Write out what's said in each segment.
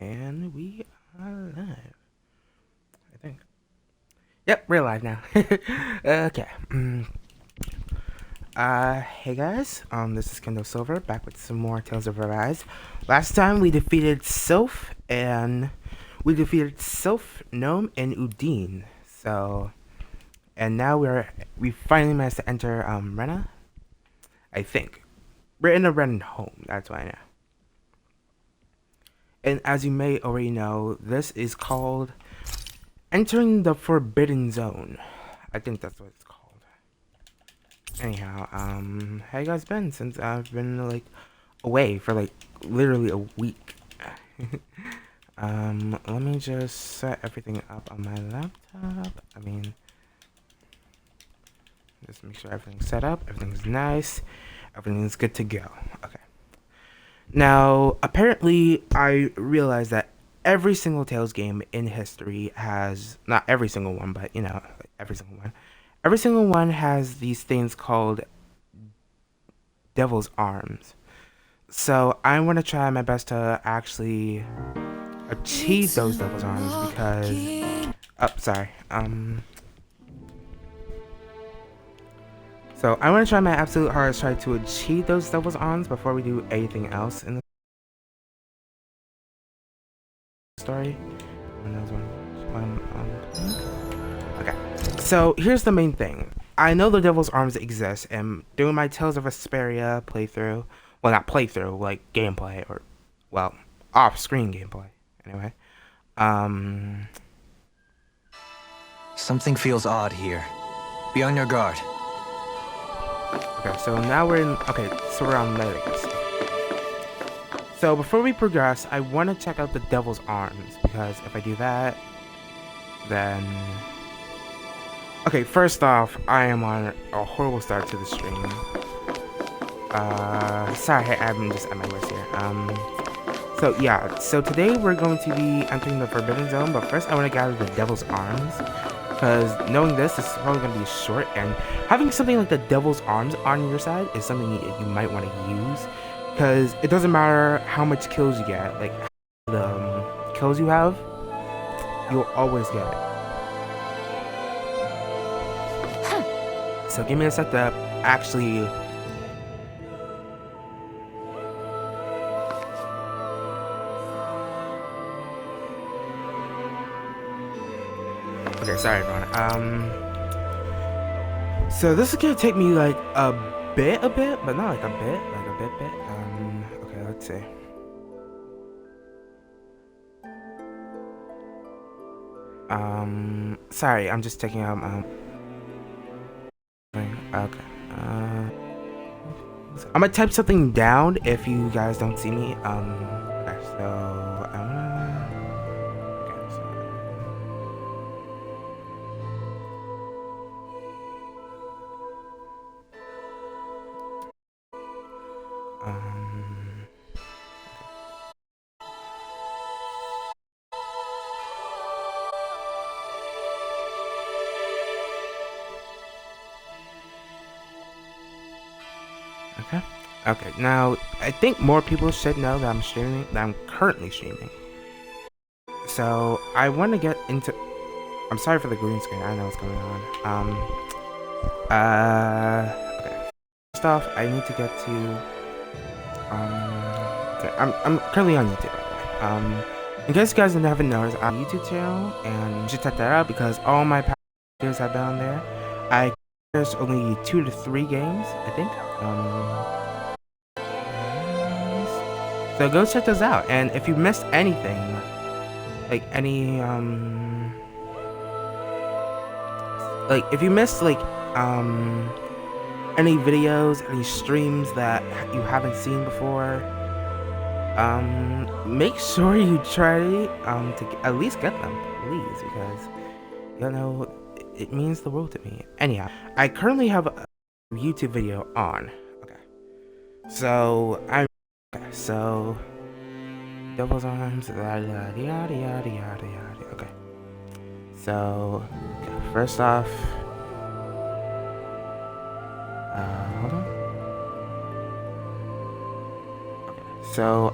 And we are live, I think. Yep, we're live now. Okay. Hey guys. This is Kendo Silver back with some more Tales of Arise. Last time we defeated Sylph, Gnome, and Udine. So, and now we finally managed to enter Rena. I think we're in a Renan home. That's why I know. And as you may already know, this is called Entering the Forbidden Zone. I think that's what it's called. Anyhow, how you guys been since I've been like away for like literally a week? Let me just set everything up on my laptop. I mean, just make sure everything's set up, everything's nice, everything's good to go. Okay. Now, apparently, I realized that every single Tales game in history has, not every single one, but you know, like every single one has these things called Devil's Arms. So I'm gonna try my best to actually achieve those Devil's Arms because, oh, sorry. So I'm gonna try my absolute hardest to try to achieve those Devil's Arms before we do anything else in the story. Okay. So here's the main thing. I know the Devil's Arms exist, and doing my Tales of Vesperia playthrough, well, not playthrough, like gameplay, or, well, off-screen gameplay, anyway. Um, Something feels odd here. Be on your guard. okay, so now so we're on medics. So before we progress, I want to check out the Devil's Arms, because if I do that, then... Okay, first off, I am on a horrible start to the stream. Sorry, I'm just at my worst here. So yeah, so today we're going to be entering the Forbidden Zone, but first I want to gather the Devil's Arms, because knowing this is probably going to be short, and having something like the Devil's Arms on your side is something you might want to use, because it doesn't matter how much kills you get, like the kills you have, you'll always get it. So give me a sec to actually... Okay, sorry everyone. So this is gonna take me like a bit, but not like a bit, like a bit. Okay, let's see. Sorry, I'm just taking out, okay. I'm gonna type something down if you guys don't see me. Okay, so I'm gonna... Okay, so... Okay. Okay, now I think more people should know that I'm currently streaming. So I want to get into... I'm sorry for the green screen, I know what's going on. Okay. First off, I need to get to, okay, I'm currently on YouTube, by the way. In case you guys haven't noticed, I'm on a YouTube channel, and you should check that out because all my past videos have been on there. There's only 2 to 3 games, I think. So go check those out, and if you missed anything, like if you missed any videos, any streams that you haven't seen before, make sure you try to at least get them, please, because you know it means the world to me. Anyhow, I currently have a YouTube video on. Okay, so Devil's Arms, yada yada yada yada yada. Okay, so first off, hold on. Okay, so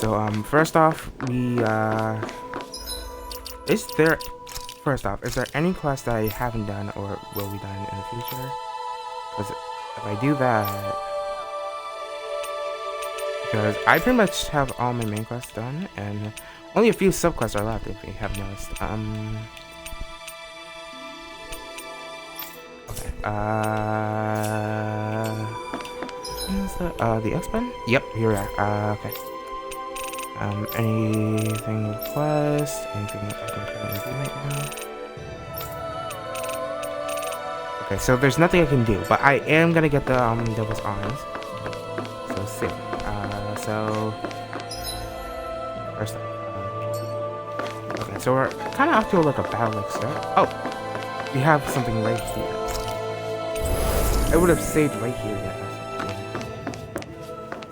So first off, is there any quest that I haven't done or will be done in the future? Because if I do that, because I pretty much have all my main quests done, and only a few subquests are left. If you have noticed, okay. The X-Men? Yep, here we are. Okay. Anything with quest? Anything I can currently do right now? Okay, so there's nothing I can do, but I am gonna get the Devil's Arms. So let's see. So first okay, so we're kind of off to like a battle like start. Oh, we have something right here. I would have saved right here. Yeah.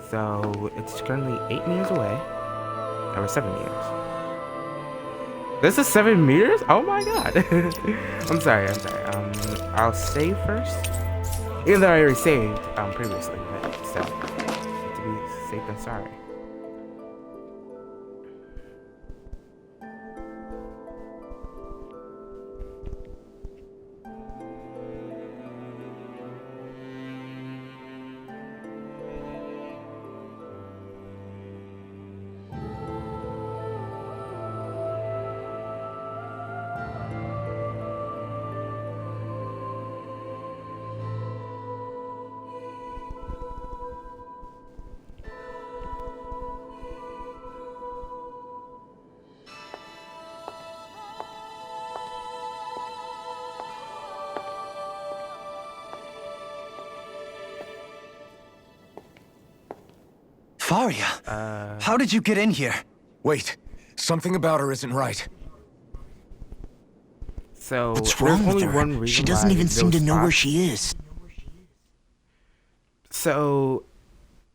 So it's currently 8 meters away. Or 7 meters. This is 7 meters? Oh my god. I'm sorry. I'll save first. Even though I already saved previously, but still. To be safe than sorry. Faria, how did you get in here? Wait, something about her isn't right. So What's there's wrong with only her? one reason She doesn't why even seem to those know where stopped. she is. So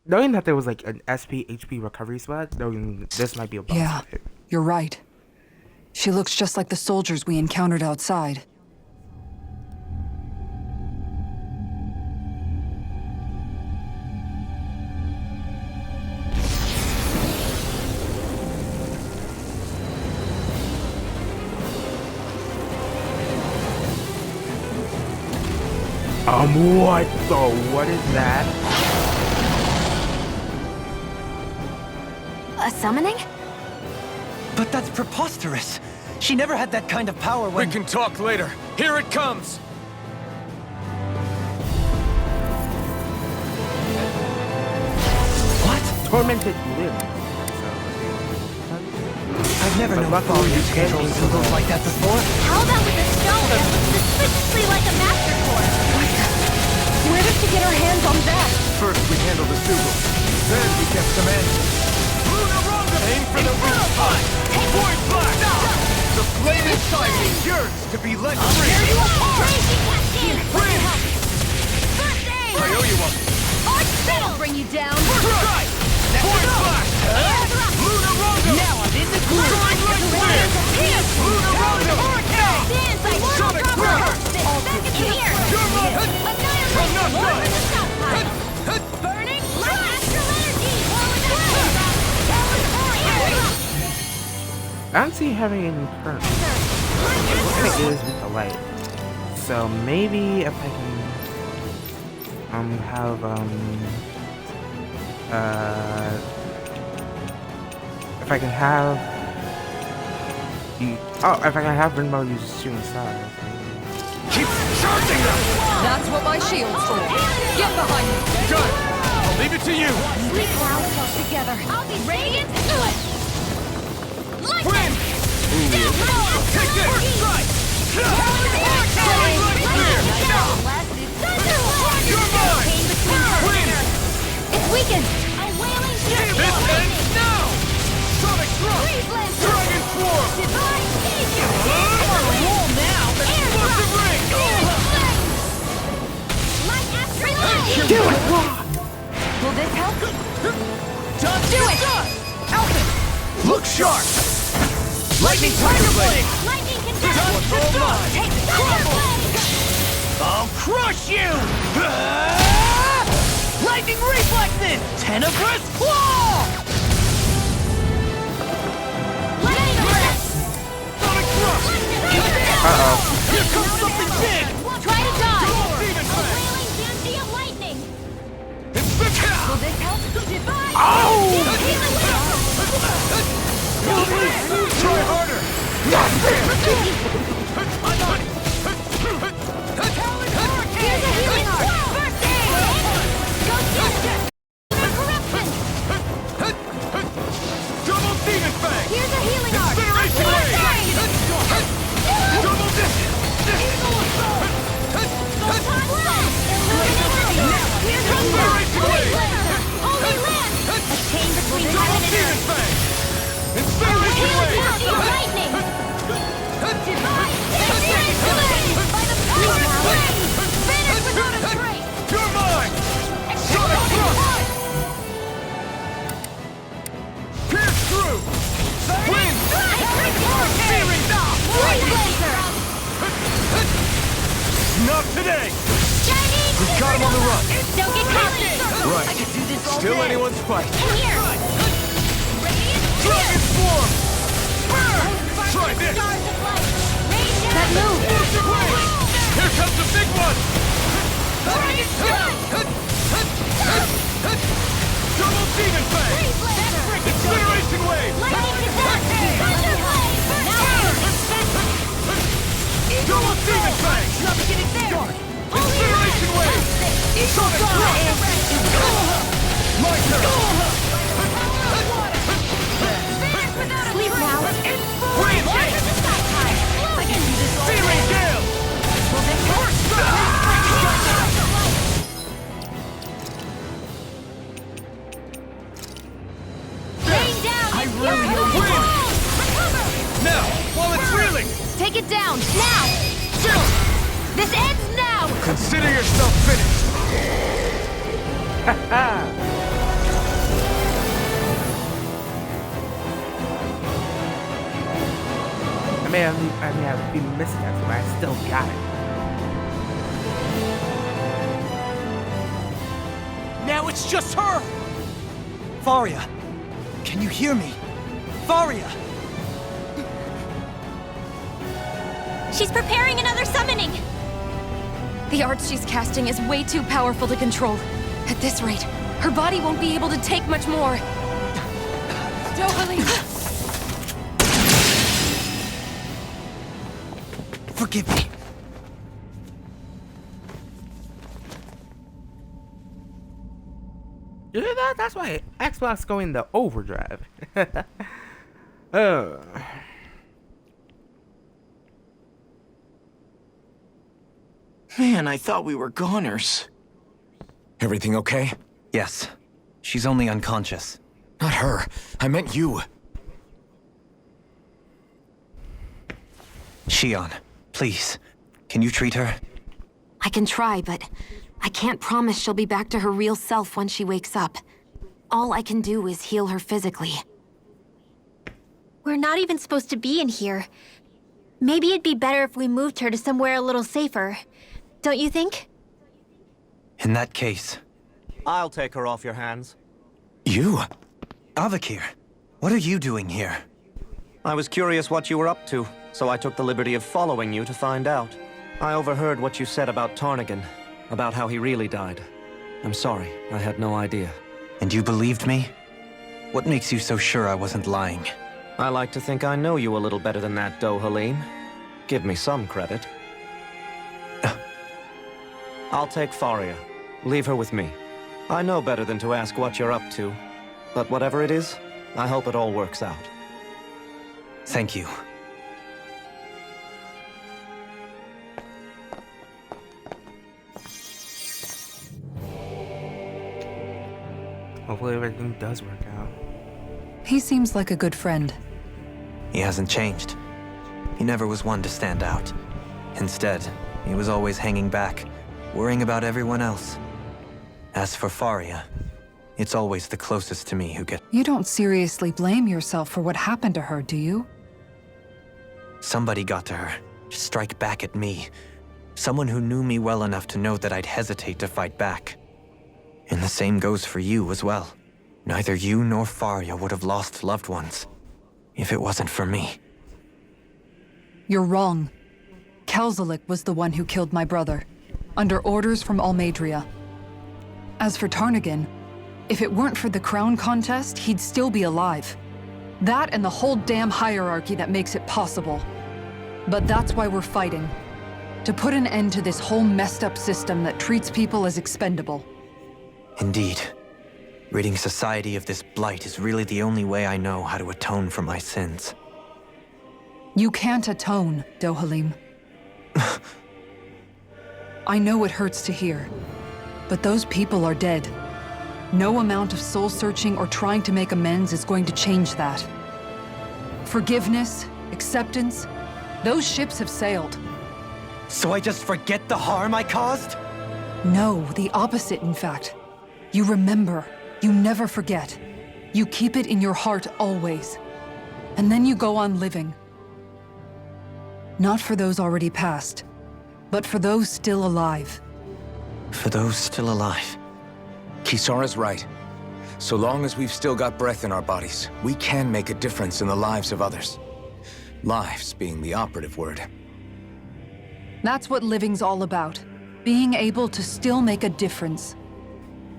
knowing that there was like an SP HP recovery spot, knowing this might be a boss Yeah, fight. you're right. She looks just like the soldiers we encountered outside. What is that? A summoning? But that's preposterous. She never had that kind of power when... We can talk later. Here it comes! What? Tormented limbs. I've never known Faria to control symbols like that before. How about with a stone that looks suspiciously like a master core? Where did she get her hands on that? First we handle the Sugals. Then we get some engines. Lunaranga! Aim for the weak spot! Void blast! The flame inside me yearns to be let free! Tear you apart! Here, let me help. First aid! I owe you one! That'll bring you down! First strike! Void blast! Lunaranga! Now I'm in the groove! Lunaranga! Dance like Sonic Cracker! back in here! I'm not More done! for the stockpile! Burning light astral energy! I don't see having any current. It is with the light. So maybe if I can have if I can have if I can have Rinbo use shooting stars. Keep charging them! That's what my shield's for. Get behind me! Good! I'll leave it to you! Sleep now close together. I'll be radiant. Do it. Win! Take this! Strike! Throwing light spear! You're mine! Win! It's weakened. A wailing This ends now! Sonic Thrust! Dragon Swarm! Divine Seizure. Wall now! Explosive ring! Light astral energy. Do it! Will this help? Do it! Alpha! Look sharp! Lightning Tiger Blade! Lightning can This one's all mine! Take Thunder Blade. I'll crush you! Lightning Reflexes! Tenebrous Claw! Here comes something big! Try to dodge! Demon Fang! Wailing Dandy of Lightning! Inspector! Will this help? Divide! Try harder! I'm on it! Here's a healing arc! First aid! Go Gesture! Corruption! Double Demon Fang! Here's a healing arc! Incineration First Wave! aid! Double Distance! Here's a Incineration Wave! Holy Land! A chain between Double heaven and Demon earth! Fang! Incineration Healing Wave! Dandy of Lightning! Divine! Incineration Wave! By the power of flame! Vanish without a trace! You're mine! Sonic Thrust! Pierce through! Wind! Searing! Blade Blazer! Not today! Chinese! We've got him on the run! Don't get caught! Right. I could do this all Still day. anyone's fight. Here! Dragon Swarm! Burn! Try this! That move! Explosive Wave! Here comes the big one! Double Demon Fang! Incineration Wave! Double Demon Fang! Incineration Wave! Sonic Thrust! My turn! Sleep now! Wind! Searing Gale! Rain down! I really Wind! Now, while it's reeling! Take it down! Now! Jump! This ends now! Consider yourself finished! I may have a few missteps, but I still got it. Now it's just her! Faria, can you hear me? Faria! She's preparing another summoning! The arts she's casting is way too powerful to control. At this rate, her body won't be able to take much more. Dohalim! Forgive me. You hear that? That's why Xbox going into overdrive. Oh. Man, I thought we were goners. Everything okay? Yes. She's only unconscious. Not her. I meant you. Shion, please. Can you treat her? I can try, but I can't promise she'll be back to her real self when she wakes up. All I can do is heal her physically. We're not even supposed to be in here. Maybe it'd be better if we moved her to somewhere a little safer. Don't you think? In that case, I'll take her off your hands. you? Avakir, what are you doing here? I was curious what you were up to, so I took the liberty of following you to find out. I overheard what you said about Tarnigan, about how he really died. I'm sorry, I had no idea. And you believed me? What makes you so sure I wasn't lying? I like to think I know you a little better than that, Dohalim. Give me some credit. I'll take Faria. Leave her with me. I know better than to ask what you're up to. But whatever it is, I hope it all works out. Thank you. Hopefully everything does work out. He seems like a good friend. He hasn't changed. He never was one to stand out. Instead, he was always hanging back, worrying about everyone else. As for Faria, it's always the closest to me who gets... You don't seriously blame yourself for what happened to her, do you? Somebody got to her, to strike back at me. Someone who knew me well enough to know that I'd hesitate to fight back. And the same goes for you as well. Neither you nor Faria would have lost loved ones if it wasn't for me. You're wrong. Kelzelik was the one who killed my brother, under orders from Almadria. As for Tarnagin, if it weren't for the crown contest, he'd still be alive. That and the whole damn hierarchy that makes it possible. But that's why we're fighting. To put an end to this whole messed up system that treats people as expendable. Indeed. Ridding society of this blight is really the only way I know how to atone for my sins. You can't atone, Dohalim. I know it hurts to hear, but those people are dead. No amount of soul-searching or trying to make amends is going to change that. Forgiveness, acceptance, those ships have sailed. So I just forget the harm I caused? No, the opposite, in fact. You remember. You never forget. You keep it in your heart always. And then you go on living. Not for those already passed, but for those still alive. For those still alive. Kisara's right. So long as we've still got breath in our bodies, we can make a difference in the lives of others. Lives being the operative word. That's what living's all about. Being able to still make a difference.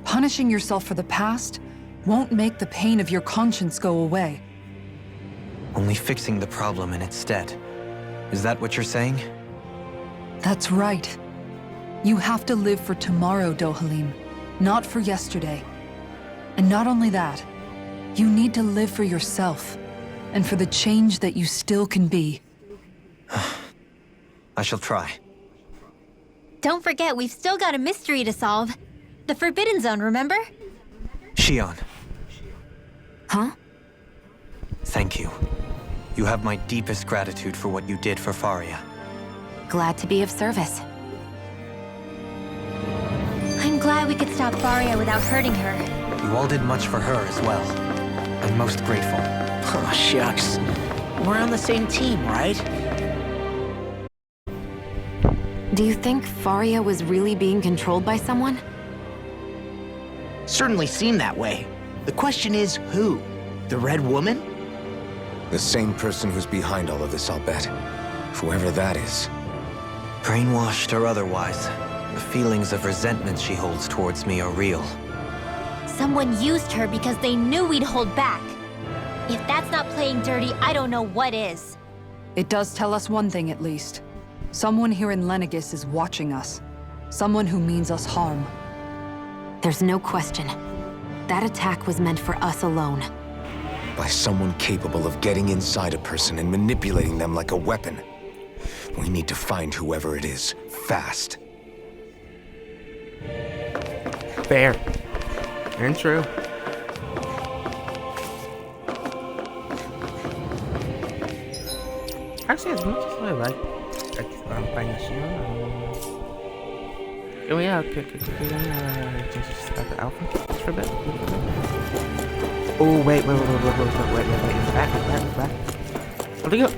Punishing yourself for the past won't make the pain of your conscience go away. Only fixing the problem in its stead. Is that what you're saying? That's right. You have to live for tomorrow, Dohalim, not for yesterday. And not only that, you need to live for yourself, and for the change that you still can be. I shall try. Don't forget, we've still got a mystery to solve. The Forbidden Zone, remember? Shion, Huh? thank you. You have my deepest gratitude for what you did for Faria. Glad to be of service. I'm glad we could stop Faria without hurting her. You all did much for her as well. I'm most grateful. Oh, shucks. We're on the same team, right? Do you think Faria was really being controlled by someone? Certainly seemed that way. The question is, who? The Red Woman? The same person who's behind all of this, I'll bet. Whoever that is. Brainwashed or otherwise, the feelings of resentment she holds towards me are real. Someone used her because they knew we'd hold back. If that's not playing dirty, I don't know what is. It does tell us one thing at least. Someone here in Lenegis is watching us. Someone who means us harm. There's no question. That attack was meant for us alone. By someone capable of getting inside a person and manipulating them like a weapon. We need to find whoever it is, fast. Fair. And true. Actually, as much as I like playing Shion, oh yeah, okay, change the alpha just for a bit. Oh wait, it's back.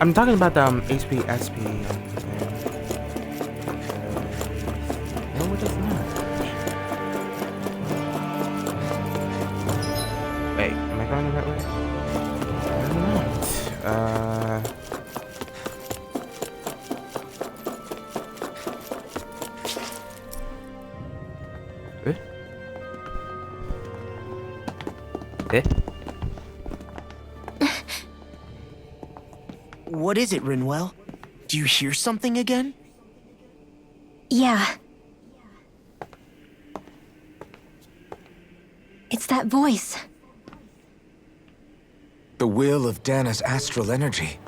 I'm talking about the HP, SP. No, it is not. Wait, am I going the right way? I'm not. What is it, Rinwell? Do you hear something again? Yeah. It's that voice. The will of Dana's astral energy.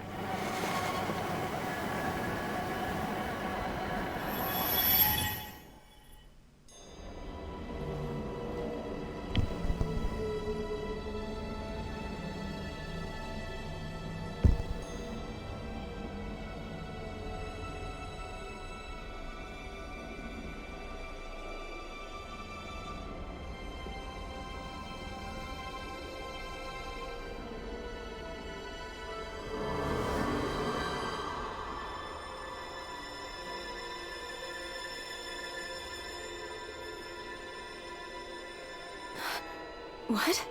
What?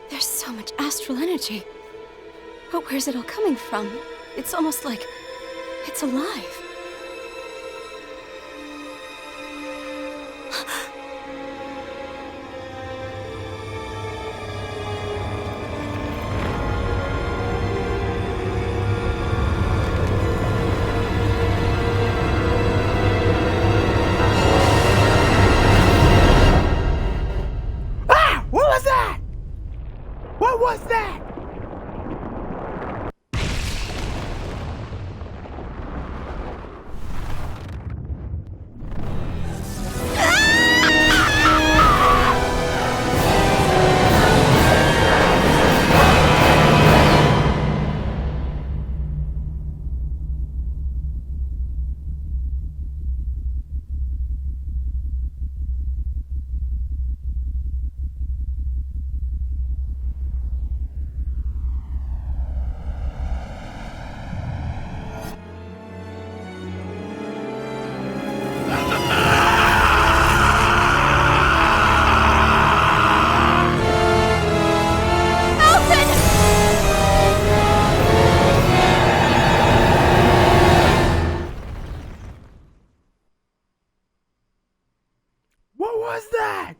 There's so much astral energy. But where's it all coming from? It's almost like it's alive. was that?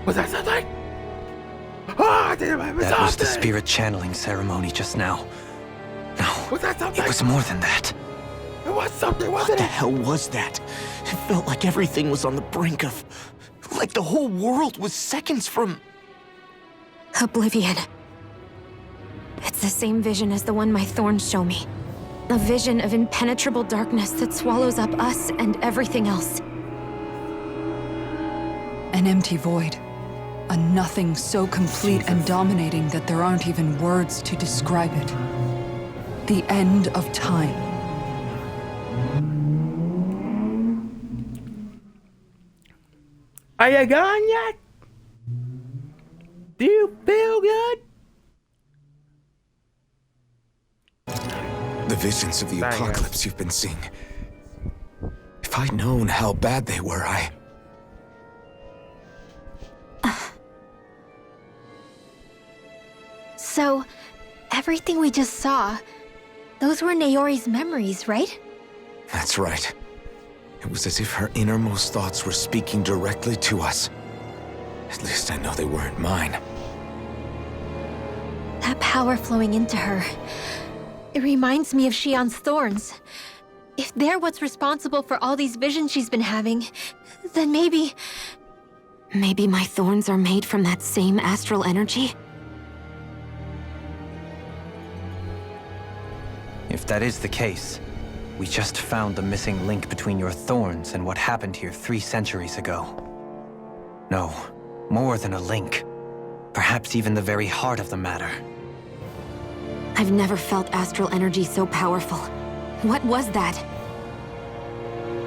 Was that something? Oh, I didn't remember That was the something. spirit channeling ceremony just now. No, Was that something? it was more than that. It was something, What wasn't the it? hell was that? It felt like everything was on the brink of... Like the whole world was seconds from... Oblivion. It's the same vision as the one my thorns show me. A vision of impenetrable darkness that swallows up us and everything else. An empty void. A nothing so complete and dominating that there aren't even words to describe it. The end of time. Are you gone yet? Do you feel good? The visions of the Sorry, guys. apocalypse you've been seeing. If I'd known how bad they were, So, everything we just saw, those were Naori's memories, right? That's right. It was as if her innermost thoughts were speaking directly to us. At least I know they weren't mine. That power flowing into her. It reminds me of Shion's thorns. If they're what's responsible for all these visions she's been having, then maybe... Maybe my thorns are made from that same astral energy? If that is the case, we just found the missing link between your thorns and what happened here 3 centuries ago. No, more than a link. Perhaps even the very heart of the matter. I've never felt astral energy so powerful. What was that?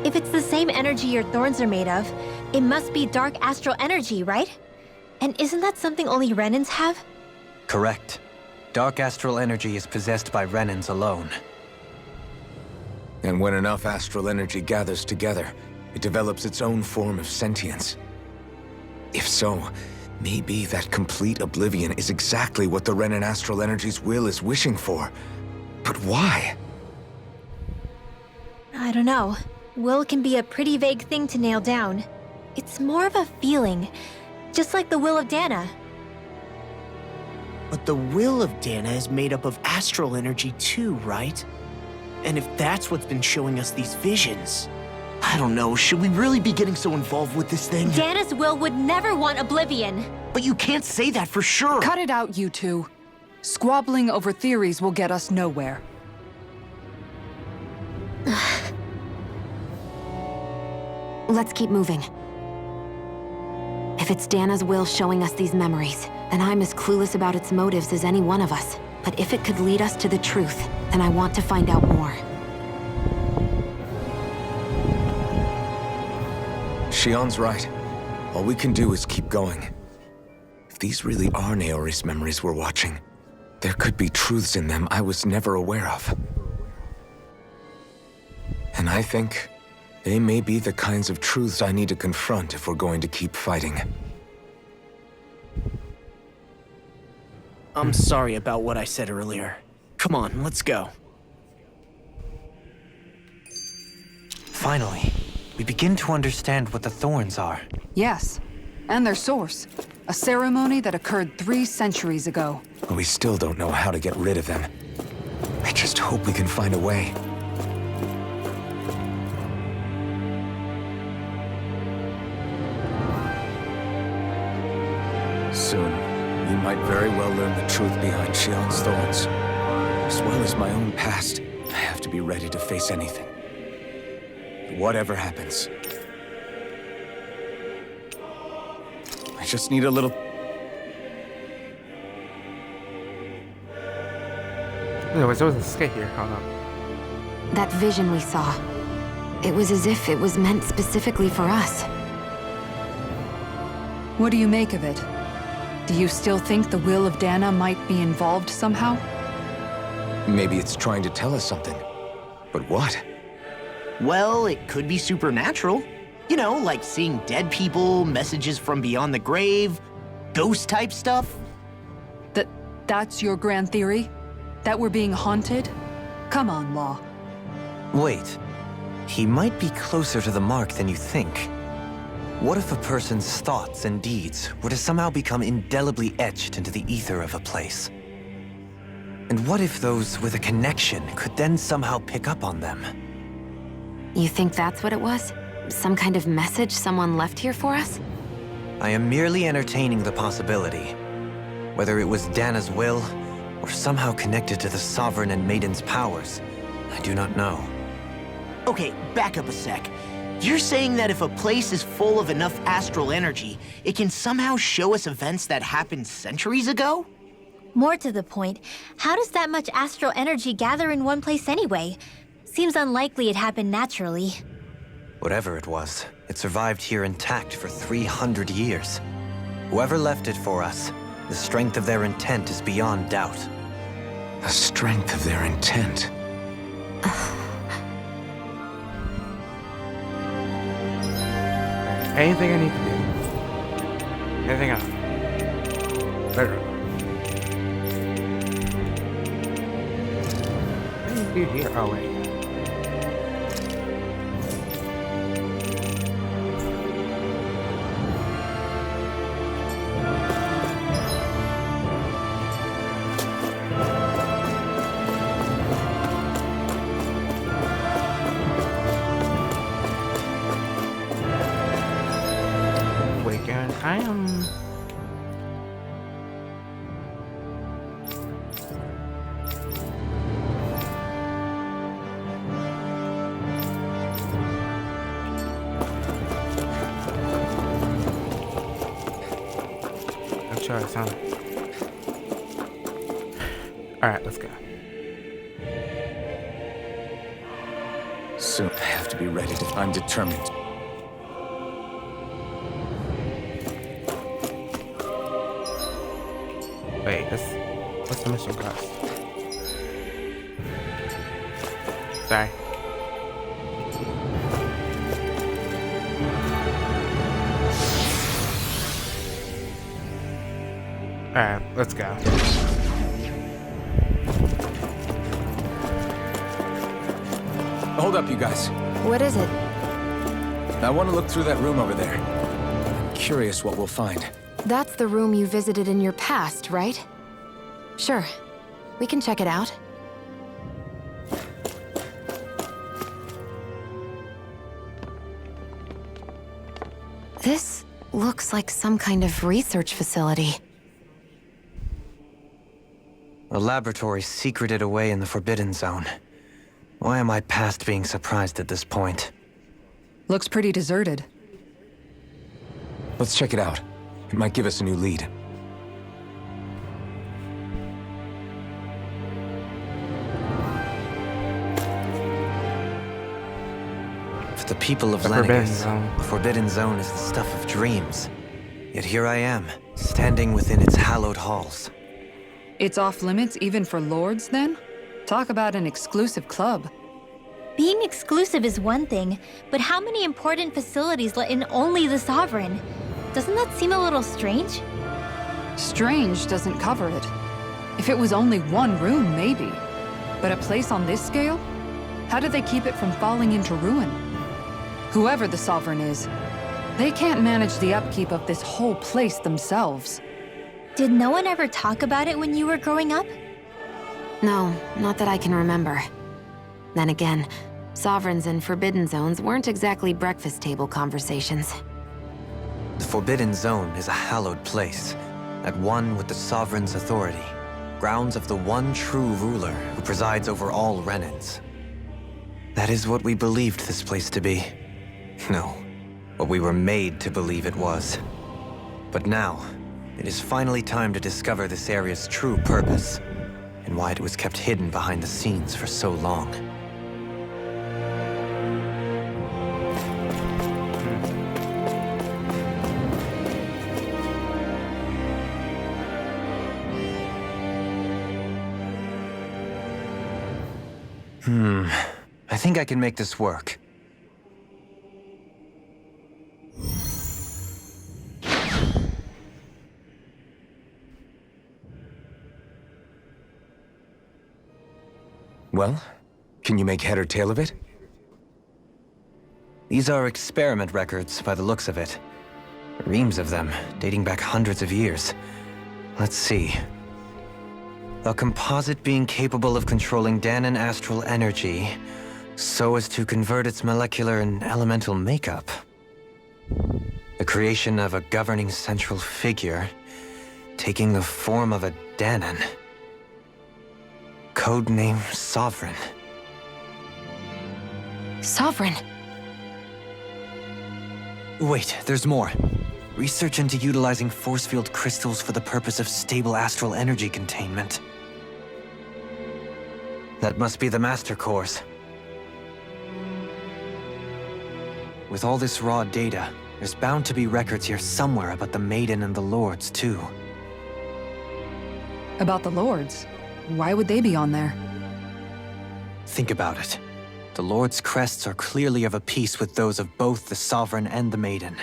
If it's the same energy your thorns are made of, it must be dark astral energy, right? And isn't that something only Renans have? Correct. Dark astral energy is possessed by Renans alone. And when enough astral energy gathers together, it develops its own form of sentience. If so, maybe that complete oblivion is exactly what the Renan astral energy's will is wishing for. But why? I don't know. Will can be a pretty vague thing to nail down. It's more of a feeling, just like the will of Dana. But the will of Dana is made up of astral energy too, right? And if that's what's been showing us these visions... I don't know, should we really be getting so involved with this thing? Dana's will would never want oblivion. But you can't say that for sure! Cut it out, you two. Squabbling over theories will get us nowhere. Let's keep moving. If it's Dana's will showing us these memories, then I'm as clueless about its motives as any one of us. But if it could lead us to the truth, then I want to find out more. Shion's right. All we can do is keep going. If these really are Naori's memories we're watching, there could be truths in them I was never aware of. And I think they may be the kinds of truths I need to confront if we're going to keep fighting. I'm sorry about what I said earlier. Come on, let's go. Finally, we begin to understand what the thorns are. Yes, and their source. A ceremony that occurred 3 centuries ago. But we still don't know how to get rid of them. I just hope we can find a way. Soon, we might very well learn the truth behind Shion's thorns. As well as my own past, I have to be ready to face anything. Whatever happens. I just need a little... Anyways, there was a skit here. Hold on. That vision we saw. It was as if it was meant specifically for us. What do you make of it? Do you still think the will of Dana might be involved somehow? Maybe it's trying to tell us something. But what? Well, it could be supernatural. You know, like seeing dead people, messages from beyond the grave, ghost-type stuff. That's your grand theory? That we're being haunted? Come on, Law. Wait. He might be closer to the mark than you think. What if a person's thoughts and deeds were to somehow become indelibly etched into the ether of a place? And what if those with a connection could then somehow pick up on them? You think that's what it was? Some kind of message someone left here for us? I am merely entertaining the possibility. Whether it was Dana's will, or somehow connected to the Sovereign and Maiden's powers, I do not know. Okay, back up a sec. You're saying that if a place is full of enough astral energy, it can somehow show us events that happened centuries ago? More to the point, how does that much astral energy gather in one place anyway? Seems unlikely it happened naturally. Whatever it was, it survived here intact for 300 years. Whoever left it for us, the strength of their intent is beyond doubt. The strength of their intent. Anything I need to do? Anything else? Better. What do you do here? Oh, wait. I am... No choice, huh? Alright, let's go. Soon I have to be ready to... I'm determined. Wait, what's the mission cost? Sorry. Alright, let's go. Hold up, you guys. What is it? I want to look through that room over there. I'm curious what we'll find. That's the room you visited in your past, right? Sure. We can check it out. This looks like some kind of research facility. A laboratory secreted away in the Forbidden Zone. Why am I past being surprised at this point? Looks pretty deserted. Let's check it out. It might give us a new lead. For the people of The Forbidden Lenegis, Zone. the Forbidden Zone is the stuff of dreams. Yet here I am, standing within its hallowed halls. It's off limits even for lords, then? Talk about an exclusive club. Being exclusive is one thing, but how many important facilities let in only the Sovereign? Doesn't that seem a little strange? Strange doesn't cover it. If it was only one room, maybe. But a place on this scale? How do they keep it from falling into ruin? Whoever the Sovereign is, they can't manage the upkeep of this whole place themselves. Did no one ever talk about it when you were growing up? No, not that I can remember. Then again, Sovereigns and Forbidden Zones weren't exactly breakfast table conversations. The Forbidden Zone is a hallowed place, at one with the Sovereign's authority, grounds of the one true ruler who presides over all Renans. That is what we believed this place to be. No, what we were made to believe it was. But now, it is finally time to discover this area's true purpose, and why it was kept hidden behind the scenes for so long. I think I can make this work. Well, can you make head or tail of it? These are experiment records, by the looks of it. Reams of them, dating back hundreds of years. Let's see. A composite being capable of controlling Dahnan astral energy so as to convert its molecular and elemental makeup. The creation of a governing central figure, taking the form of a Dahnan. Codename Sovereign. Sovereign. Wait, there's more. Research into utilizing force field crystals for the purpose of stable astral energy containment. That must be the Master Cores. With all this raw data, there's bound to be records here somewhere about the Maiden and the Lords, too. About the Lords? Why would they be on there? Think about it. The Lord's crests are clearly of a piece with those of both the Sovereign and the Maiden.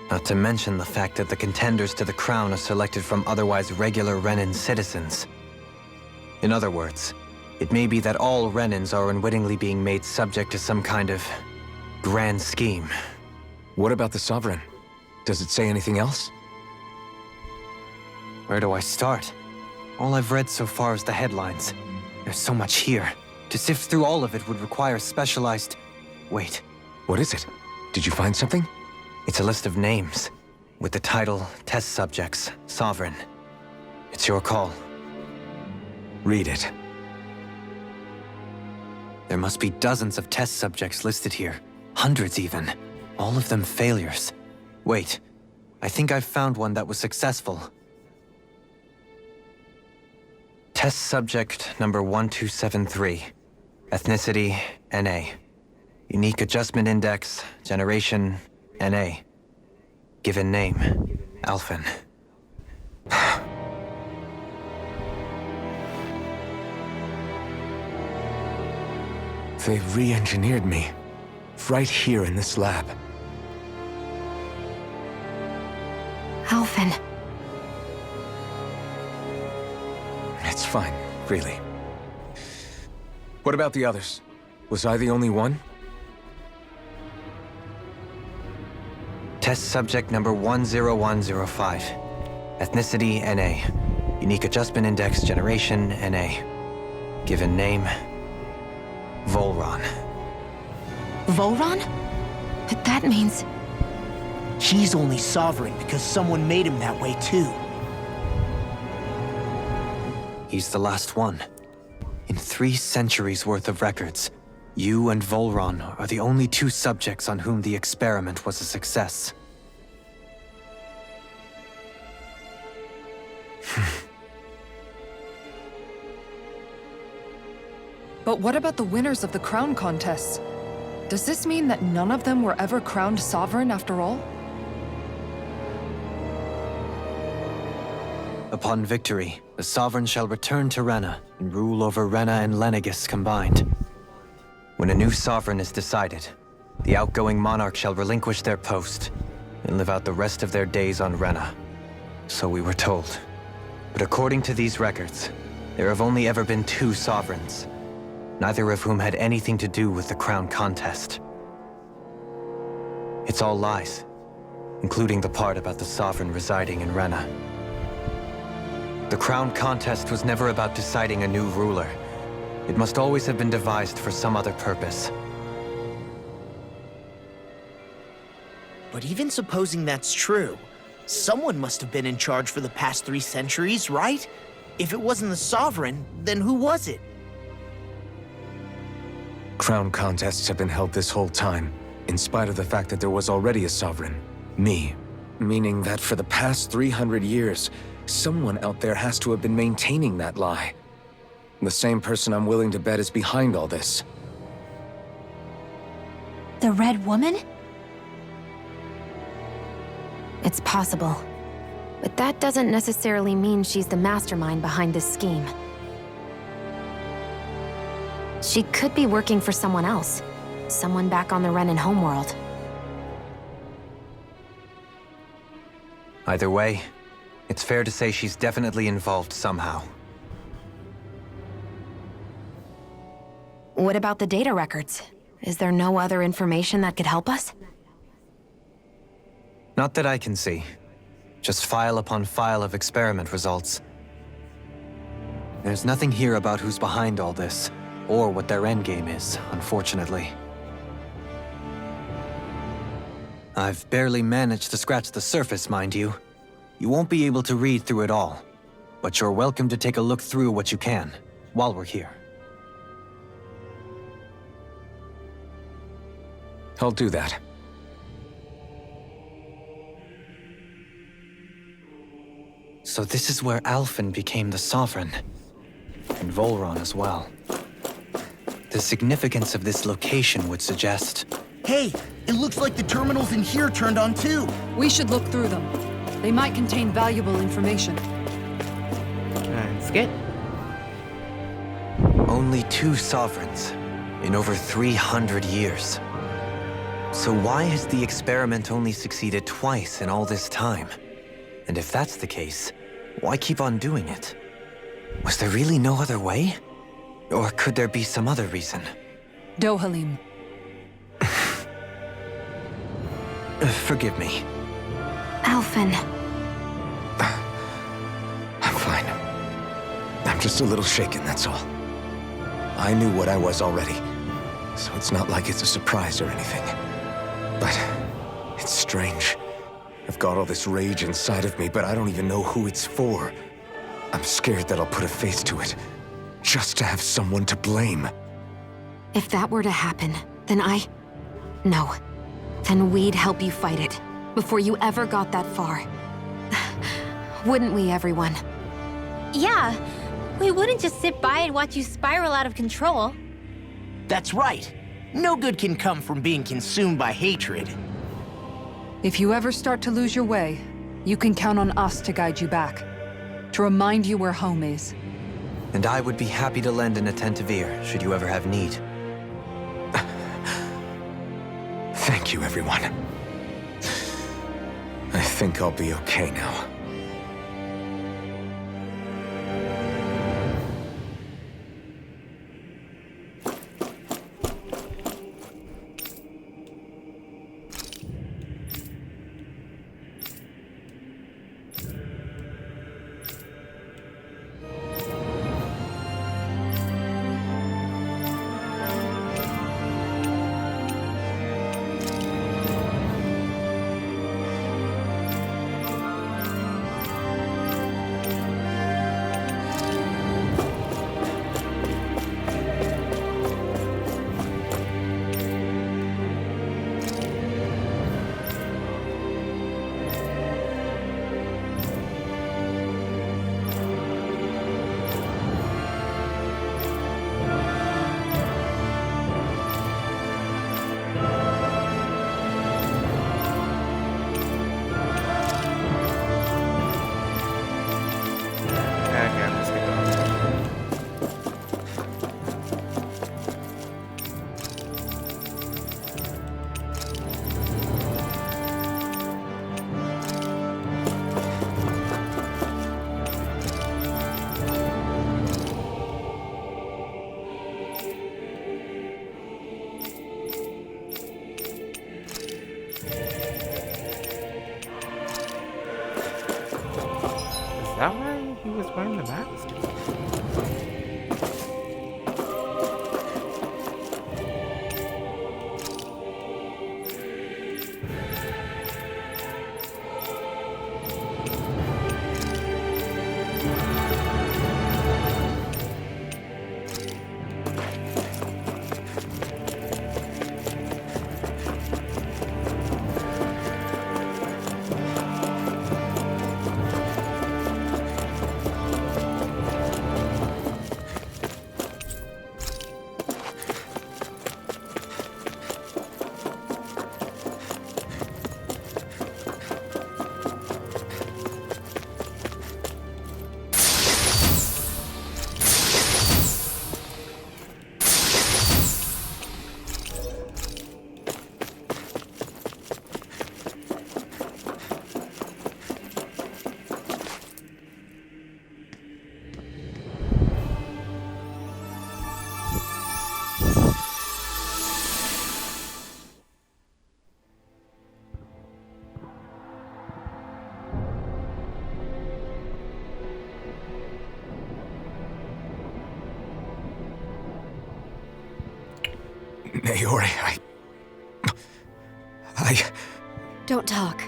Not to mention the fact that the contenders to the crown are selected from otherwise regular Renan citizens. In other words, it may be that all Renans are unwittingly being made subject to some kind of grand scheme. What about the Sovereign? Does it say anything else? Where do I start? All I've read so far is the headlines. There's so much here. To sift through all of it would require specialized... Wait. What is it? Did you find something? It's a list of names, with the title Test Subjects, Sovereign. It's your call. Read it. There must be dozens of test subjects listed here. Hundreds even. All of them failures. Wait, I think I've found one that was successful. Test subject number 1273. Ethnicity, NA. Unique adjustment index, generation, NA. Given name, Alphen. They've re-engineered me. Right here in this lab. Alphen. It's fine, really. What about the others? Was I the only one? Test subject number 10105. Ethnicity, NA. Unique adjustment index, generation, NA. Given name, Volron. Volron? But that means... He's only sovereign because someone made him that way too. He's the last one. In 3 centuries worth of records, you and Volron are the only 2 subjects on whom the experiment was a success. But what about the winners of the crown contests? Does this mean that none of them were ever crowned sovereign after all? Upon victory, the Sovereign shall return to Rena and rule over Rena and Lenegis combined. When a new Sovereign is decided, the outgoing monarch shall relinquish their post and live out the rest of their days on Rena. So we were told. But according to these records, there have only ever been 2 Sovereigns, neither of whom had anything to do with the crown contest. It's all lies, including the part about the Sovereign residing in Rena. The crown contest was never about deciding a new ruler. It must always have been devised for some other purpose. But even supposing that's true, someone must have been in charge for the past 3 centuries, right? If it wasn't the Sovereign, then who was it? Crown contests have been held this whole time, in spite of the fact that there was already a Sovereign. Me. Meaning that for the past 300 years, someone out there has to have been maintaining that lie. The same person I'm willing to bet is behind all this. The Red Woman? It's possible. But that doesn't necessarily mean she's the mastermind behind this scheme. She could be working for someone else. Someone back on the Renan homeworld. Either way, it's fair to say she's definitely involved somehow. What about the data records? Is there no other information that could help us? Not that I can see. Just file upon file of experiment results. There's nothing here about who's behind all this, or what their endgame is, unfortunately. I've barely managed to scratch the surface, mind you. You won't be able to read through it all, but you're welcome to take a look through what you can, while we're here. I'll do that. So this is where Alphen became the Sovereign, and Volron as well. The significance of this location would suggest... Hey, it looks like the terminals in here turned on too. We should look through them. They might contain valuable information. And skip. Only 2 Sovereigns in over 300 years. So why has the experiment only succeeded twice in all this time? And if that's the case, why keep on doing it? Was there really no other way? Or could there be some other reason? Dohalim. Forgive me. Alphen. I'm fine. I'm just a little shaken, that's all. I knew what I was already, so it's not like it's a surprise or anything. But it's strange. I've got all this rage inside of me, but I don't even know who it's for. I'm scared that I'll put a face to it, just to have someone to blame. If that were to happen, then No. Then we'd help you fight it, before you ever got that far. Wouldn't we, everyone? Yeah, we wouldn't just sit by and watch you spiral out of control. That's right. No good can come from being consumed by hatred. If you ever start to lose your way, you can count on us to guide you back. To remind you where home is. And I would be happy to lend an attentive ear, should you ever have need. Thank you, everyone. I think I'll be okay now. Naori, Don't talk.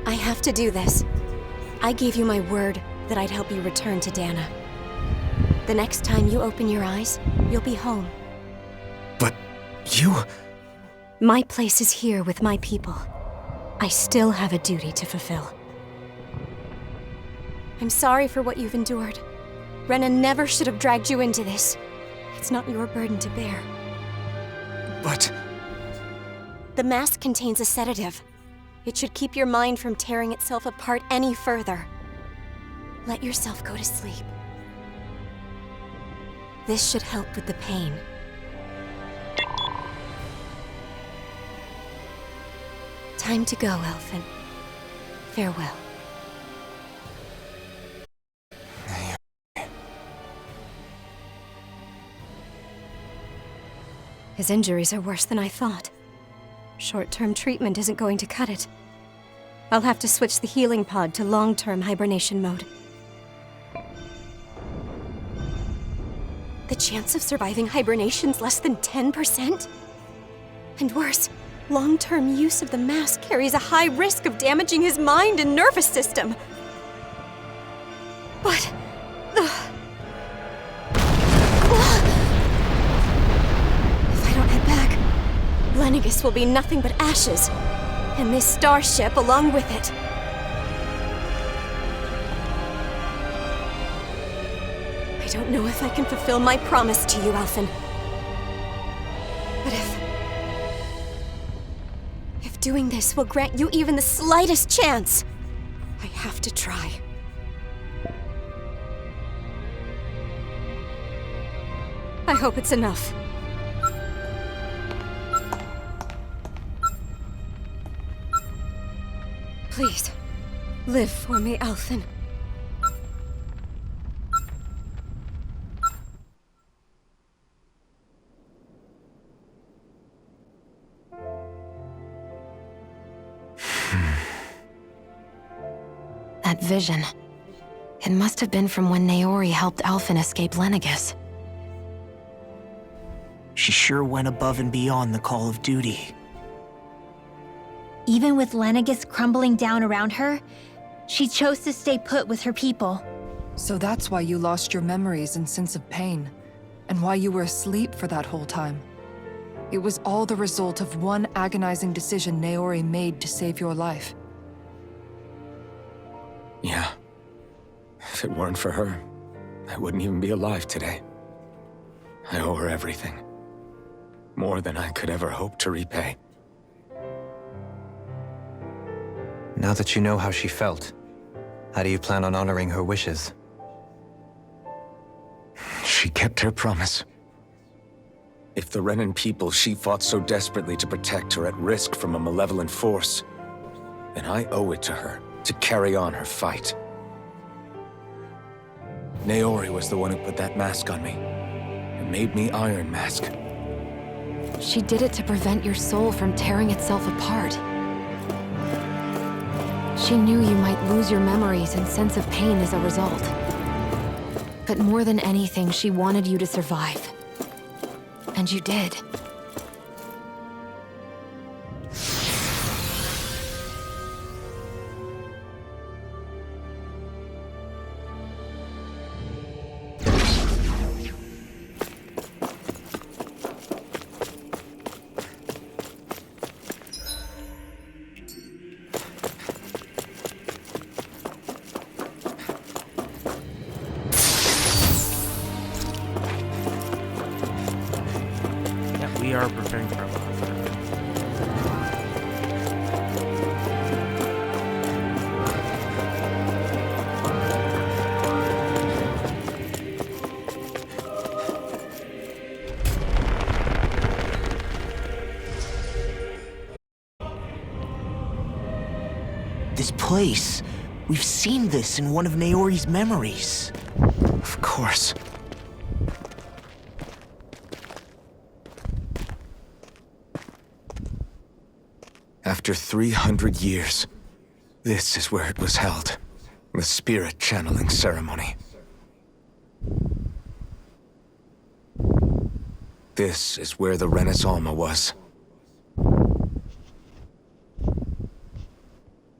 I have to do this. I gave you my word that I'd help you return to Dana. The next time you open your eyes, you'll be home. But you... My place is here with my people. I still have a duty to fulfill. I'm sorry for what you've endured. Rena never should have dragged you into this. It's not your burden to bear. But... The mask contains a sedative. It should keep your mind from tearing itself apart any further. Let yourself go to sleep. This should help with the pain. Time to go, Elfin. Farewell. His injuries are worse than I thought. Short-term treatment isn't going to cut it. I'll have to switch the healing pod to long-term hibernation mode. The chance of surviving hibernation's less than 10%? And worse, long-term use of the mask carries a high risk of damaging his mind and nervous system. But... If I don't head back, Lenegis will be nothing but ashes, and this starship along with it. I don't know if I can fulfill my promise to you, Alphen. But if doing this will grant you even the slightest chance, I have to try. I hope it's enough. Please, live for me, Alphen. That vision. It must have been from when Naori helped Alphen escape Lenegis. She sure went above and beyond the call of duty. Even with Lenegis crumbling down around her, she chose to stay put with her people. So that's why you lost your memories and sense of pain, and why you were asleep for that whole time. It was all the result of one agonizing decision Naori made to save your life. Yeah. If it weren't for her, I wouldn't even be alive today. I owe her everything. More than I could ever hope to repay. Now that you know how she felt, how do you plan on honoring her wishes? She kept her promise. If the Renan people she fought so desperately to protect are at risk from a malevolent force, then I owe it to her to carry on her fight. Naori was the one who put that mask on me, and made me Iron Mask. She did it to prevent your soul from tearing itself apart. She knew you might lose your memories and sense of pain as a result. But more than anything, she wanted you to survive. And you did. We are preparing for a lot. This place. We've seen this in one of Naori's memories. Of course. After 300 years, this is where it was held. The spirit channeling ceremony. this is where the Renis Alma was.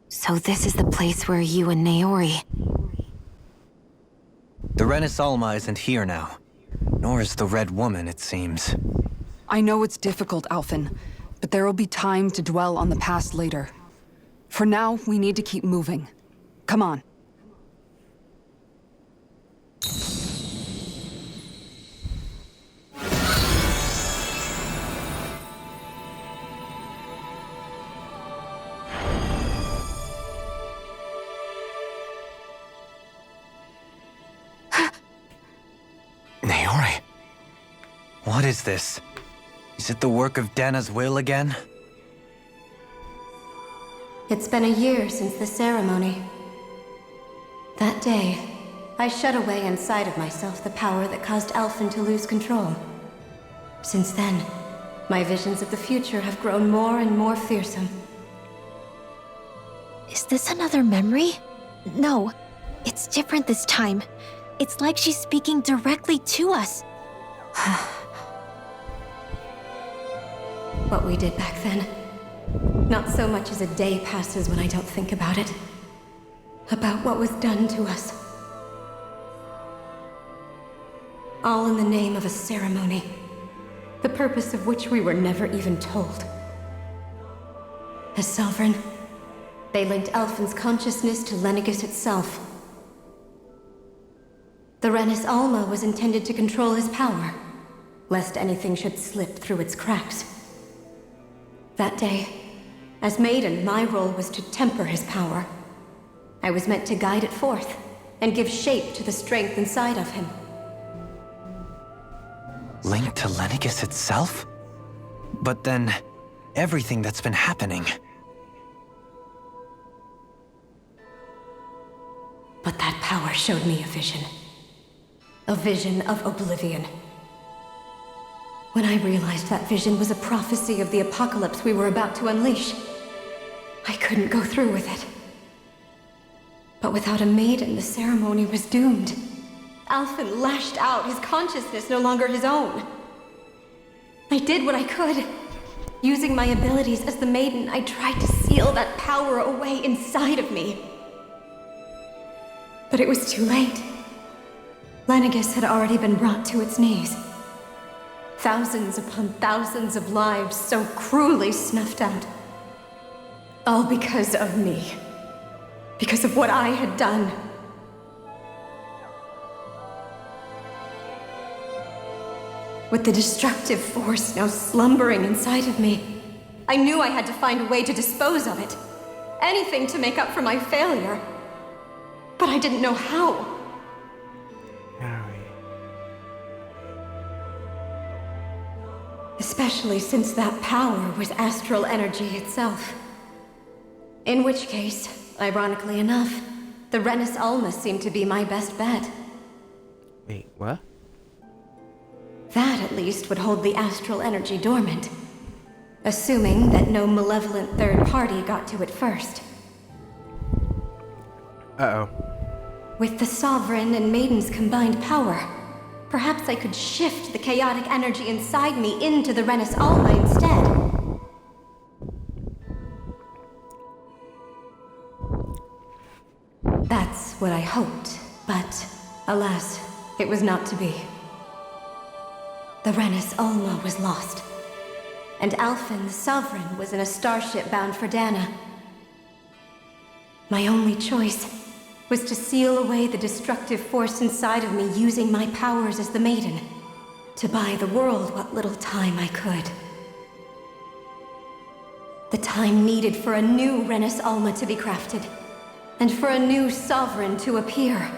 So this is the place where you and Naori... The Renis Alma isn't here now. Nor is the Red Woman, it seems. I know it's difficult, Alphen, but there will be time to dwell on the past later. For now, we need to keep moving. Come on. Naori? What is this? Is it the work of Dana's will again? It's been a year since the ceremony. That day, I shut away inside of myself the power that caused Alphen to lose control. Since then, my visions of the future have grown more and more fearsome. Is this another memory? No, it's different this time. It's like she's speaking directly to us. What we did back then. Not so much as a day passes when I don't think about it. About what was done to us. All in the name of a ceremony. The purpose of which we were never even told. As Sovereign, they linked Alphen's consciousness to Lenegis itself. The Renis Alma was intended to control his power, lest anything should slip through its cracks. That day, as Maiden, my role was to temper his power. I was meant to guide it forth, and give shape to the strength inside of him. Linked to Lenegis itself? But then, everything that's been happening... But that power showed me a vision. A vision of oblivion. When I realized that vision was a prophecy of the apocalypse we were about to unleash, I couldn't go through with it. But without a maiden, the ceremony was doomed. Alphen lashed out, his consciousness no longer his own. I did what I could. Using my abilities as the maiden, I tried to seal that power away inside of me. But it was too late. Lenegis had already been brought to its knees. Thousands upon thousands of lives so cruelly snuffed out. All because of me. Because of what I had done. With the destructive force now slumbering inside of me, I knew I had to find a way to dispose of it. Anything to make up for my failure. But I didn't know how. Especially since that power was astral energy itself. In which case, ironically enough, the Renis Alma seemed to be my best bet. Wait, what? That, at least, would hold the astral energy dormant. Assuming that no malevolent third party got to it first. Uh-oh. With the Sovereign and Maiden's combined power, perhaps I could shift the chaotic energy inside me into the Renis Alma instead. That's what I hoped, but alas, it was not to be. The Renis Alma was lost, and Alphen, the Sovereign, was in a starship bound for Dana. My only choice was to seal away the destructive force inside of me using my powers as the Maiden, to buy the world what little time I could. The time needed for a new Renis Alma to be crafted, and for a new Sovereign to appear.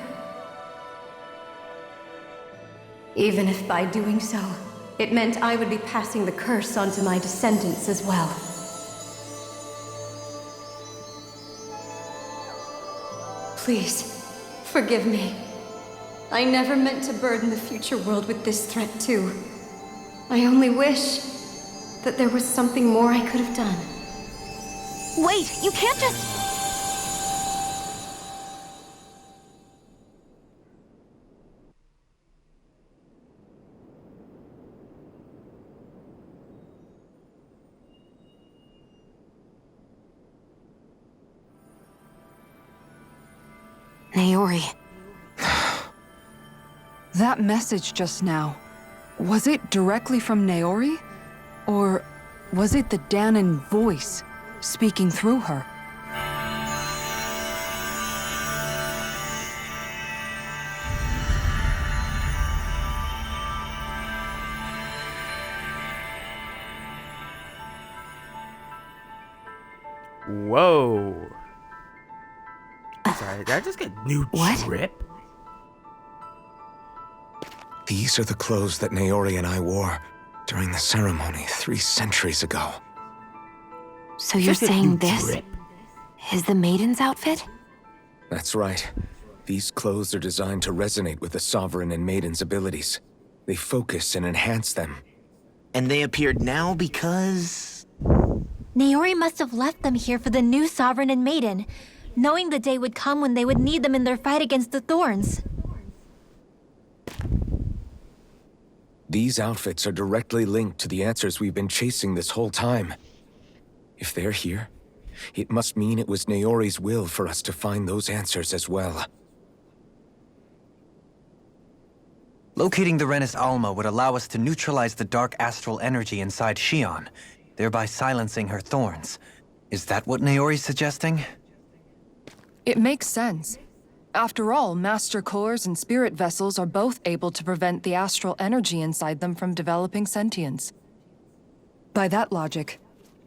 Even if by doing so, it meant I would be passing the curse onto my descendants as well. Please, forgive me. I never meant to burden the future world with this threat too. I only wish that there was something more I could have done. Wait, you can't just... Naori. That message just now, was it directly from Naori? Or was it the Dahnan voice speaking through her? Whoa. Sorry, did I just get new drip? These are the clothes that Naori and I wore during the ceremony 3 centuries ago. So you're saying this is the Maiden's outfit? That's right. These clothes are designed to resonate with the Sovereign and Maiden's abilities. They focus and enhance them. And they appeared now because... Naori must have left them here for the new Sovereign and Maiden, knowing the day would come when they would need them in their fight against the Thorns. These outfits are directly linked to the answers we've been chasing this whole time. If they're here, it must mean it was Naori's will for us to find those answers as well. Locating the Renis Alma would allow us to neutralize the dark astral energy inside Xion, thereby silencing her thorns. Is that what Naori's suggesting? It makes sense. After all, Master Cores and Spirit Vessels are both able to prevent the astral energy inside them from developing sentience. By that logic,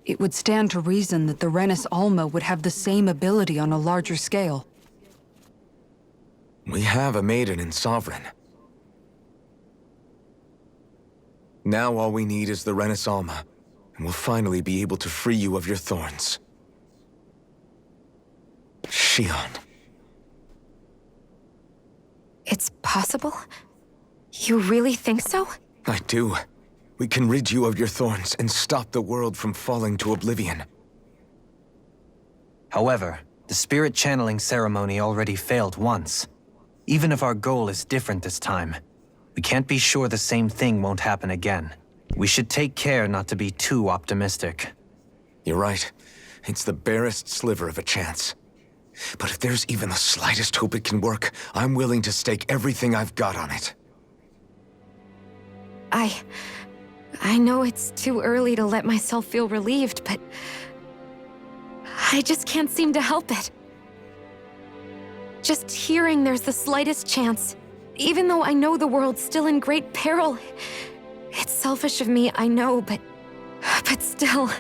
it would stand to reason that the Renis Alma would have the same ability on a larger scale. We have a Maiden and Sovereign. Now all we need is the Renis Alma, and we'll finally be able to free you of your thorns. Xion. It's possible? You really think so? I do. We can rid you of your thorns and stop the world from falling to oblivion. However, the spirit channeling ceremony already failed once. Even if our goal is different this time, we can't be sure the same thing won't happen again. We should take care not to be too optimistic. You're right. It's the barest sliver of a chance. But if there's even the slightest hope it can work, I'm willing to stake everything I've got on it. I know it's too early to let myself feel relieved, but I just can't seem to help it. Just hearing there's the slightest chance, even though I know the world's still in great peril. It's selfish of me, I know, but still.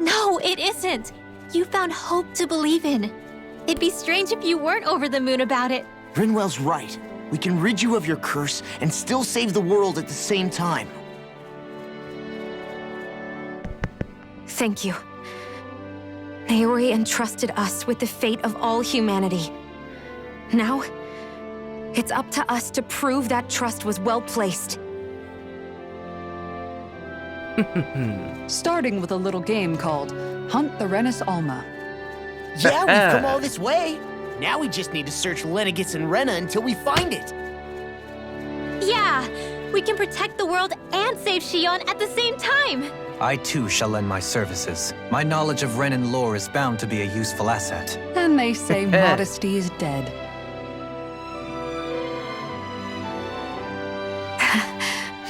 No, it isn't. You found hope to believe in. It'd be strange if you weren't over the moon about it. Rinwell's right. We can rid you of your curse and still save the world at the same time. Thank you. Naori entrusted us with the fate of all humanity. Now, it's up to us to prove that trust was well placed. Starting with a little game called Hunt the Renis Alma. Yeah, we've come all this way. Now we just need to search Lenegis and Rena until we find it. Yeah, we can protect the world and save Xion at the same time. I too shall lend my services. My knowledge of Renan lore is bound to be a useful asset. And they say modesty is dead.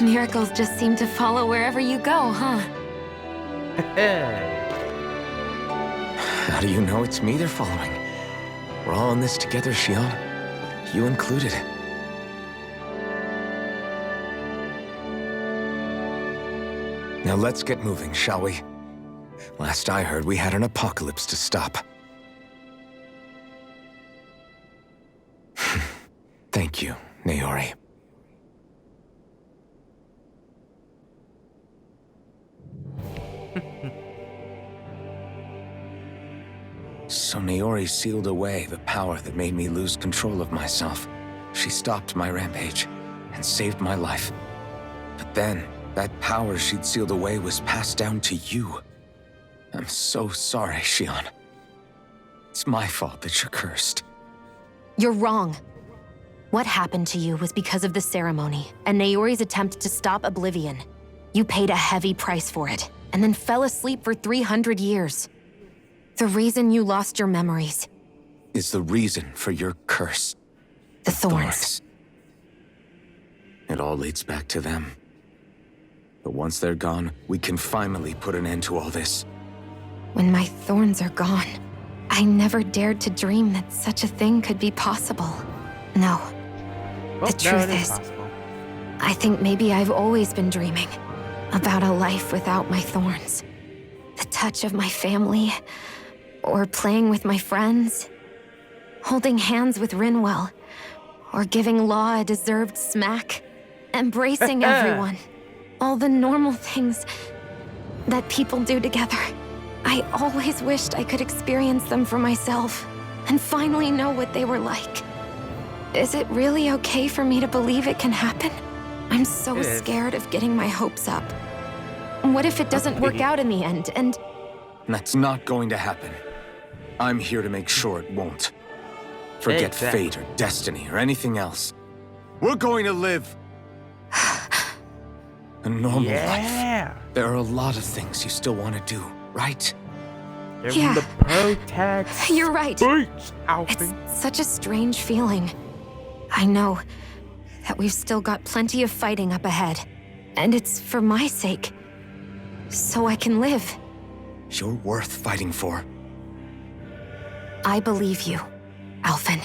Miracles just seem to follow wherever you go, huh? How do you know it's me they're following? We're all in this together, Xion. You included. Now let's get moving, shall we? Last I heard, we had an apocalypse to stop. Thank you, Naori. So Naori sealed away the power that made me lose control of myself. She stopped my rampage and saved my life. But then, that power she'd sealed away was passed down to you. I'm so sorry, Xion. It's my fault that you're cursed. You're wrong. What happened to you was because of the ceremony and Naori's attempt to stop Oblivion. You paid a heavy price for it, and then fell asleep for 300 years. The reason you lost your memories, is the reason for your curse. The thorns. It all leads back to them. But once they're gone, we can finally put an end to all this. When my thorns are gone, I never dared to dream that such a thing could be possible. No. Well, The truth no, it is, possible. I think maybe I've always been dreaming about a life without my thorns. The touch of my family, or playing with my friends, holding hands with Rinwell, or giving Law a deserved smack, embracing everyone. All the normal things that people do together. I always wished I could experience them for myself and finally know what they were like. Is it really okay for me to believe it can happen? I'm so It is. scared of getting my hopes up. What if it doesn't work out in the end, and... That's not going to happen. I'm here to make sure it won't. Forget Exactly. fate or destiny or anything else. We're going to live a normal life. Yeah. There are a lot of things you still want to do, right? They're Yeah. the protest. You're right. Speech, Alfie. It's such a strange feeling. I know that we've still got plenty of fighting up ahead. And it's for my sake. So I can live. You're worth fighting for. I believe you, Alphen.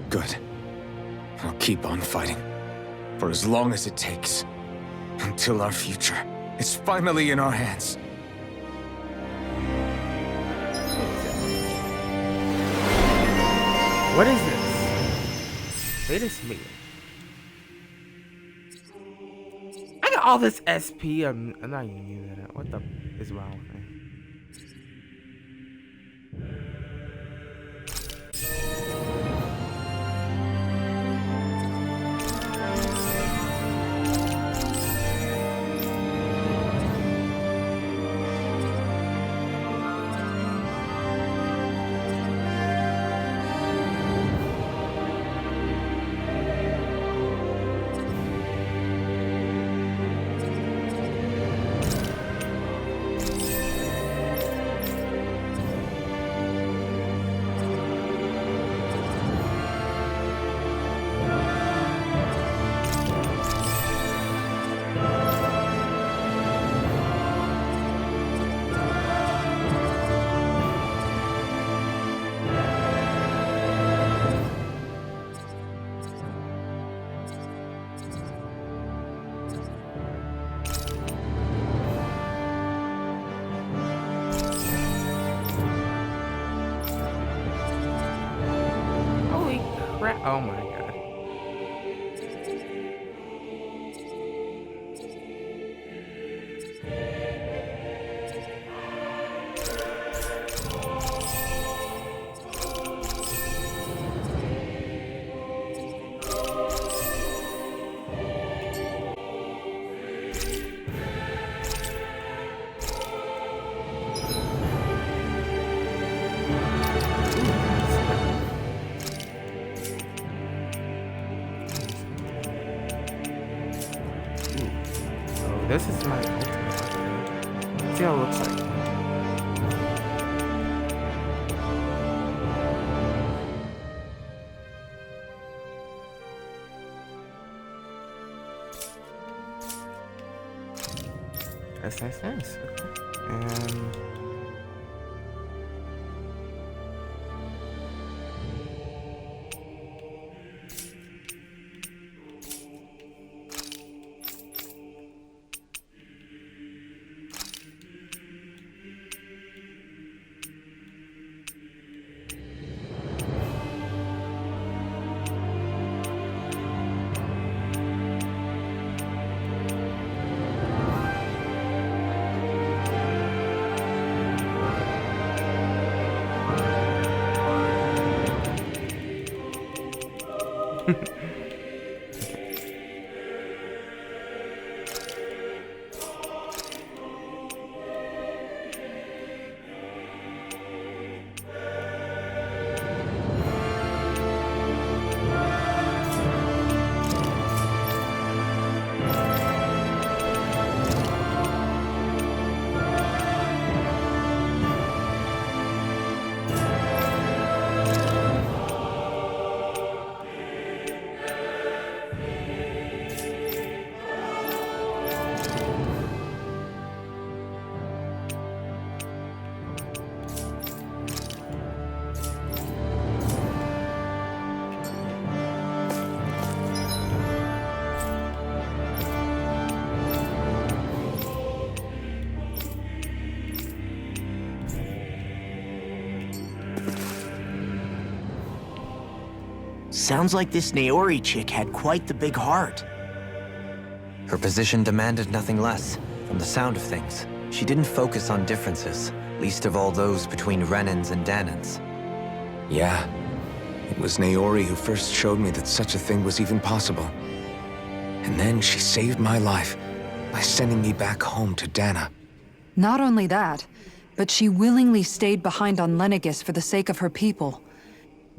Good. I'll keep on fighting. For as long as it takes. Until our future is finally in our hands. What is this? Wait a minute. I got all this SP. I'm not even using it. What the is wrong with me? Holy crap! Oh my god. So this is my ultimate. Let's see how it looks like. That's nice. Okay. And Sounds like this Naori chick had quite the big heart. Her position demanded nothing less. From the sound of things, she didn't focus on differences, least of all those between Renans and Danans. Yeah. It was Naori who first showed me that such a thing was even possible. And then she saved my life by sending me back home to Dana. Not only that, but she willingly stayed behind on Lenegis for the sake of her people.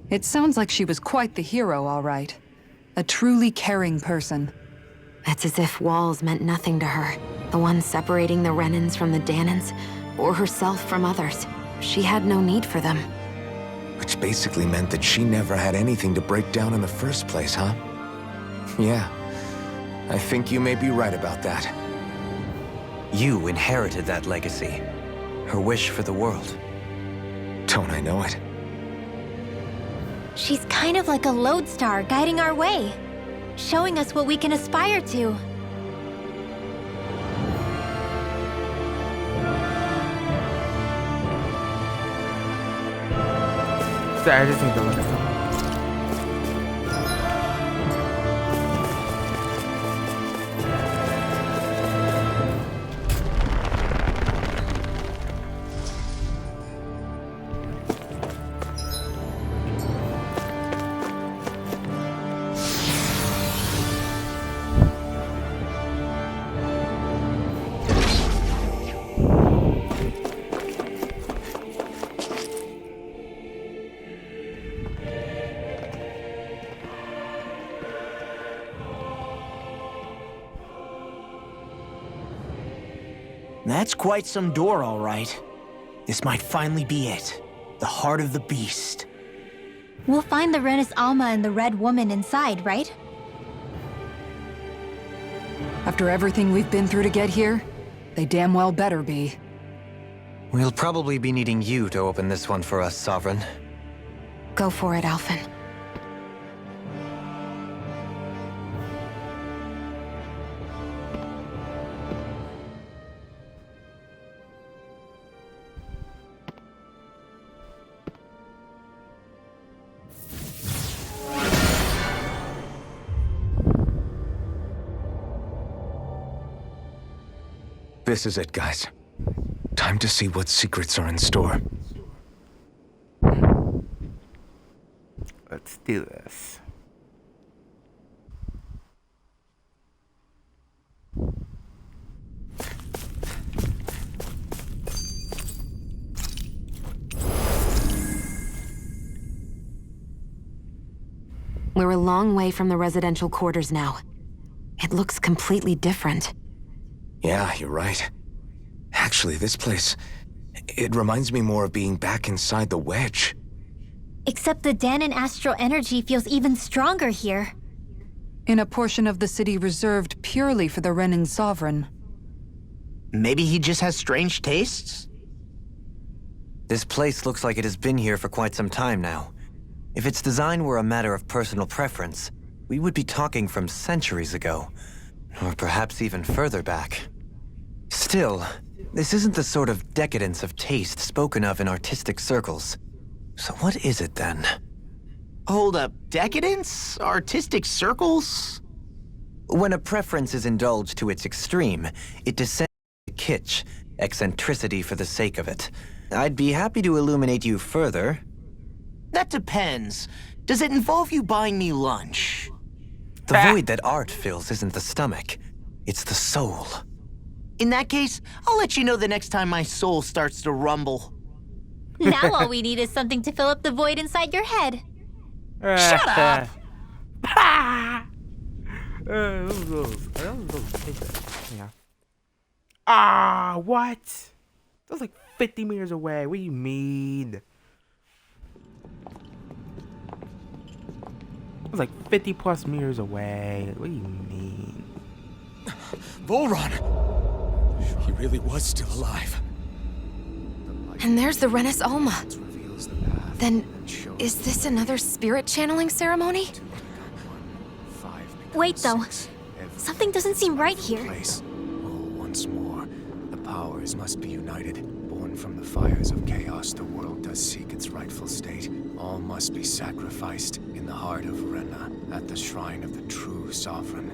It sounds like she was quite the hero, all right. A truly caring person. It's as if walls meant nothing to her. The ones separating the Renans from the Danans, or herself from others. She had no need for them. Which basically meant that she never had anything to break down in the first place, huh? Yeah. I think you may be right about that. You inherited that legacy. Her wish for the world. Don't I know it? She's kind of like a lodestar guiding our way, showing us what we can aspire to. So I just need to look at something. That's quite some door, all right. This might finally be it. The heart of the beast. We'll find the Renis Alma and the Red Woman inside, right? After everything we've been through to get here, they damn well better be. We'll probably be needing you to open this one for us, Sovereign. Go for it, Alphen. This is it, guys. Time to see what secrets are in store. Let's do this. We're a long way from the residential quarters now. It looks completely different. Yeah, you're right. Actually, this place... it reminds me more of being back inside the Wedge. Except the Danan astral energy feels even stronger here. In a portion of the city reserved purely for the Renin Sovereign. Maybe he just has strange tastes? This place looks like it has been here for quite some time now. If its design were a matter of personal preference, we would be talking from centuries ago. Or perhaps even further back. Still, this isn't the sort of decadence of taste spoken of in artistic circles. So what is it then? Hold up, decadence? Artistic circles? When a preference is indulged to its extreme, it descends to kitsch, eccentricity for the sake of it. I'd be happy to illuminate you further. That depends. Does it involve you buying me lunch? The void that art fills isn't the stomach, it's the soul. In that case, I'll let you know the next time my soul starts to rumble. Now all we need is something to fill up the void inside your head. Shut up! Ah, what? That was like 50 meters away. What do you mean? It was like 50 plus meters away. What do you mean? Volron! He really was still alive. And there's the Renis Alma. Then, is this another spirit channeling ceremony? Wait, though. Something doesn't seem right here. Once more, the powers must be united, born even from the fires of chaos, the world does seek its rightful state. All must be sacrificed in the heart of Rena, at the shrine of the true sovereign.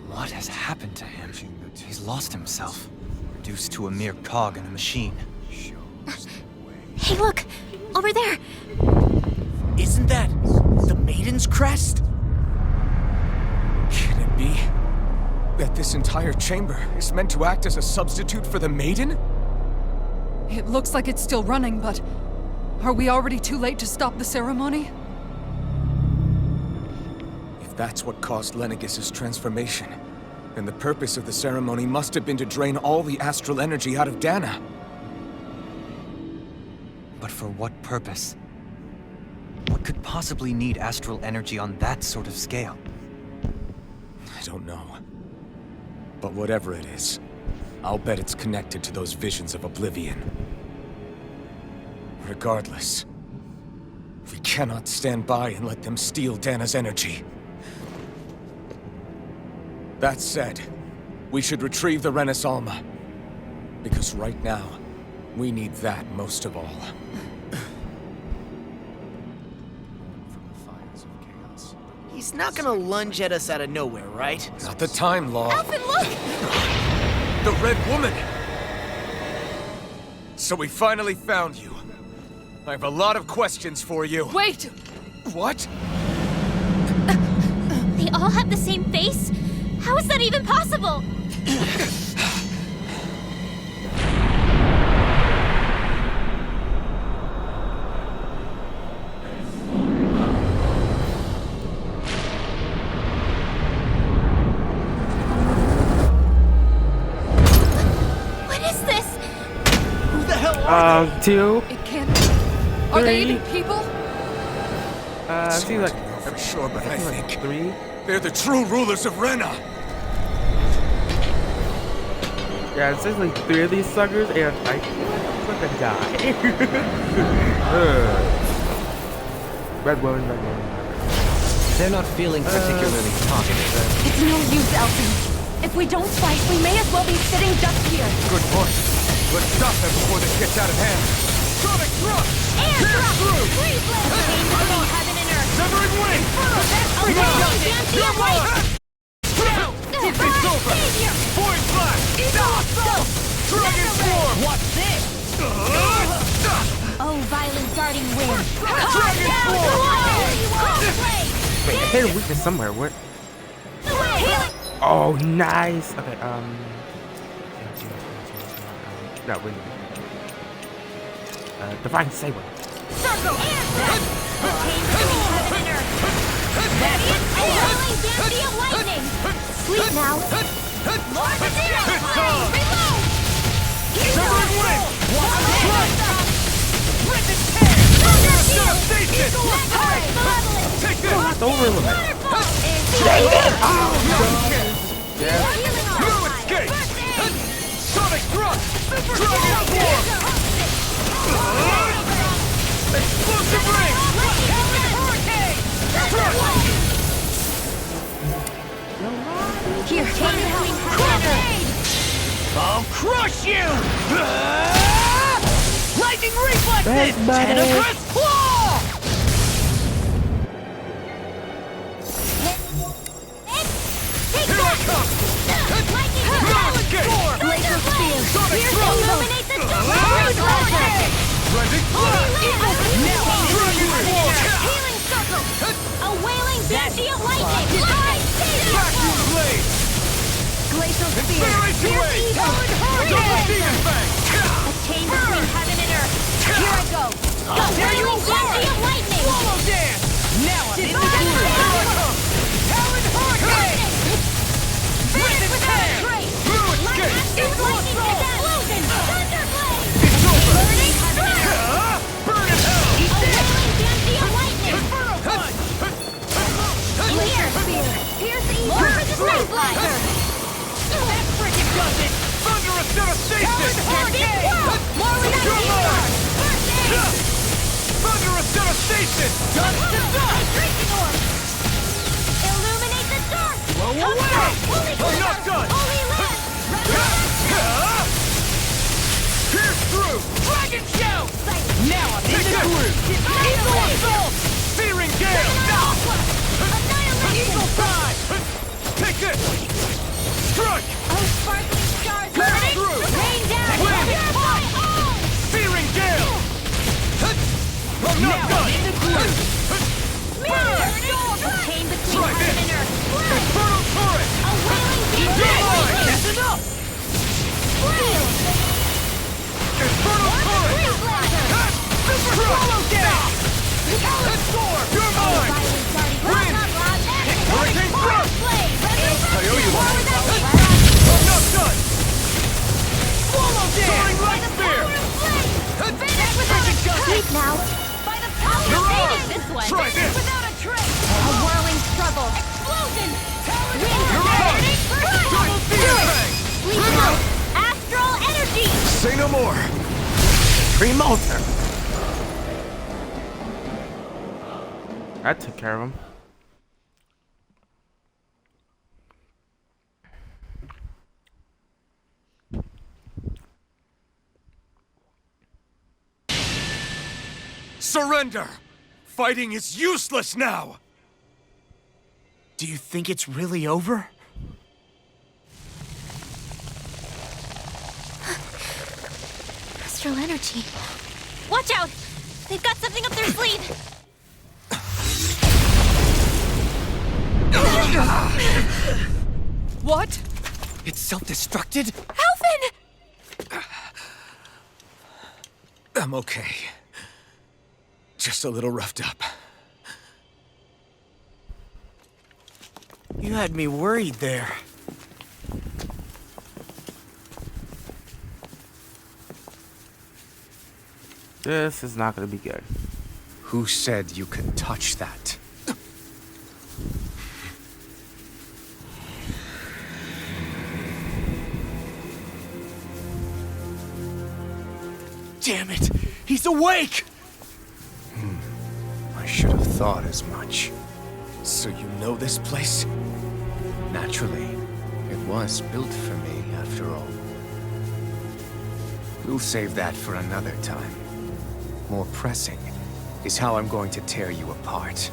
What has happened to him? He's lost himself, reduced to a mere cog in a machine. Hey, look! Over there! Isn't that the Maiden's crest? Can it be that this entire chamber is meant to act as a substitute for the Maiden? It looks like it's still running, but are we already too late to stop the ceremony? If that's what caused Lenegis' transformation, then the purpose of the ceremony must have been to drain all the astral energy out of Dana. But for what purpose? What could possibly need astral energy on that sort of scale? I don't know. But whatever it is, I'll bet it's connected to those visions of oblivion. Regardless, we cannot stand by and let them steal Dana's energy. That said, we should retrieve the Renis Alma. Because right now, we need that most of all. He's not gonna lunge at us out of nowhere, right? Not the time, Law. Alphen, look! The Red Woman! So we finally found you. I have a lot of questions for you. Wait! What? They all have the same face? How is that even possible? Two. It can't be. Are they even people? See, like, know for sure, but I think three. they're the true rulers of Rena. Yeah, it says like 3 of these suckers, and I think I'm gonna die. Red Woman, Red Woman. They're not feeling particularly talkative. It's no use, Elsie. If we don't fight, we may as well be sitting just here. Good point. Let's stop them before this gets out of hand. Sonic thrust! Air thrust! through! Freeze blast! Chain between heaven and earth! Severing wing! Awailing Dancing Light! It's over! Savior! Void blast! Awesome! Dragon swarm! What's this? Oh, violent darting wind! Dragon swarm! Wait, I hit a weakness somewhere. What? Oh, nice. Okay, no, wait. Divine Saber. Circle! Air thrust! Chain between heaven and earth! Radiant! Whirling Dancy of lightning! Sleep now! Lord of Zero! Reload! Severing wing! Rip and tear! Thunder shield! Devastation! Malevolence! Take this! It's over with. Waterfall! Yeah. Healing No all escape! First aid! Sonic thrust! Dragon swarm! Explosive ring! Here, Grenade! I'll crush you! Lightning reflexes! Thanks, buddy. Tenebrous claw! Take Here I that! come! Lightning No balance escape! score! Laser spear! Sonic Pierce thrust! illuminate the dark! Blending flash! Dragon swarm! Healing circle! A wailing banshee of lightning! Light Vacuum blade! Glacial spear! Incineration Pierce wave! evil! Double demon fang! A chain between heaven and earth! Here I go! A wailing banshee of lightning! Swallow dance! Now I'm in the Divine groove! Fire! Talon hurricane! Finish without a trace! No Lightning escape! lightning explosion! Thunderblade! It's over! Burning strike! Burn in hell! A wailing banshee of lightning! Inferno punch! Laser spear! Pierce evil with the Space Blaster! That frickin' does it! Thunderous devastation! More reaction! First aid! Thunderous devastation! Dust to dust! Increasing orb! Illuminate the dark! Blow Come away! back! Holy I'm not Glitter! done! Holy Lance! Resurrection! Pierce through! Dragon shout! Now I'm in the groove! Eagle assault! Searing gale! Eagle pride! Take this! Strike! Oh, sparkling stars! Burning through! Rain down! Wind! Purify all! Searing gale! I'm not done! In the groove! Mirror! Obtain between Try heaven this! and earth! Infernal torrent! A wailing beam! That's enough! Infernal torrent! Super swallow down! Let's soar! You're mine! Wind! Hurricane thrust! I owe you one. I'm not done! Swallow down! Soaring light spear! Sleep now! By the power of Mirage! this one! Try this! Without a trace! A whirling struggle! Explosion! Mirage! Double fear bang! Sleep now! Astral energy! Say no more! Tremolter. That took care of him. Surrender! Fighting is useless now! Do you think it's really over? Astral energy. Watch out! They've got something up their sleeve! What? It's self-destructed? Alphen! I'm okay. Just a little roughed up. You had me worried there. This is not gonna be good. Who said you could touch that? Damn it! He's awake! I should have thought as much. So you know this place? Naturally. It was built for me, after all. We'll save that for another time. More pressing is how I'm going to tear you apart.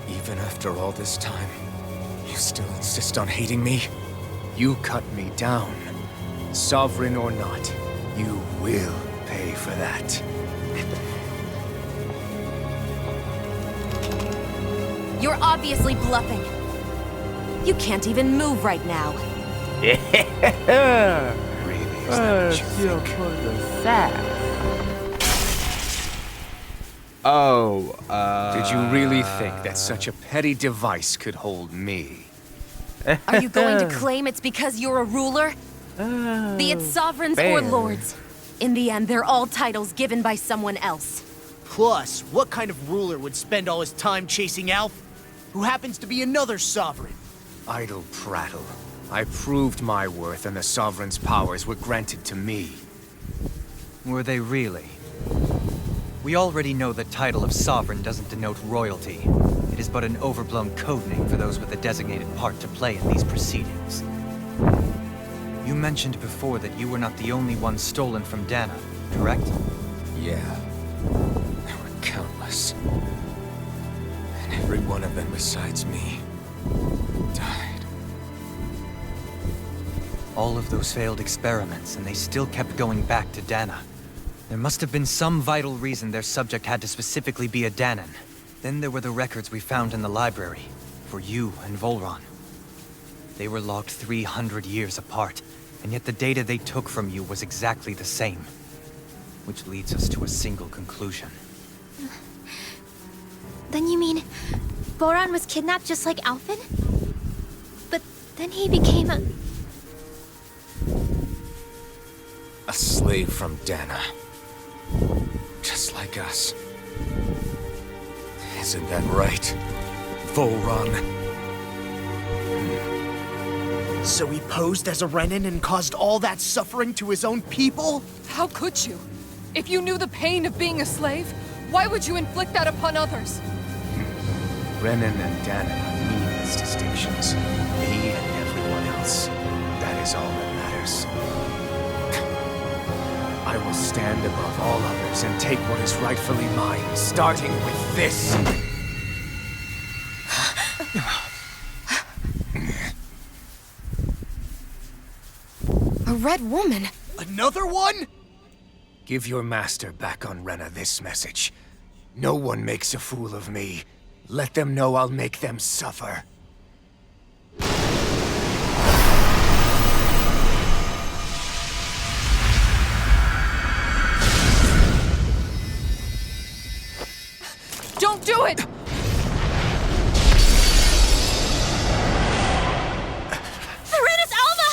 Even after all this time, you still insist on hating me? You cut me down. Sovereign or not, you will pay for that. You're obviously bluffing. You can't even move right now. Yeah. Really, is that what you think? Did you really think that such a petty device could hold me? Are you going to claim it's because you're a ruler? Be it sovereigns or fair. lords. In the end, they're all titles given by someone else. Plus, what kind of ruler would spend all his time chasing Alf, who happens to be another sovereign? Idle prattle. I proved my worth and the Sovereign's powers were granted to me. Were they really? We already know the title of Sovereign doesn't denote royalty. It is but an overblown codename for those with a designated part to play in these proceedings. You mentioned before that you were not the only one stolen from Dana, correct? Yeah. There were countless. And every one of them besides me died. All of those failed experiments, and they still kept going back to Dana. There must have been some vital reason their subject had to specifically be a Danan. Then there were the records we found in the library, for you and Volron. They were logged 300 years apart, and yet the data they took from you was exactly the same. Which leads us to a single conclusion. Then you mean Boran was kidnapped just like Alphen? But then he became A slave from Dana. Just like us. Isn't that right, Volron? So he posed as a Renan and caused all that suffering to his own people? How could you? If you knew the pain of being a slave, why would you inflict that upon others? Renan and Dana are meaningless distinctions. Me and everyone else. That is all that matters. I will stand above all others and take what is rightfully mine, starting with this. A red woman. Another one? Give your master back on Rena this message. No one makes a fool of me. Let them know I'll make them suffer. Don't do it! Serenus Alva!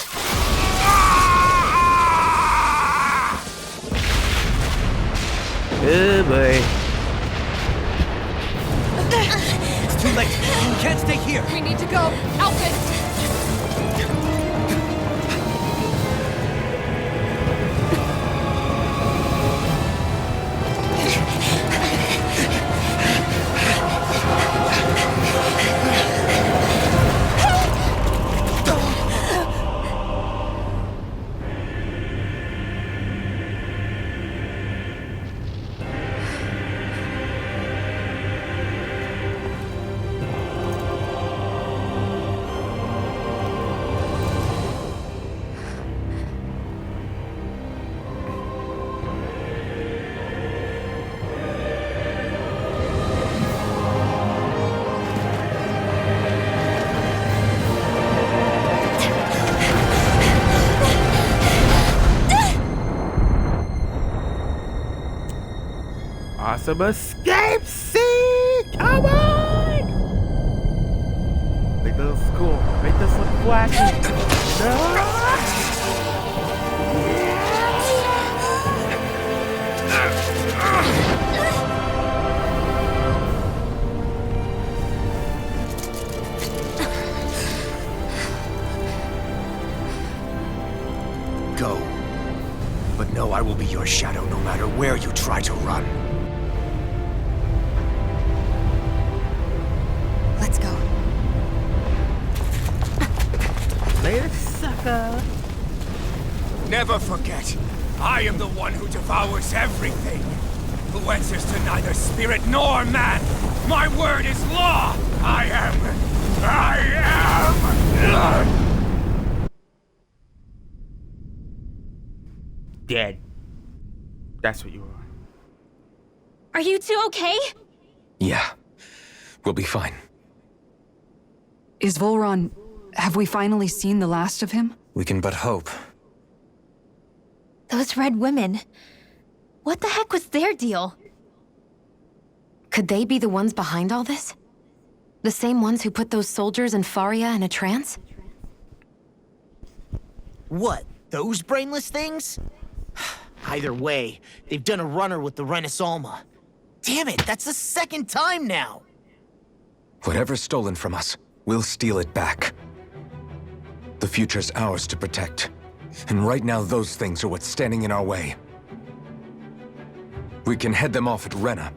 Oh boy. It's too late. You can't stay here. We need to go. Outfit! Awesome escape scene! Come on! Make this cool. Make this look flashy. Go. But know I will be your shadow no matter where you try to run. Let's go. Later, sucker. Never forget, I am the one who devours everything. Who answers to neither spirit nor man. My word is law. I am. Dead. That's what you are. Are you two okay? Yeah. We'll be fine. Is Volron... Have we finally seen the last of him? We can but hope. Those red women. What the heck was their deal? Could they be the ones behind all this? The same ones who put those soldiers in Faria in a trance? What? Those brainless things? Either way, they've done a runner with the Renasalma. Damn it, that's the second time now! Whatever's stolen from us, we'll steal it back. The future's ours to protect. And right now, those things are what's standing in our way. We can head them off at Rena.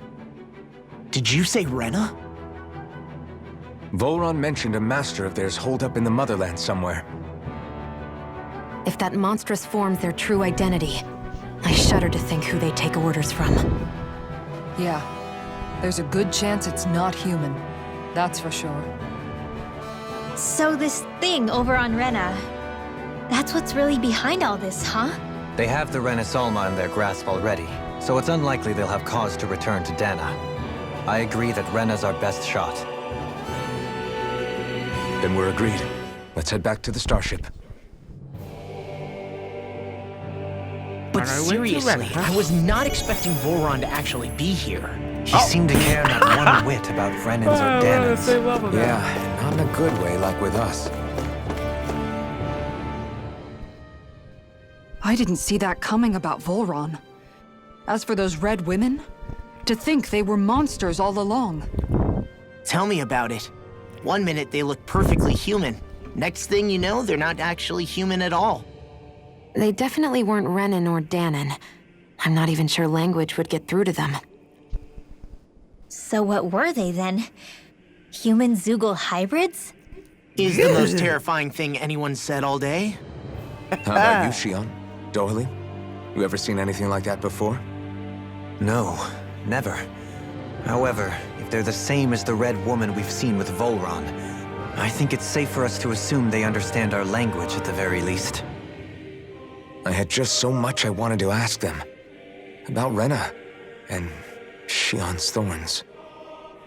Did you say Rena? Volron mentioned a master of theirs holed up in the motherland somewhere. If that monstrous form's their true identity, I shudder to think who they take orders from. Yeah. There's a good chance it's not human. That's for sure. So this thing over on Rena, that's what's really behind all this, huh? They have the Renasalma in their grasp already, so it's unlikely they'll have cause to return to Dana. I agree that Rena's our best shot. Then we're agreed. Let's head back to the starship. But Alright, we went to seriously, Rena, huh? I was not expecting Volron to actually be here. He seemed to care not one whit about Renan's or Danan's. Yeah, not in a good way like with us. I didn't see that coming about Volron. As for those red women, to think they were monsters all along. Tell me about it. One minute they look perfectly human. Next thing you know, they're not actually human at all. They definitely weren't Renan or Danan. I'm not even sure language would get through to them. So what were they then? Human Zoogle hybrids? Is the most terrifying thing anyone said all day. How about you, Shion? Dohalim? You ever seen anything like that before? No, never. However, if they're the same as the Red Woman we've seen with Volron, I think it's safe for us to assume they understand our language at the very least. I had just so much I wanted to ask them. About Rena, and Shionne's thorns.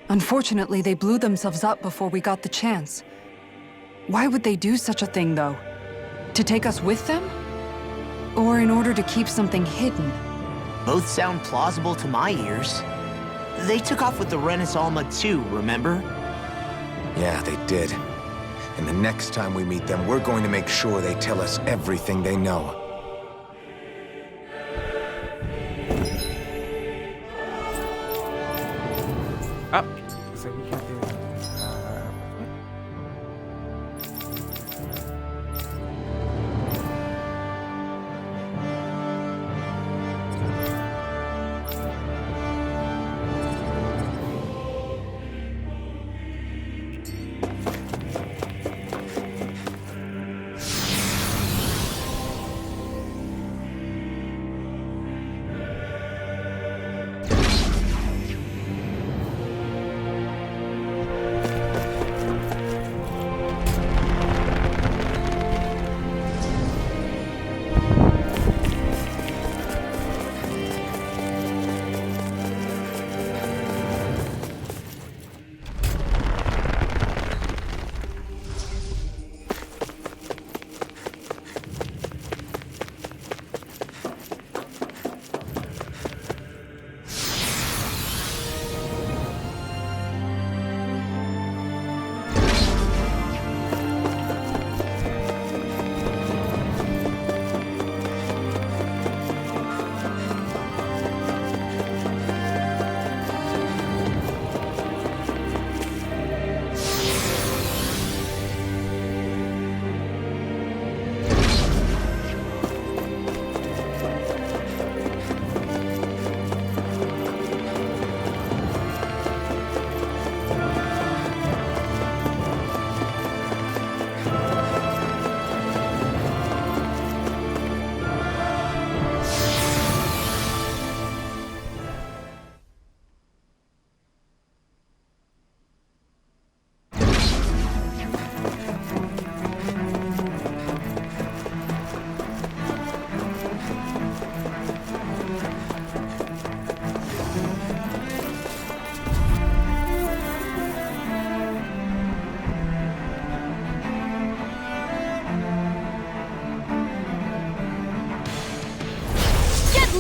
Unfortunately, they blew themselves up before we got the chance. Why would they do such a thing, though? To take us with them? Or in order to keep something hidden? Both sound plausible to my ears. They took off with the Renis Alma too, remember? Yeah, they did. And the next time we meet them, we're going to make sure they tell us everything they know. Up. So we can do.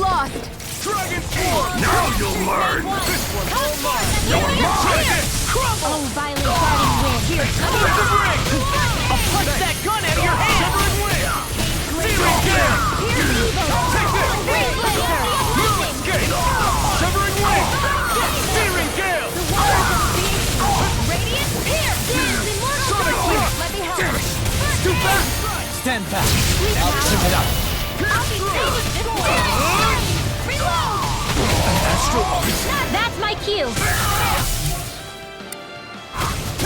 lost! Dragon Force! Now you'll learn! This one's all mine! You're mine! Crumble! Oh, violent guarding wind! Here, come Ring the ring! I'll punch that gun out of your hand! Severing Wing! Searing Gale! Here's evil! Take this! Wind Blazer! Blue Escape! Severing Wing! Searing Gale! The waters of creation! Radiant Pierce! Immortal Sonic Dawn! Thrust! Let me help! Damn it! Too fast! Stand back. Sweet I'll power. tip it up. I'll be saving this one! Reload! That's my cue!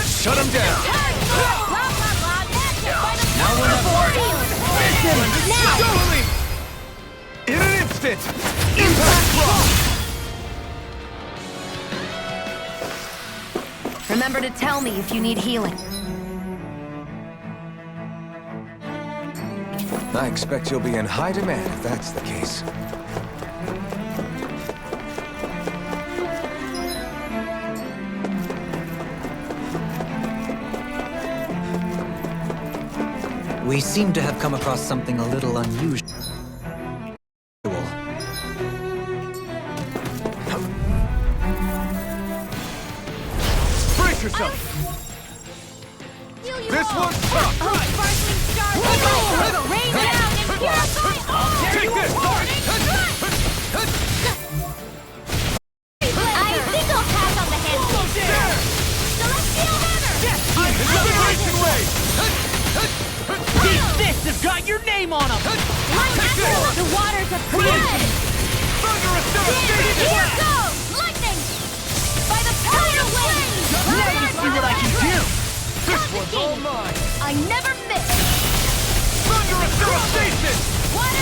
Shut him down! Blah, blah, blah! That's it! By the Now we're power of Ordeal! Now! Totally! In an instant! Impact Rock! Remember to tell me if you need healing. I expect you'll be in high demand if that's the case. We seem to have come across something a little unusual. Brace yourself! This one's tough! Sparkling star! Rain down and purify all! Take this! I think I'll pass on the handle. Celestial Hammer! Incineration Wave! These fists have got your name on them! The waters of creation! Thunderous Here Devastation! goes! Lightning! By the power of wind! Now you see what I can do! This one's all mine! I never miss! Thunderous Devastation!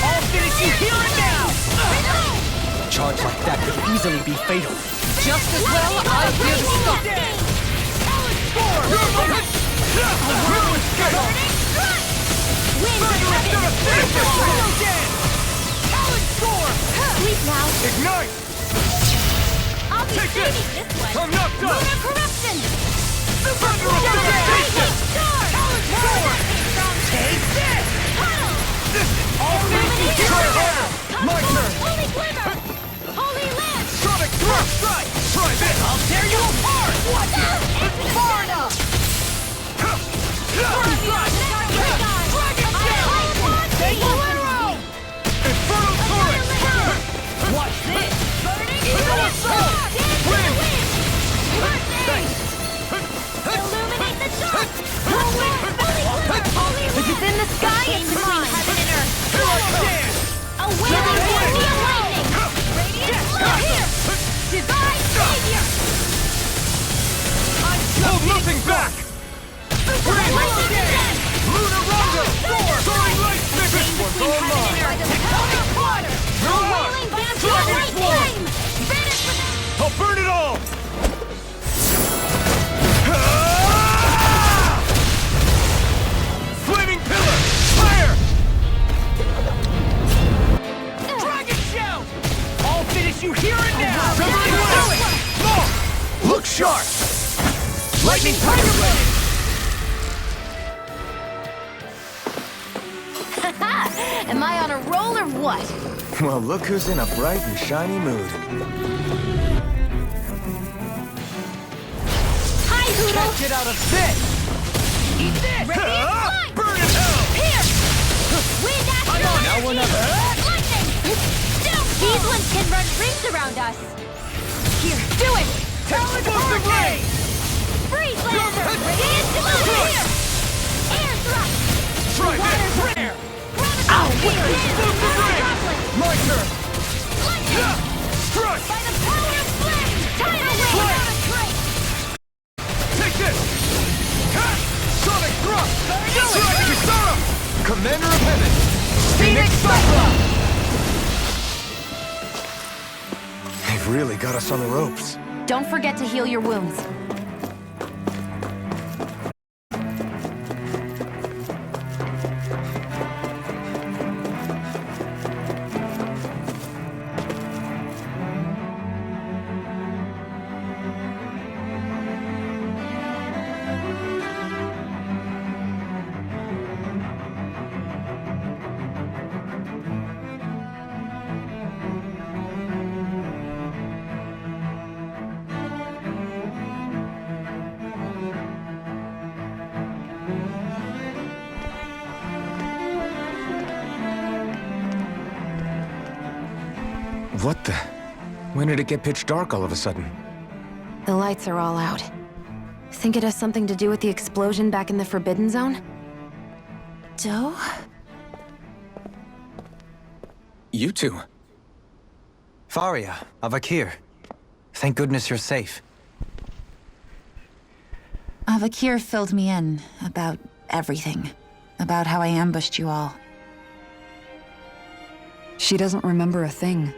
I'll finish you here and now! charge like that could easily be fatal. Just as well, I'm here to stop. Sleep now. Ignite! I'll be Take saving this. this one. I'm knocked up. Lunar corruption. Thunder of devastation! Take this. All things try harder! My turn! Holy glimmer. Holy lance. Sonic thrust! Strike! Try this! I'll tear you apart. What? It's far enough. Infernal torrent! Watch this! Burning assault! Illuminate the dark! If it's in the sky, it's mine! Heaven and earth! A wailing Dandian lightning! Radiant flow here! Divine savior! Hold nothing back! Lunar Rondo! Soaring light snippet! This one's all mine! By the power of water! A wailing Dandian lightning! Vanish with I'll burn it all! Flaming pillar! Fire! Dragon shout! I'll finish you here and now! Look sharp! Lightning Tiger Blade! Am I on a roll or what? Well, look who's in a bright and shiny mood. Hi, Hoodle! Get out of this! Eat this! Radiant light! Burn in hell! Here! Wind after Now we're not... lightning! These ones can run rings around us! Here, do it! Explosive ray! Freeze laser! Radiant delivery! Here! Air thrust! Try this! Rare! Ow! Explosive ray! My turn! Lightning! Strike! By the power of flame! Tidal wave! Without a trace! Take this! Sonic thrust! Strike Kisara! Commander of Heaven! Phoenix Cyclone! They've really got us on the ropes. Don't forget to heal your wounds. What the? When did it get pitch dark all of a sudden? The lights are all out. Think it has something to do with the explosion back in the Forbidden Zone? Doe? You two. Faria, Avakir. Thank goodness you're safe. Avakir filled me in about everything. About how I ambushed you all. She doesn't remember a thing,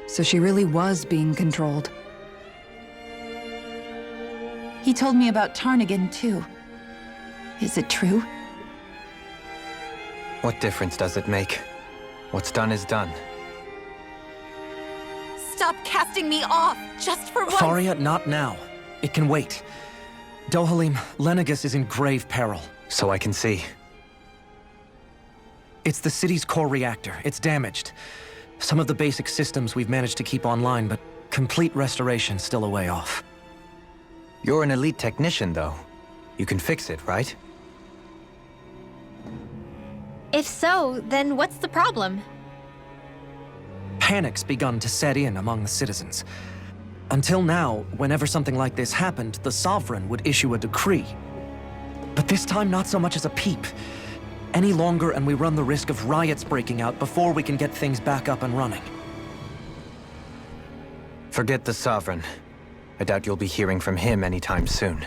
so she really was being controlled. He told me about Tarnagin, too. Is it true? What difference does it make? What's done is done. Stop casting me off, just for once! Faria, not now. It can wait. Dohalim, Lenegis is in grave peril. So I can see. It's the city's core reactor. It's damaged. Some of the basic systems we've managed to keep online, but complete restoration's still a way off. You're an elite technician, though. You can fix it, right? If so, then what's the problem? Panic's begun to set in among the citizens. Until now, whenever something like this happened, the Sovereign would issue a decree. But this time, not so much as a peep. Any longer and we run the risk of riots breaking out before we can get things back up and running. Forget the Sovereign. I doubt you'll be hearing from him anytime soon.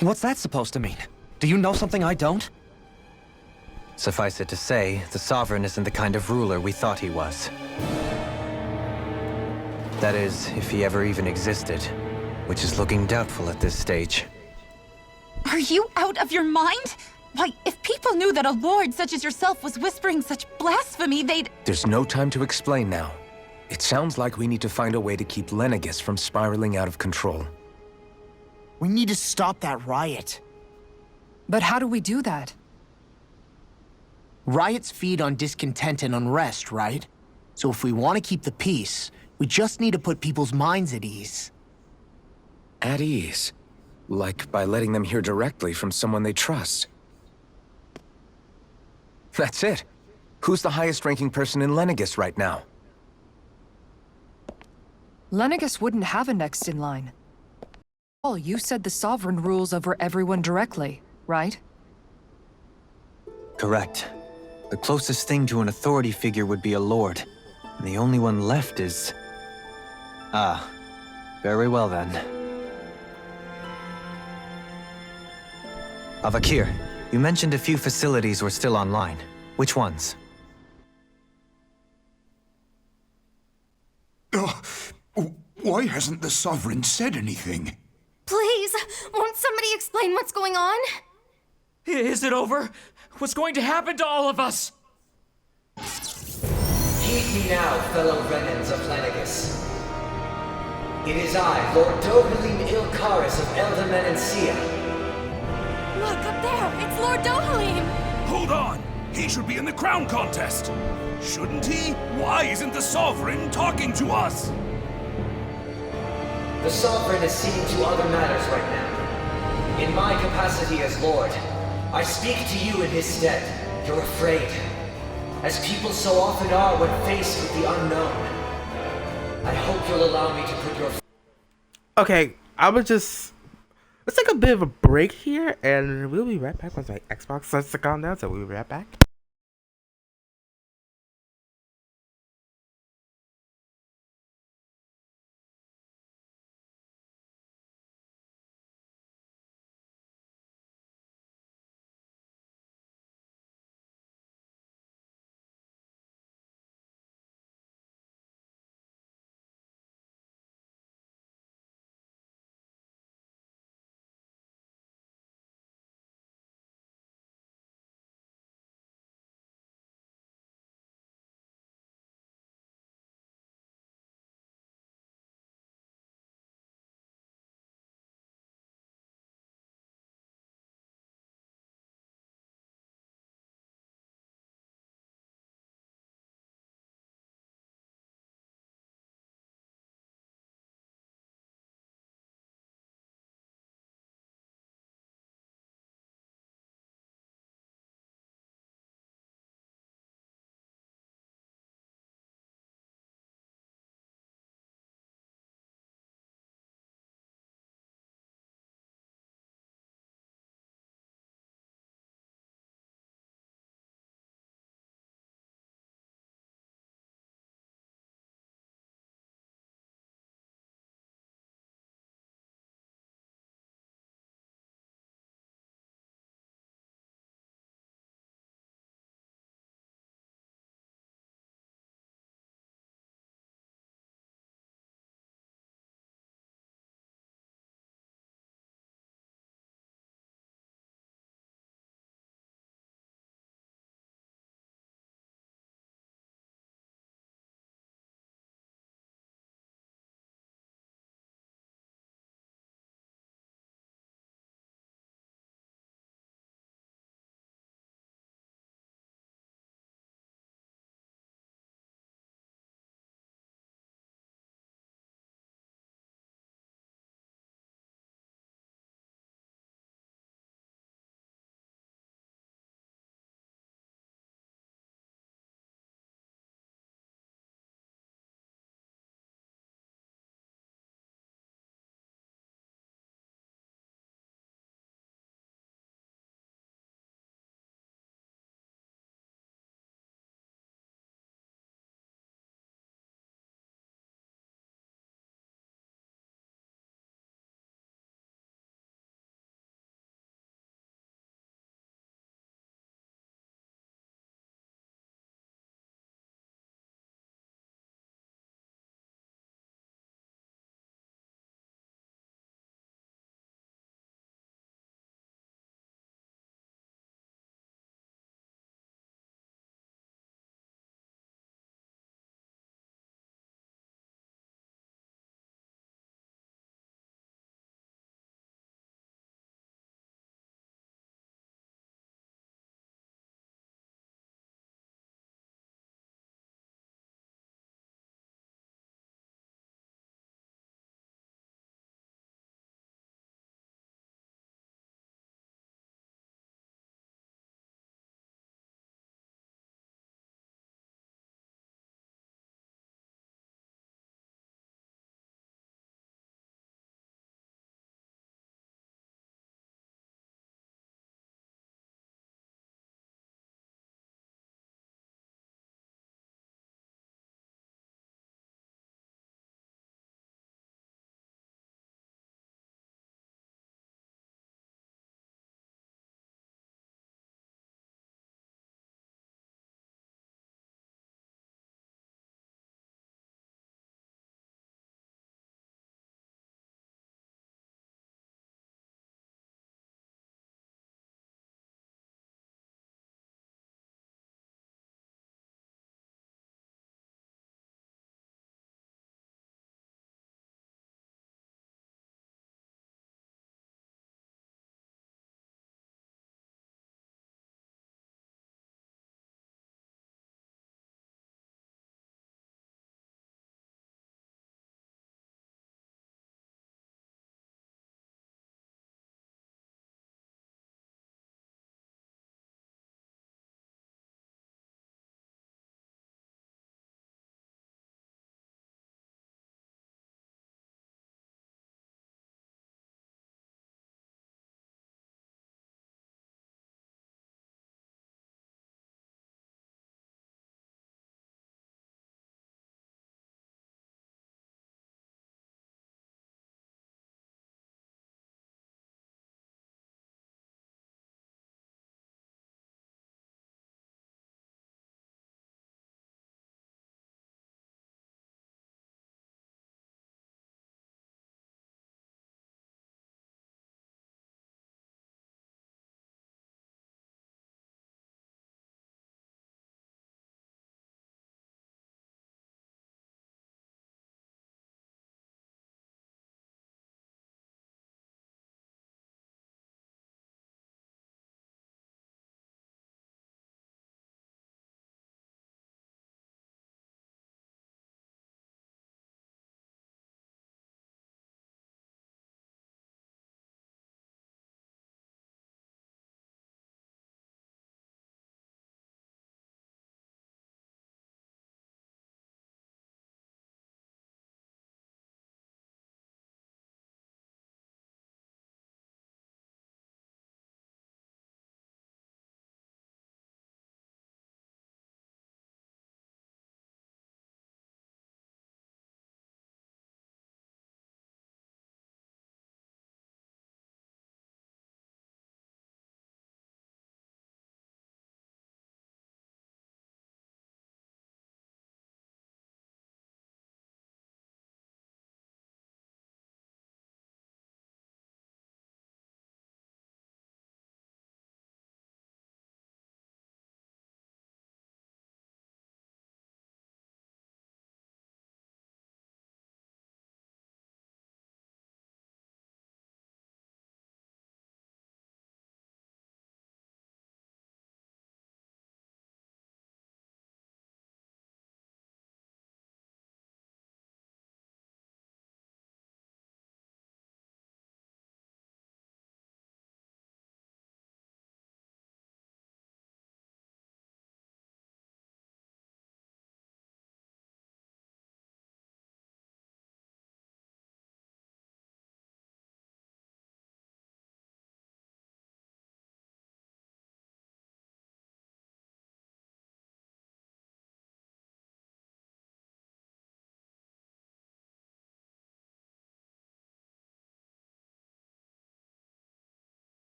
What's that supposed to mean? Do you know something I don't? Suffice it to say, the Sovereign isn't the kind of ruler we thought he was. That is, if he ever even existed, which is looking doubtful at this stage. Are you out of your mind? Why, if people knew that a lord such as yourself was whispering such blasphemy, they'd... There's no time to explain now. It sounds like we need to find a way to keep Lenegis from spiraling out of control. We need to stop that riot. But how do we do that? Riots feed on discontent and unrest, right? So if we want to keep the peace, we just need to put people's minds at ease. At ease? Like by letting them hear directly from someone they trust. That's it. Who's the highest-ranking person in Lenegis right now? Lenegis wouldn't have a next in line. Paul, you said the Sovereign rules over everyone directly, right? Correct. The closest thing to an authority figure would be a lord. And the only one left is... Ah. Very well then. Avakir, you mentioned a few facilities were still online. Which ones? Why hasn't the Sovereign said anything? Please, won't somebody explain what's going on? Is it over? What's going to happen to all of us? Heed me now, fellow Renans of Lenegis. It is I, Lord Dohalim Ilkaris of Elda Menancia. Look, up there! It's Lord Dohalim! Hold on! He should be in the crown contest! Shouldn't he? Why isn't the Sovereign talking to us? The Sovereign is seeing to other matters right now. In my capacity as Lord, I speak to you in his stead. You're afraid. As people so often are when faced with the unknown. I hope you'll allow me to put your... Okay, let's take a bit of a break here, and we'll be right back once my Xbox starts to calm down, so we'll be right back.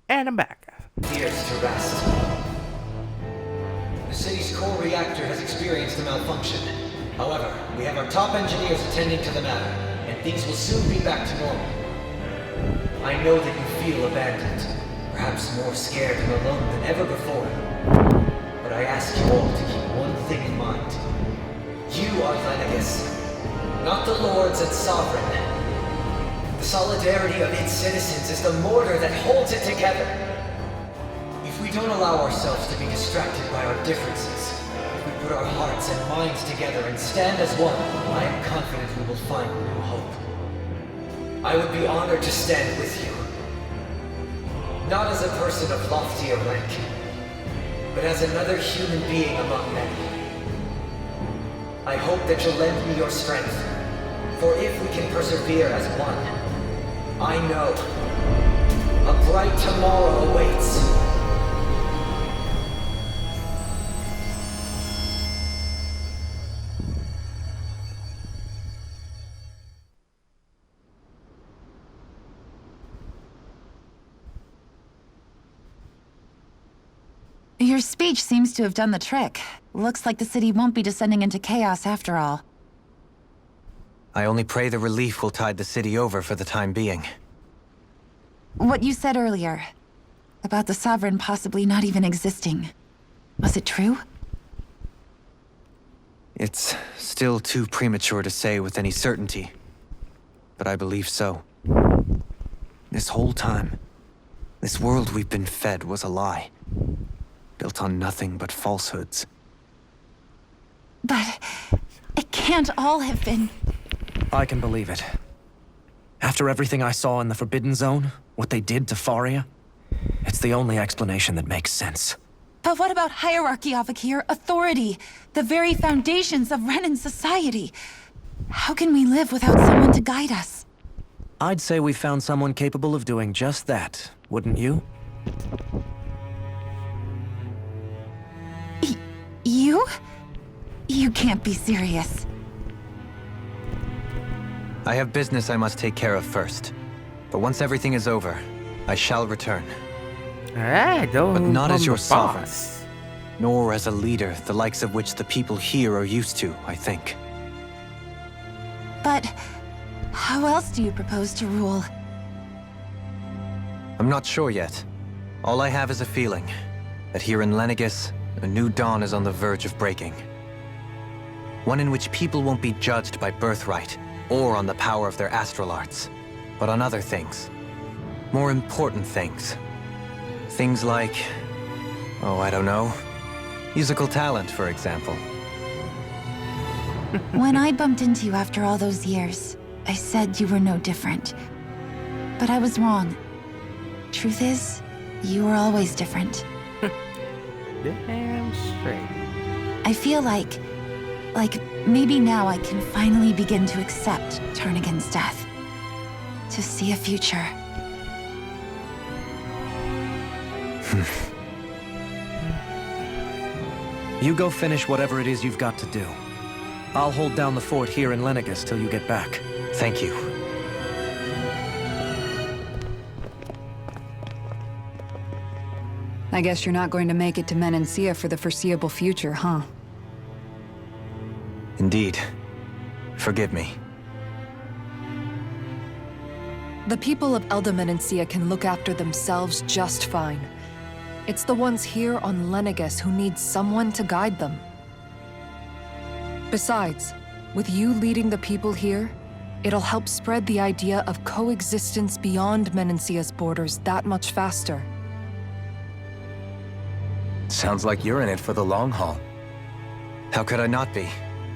And I'm back. Years to rest. The city's core reactor has experienced a malfunction. However, we have our top engineers attending to the matter, and things will soon be back to normal. I know that you feel abandoned, perhaps more scared and alone than ever before. But I ask you all to keep one thing in mind. You are Lenegis, not the lords and sovereign. The solidarity of its citizens is the mortar that holds it together. If we don't allow ourselves to be distracted by our differences, if we put our hearts and minds together and stand as one, I am confident we will find new hope. I would be honored to stand with you. Not as a person of loftier rank, but as another human being among many. I hope that you'll lend me your strength, for if we can persevere as one, I know a bright tomorrow awaits. Your speech seems to have done the trick. Looks like the city won't be descending into chaos after all. I only pray the relief will tide the city over for the time being. What you said earlier, about the Sovereign possibly not even existing, was it true? It's still too premature to say with any certainty, but I believe so. This whole time, this world we've been fed was a lie, built on nothing but falsehoods. But it can't all have been... I can believe it. After everything I saw in the Forbidden Zone, what they did to Faria, it's the only explanation that makes sense. But what about hierarchy, Avakir? Authority? The very foundations of Renan society? How can we live without someone to guide us? I'd say we found someone capable of doing just that, wouldn't you? You? You can't be serious. I have business I must take care of first. But once everything is over, I shall return. Alright, but not as your boss. sovereign, nor as a leader, the likes of which the people here are used to, I think. But how else do you propose to rule? I'm not sure yet. All I have is a feeling that here in Lenegis, a new dawn is on the verge of breaking. One in which people won't be judged by birthright or on the power of their astral arts, but on other things. More important things. Things like, oh, I don't know, musical talent, for example. When I bumped into you after all those years, I said you were no different. But I was wrong. Truth is, you were always different. Damn straight. I feel like maybe now I can finally begin to accept Tarnigan's death. To see a future. You go finish whatever it is you've got to do. I'll hold down the fort here in Lenegis till you get back. Thank you. I guess you're not going to make it to Menancia for the foreseeable future, huh? Indeed. Forgive me. The people of Elda Menancia can look after themselves just fine. It's the ones here on Lenegis who need someone to guide them. Besides, with you leading the people here, it'll help spread the idea of coexistence beyond Menancia's borders that much faster. Sounds like you're in it for the long haul. How could I not be,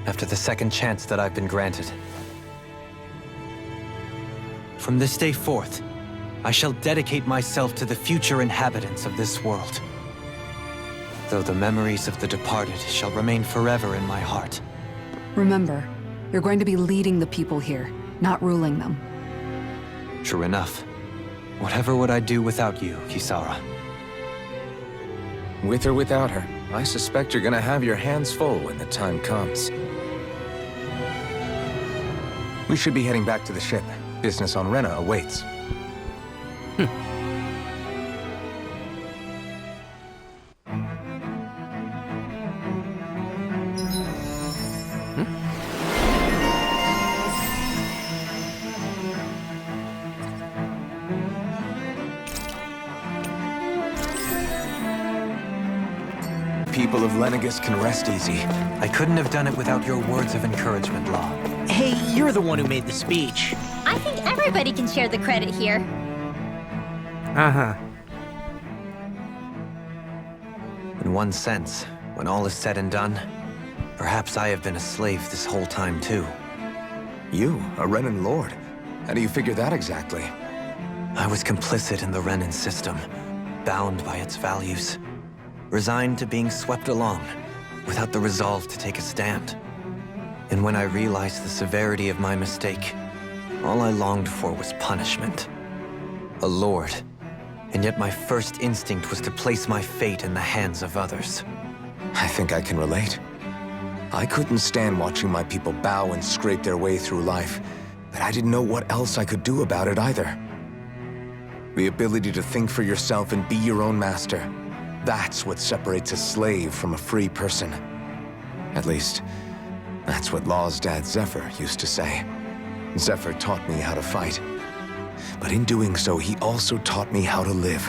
after the second chance that I've been granted? From this day forth, I shall dedicate myself to the future inhabitants of this world. Though the memories of the departed shall remain forever in my heart. Remember, you're going to be leading the people here, not ruling them. True enough. Whatever would I do without you, Kisara? With or without her, I suspect you're gonna have your hands full when the time comes. We should be heading back to the ship. Business on Rena awaits. people of Lenegus can rest easy. I couldn't have done it without your words of encouragement, Law. Hey, you're the one who made the speech. I think everybody can share the credit here. Uh-huh. In one sense, when all is said and done, perhaps I have been a slave this whole time too. You, a Renan Lord? How do you figure that exactly? I was complicit in the Renan system, bound by its values, resigned to being swept along, without the resolve to take a stand. And when I realized the severity of my mistake, all I longed for was punishment. A lord, and yet my first instinct was to place my fate in the hands of others. I think I can relate. I couldn't stand watching my people bow and scrape their way through life, but I didn't know what else I could do about it either. The ability to think for yourself and be your own master, that's what separates a slave from a free person. At least, that's what Law's dad Zephyr used to say. Zephyr taught me how to fight. But in doing so, he also taught me how to live.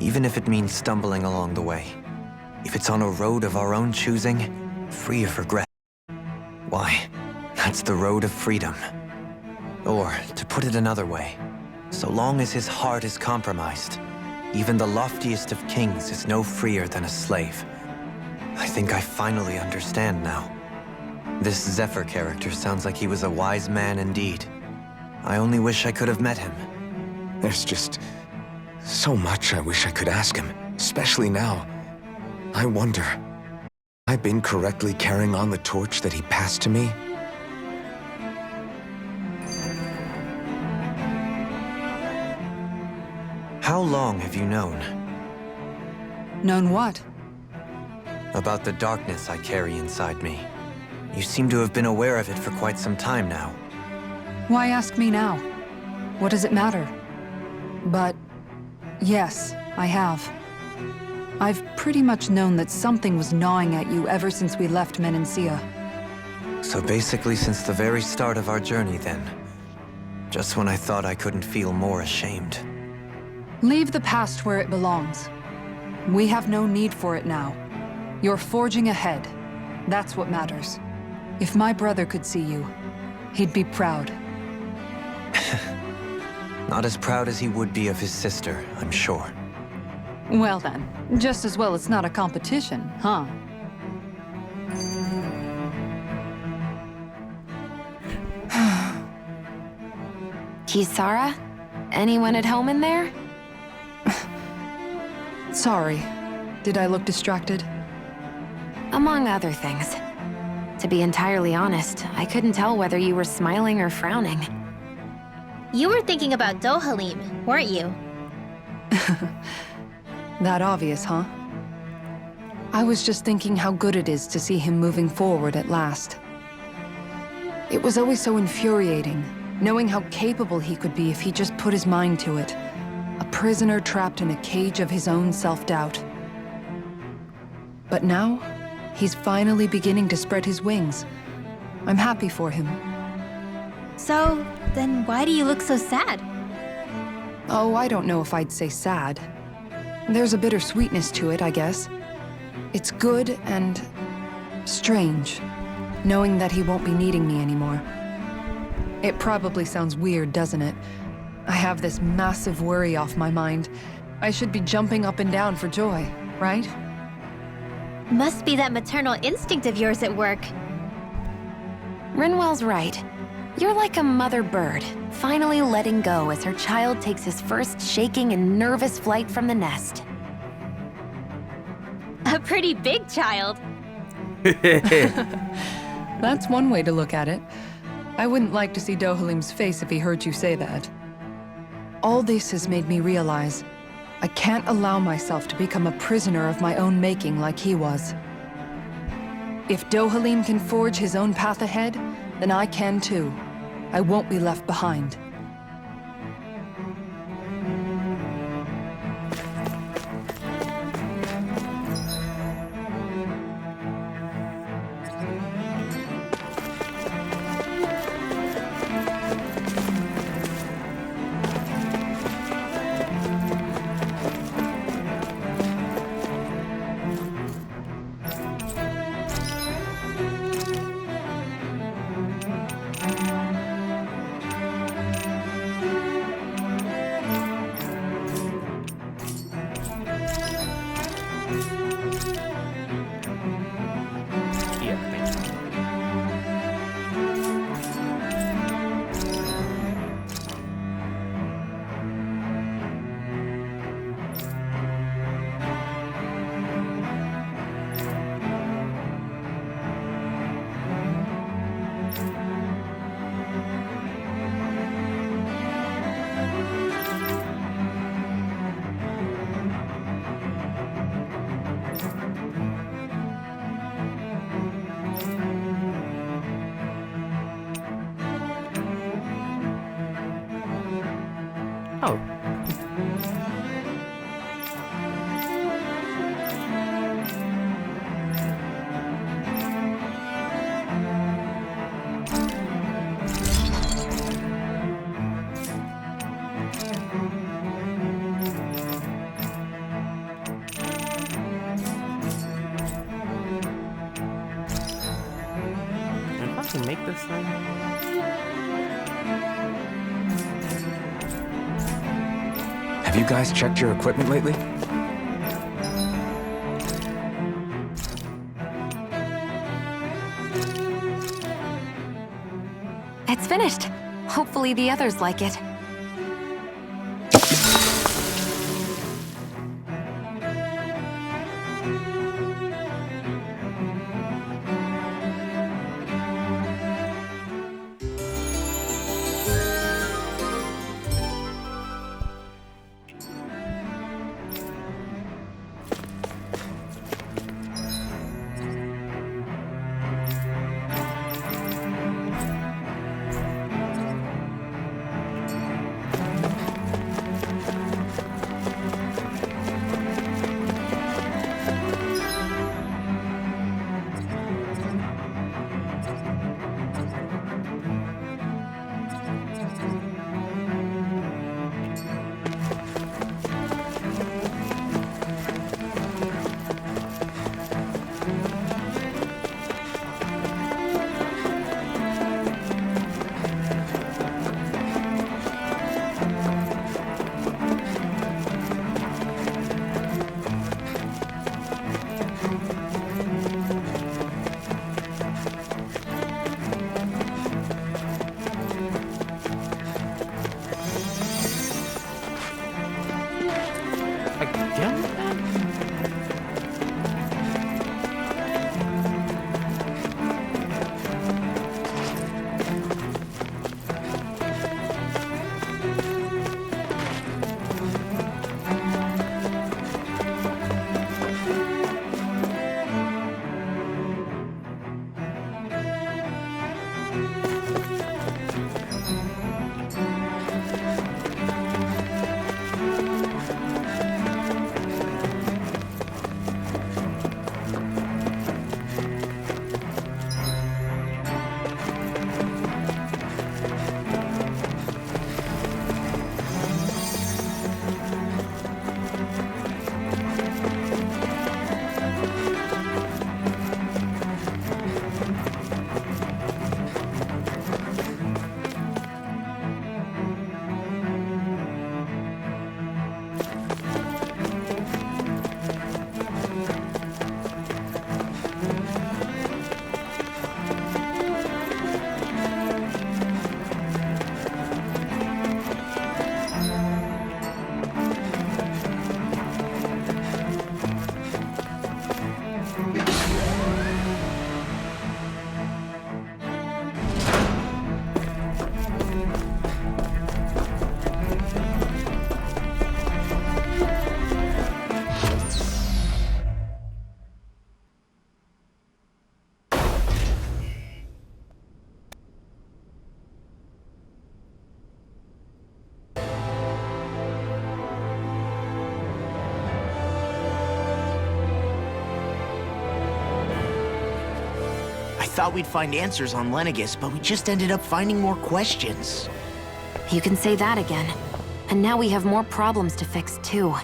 Even if it means stumbling along the way. If it's on a road of our own choosing, free of regret. Why, that's the road of freedom. Or, to put it another way, so long as his heart is compromised, even the loftiest of kings is no freer than a slave. I think I finally understand now. This Zephyr character sounds like he was a wise man indeed. I only wish I could have met him. There's just so much I wish I could ask him, especially now. I wonder, have I been correctly carrying on the torch that he passed to me? How long have you known? Known what? About the darkness I carry inside me. You seem to have been aware of it for quite some time now. Why ask me now? What does it matter? But yes, I have. I've pretty much known that something was gnawing at you ever since we left Menancia. So basically since the very start of our journey then. Just when I thought I couldn't feel more ashamed. Leave the past where it belongs. We have no need for it now. You're forging ahead. That's what matters. If my brother could see you, he'd be proud. Not as proud as he would be of his sister, I'm sure. Well then, just as well it's not a competition, huh? Kisara? Anyone at home in there? Sorry. Did I look distracted? Among other things. To be entirely honest, I couldn't tell whether you were smiling or frowning. You were thinking about Dohalim, weren't you? That obvious, huh? I was just thinking how good it is to see him moving forward at last. It was always so infuriating, knowing how capable he could be if he just put his mind to it. A prisoner trapped in a cage of his own self-doubt. But now, he's finally beginning to spread his wings. I'm happy for him. So, then why do you look so sad? Oh, I don't know if I'd say sad. There's a bittersweetness to it, I guess. It's good and strange, knowing that he won't be needing me anymore. It probably sounds weird, doesn't it? I have this massive worry off my mind. I should be jumping up and down for joy, right? Must be that maternal instinct of yours at work. Rinwell's right. You're like a mother bird, finally letting go as her child takes his first shaking and nervous flight from the nest. A pretty big child. That's one way to look at it. I wouldn't like to see Dohalim's face if he heard you say that. All this has made me realize I can't allow myself to become a prisoner of my own making like he was. If Dohalim can forge his own path ahead, then I can too. I won't be left behind. Oh. If I can make this thing. Have you guys checked your equipment lately? It's finished. Hopefully the others like it. I thought we'd find answers on Lenegis, but we just ended up finding more questions. You can say that again. And now we have more problems to fix, too.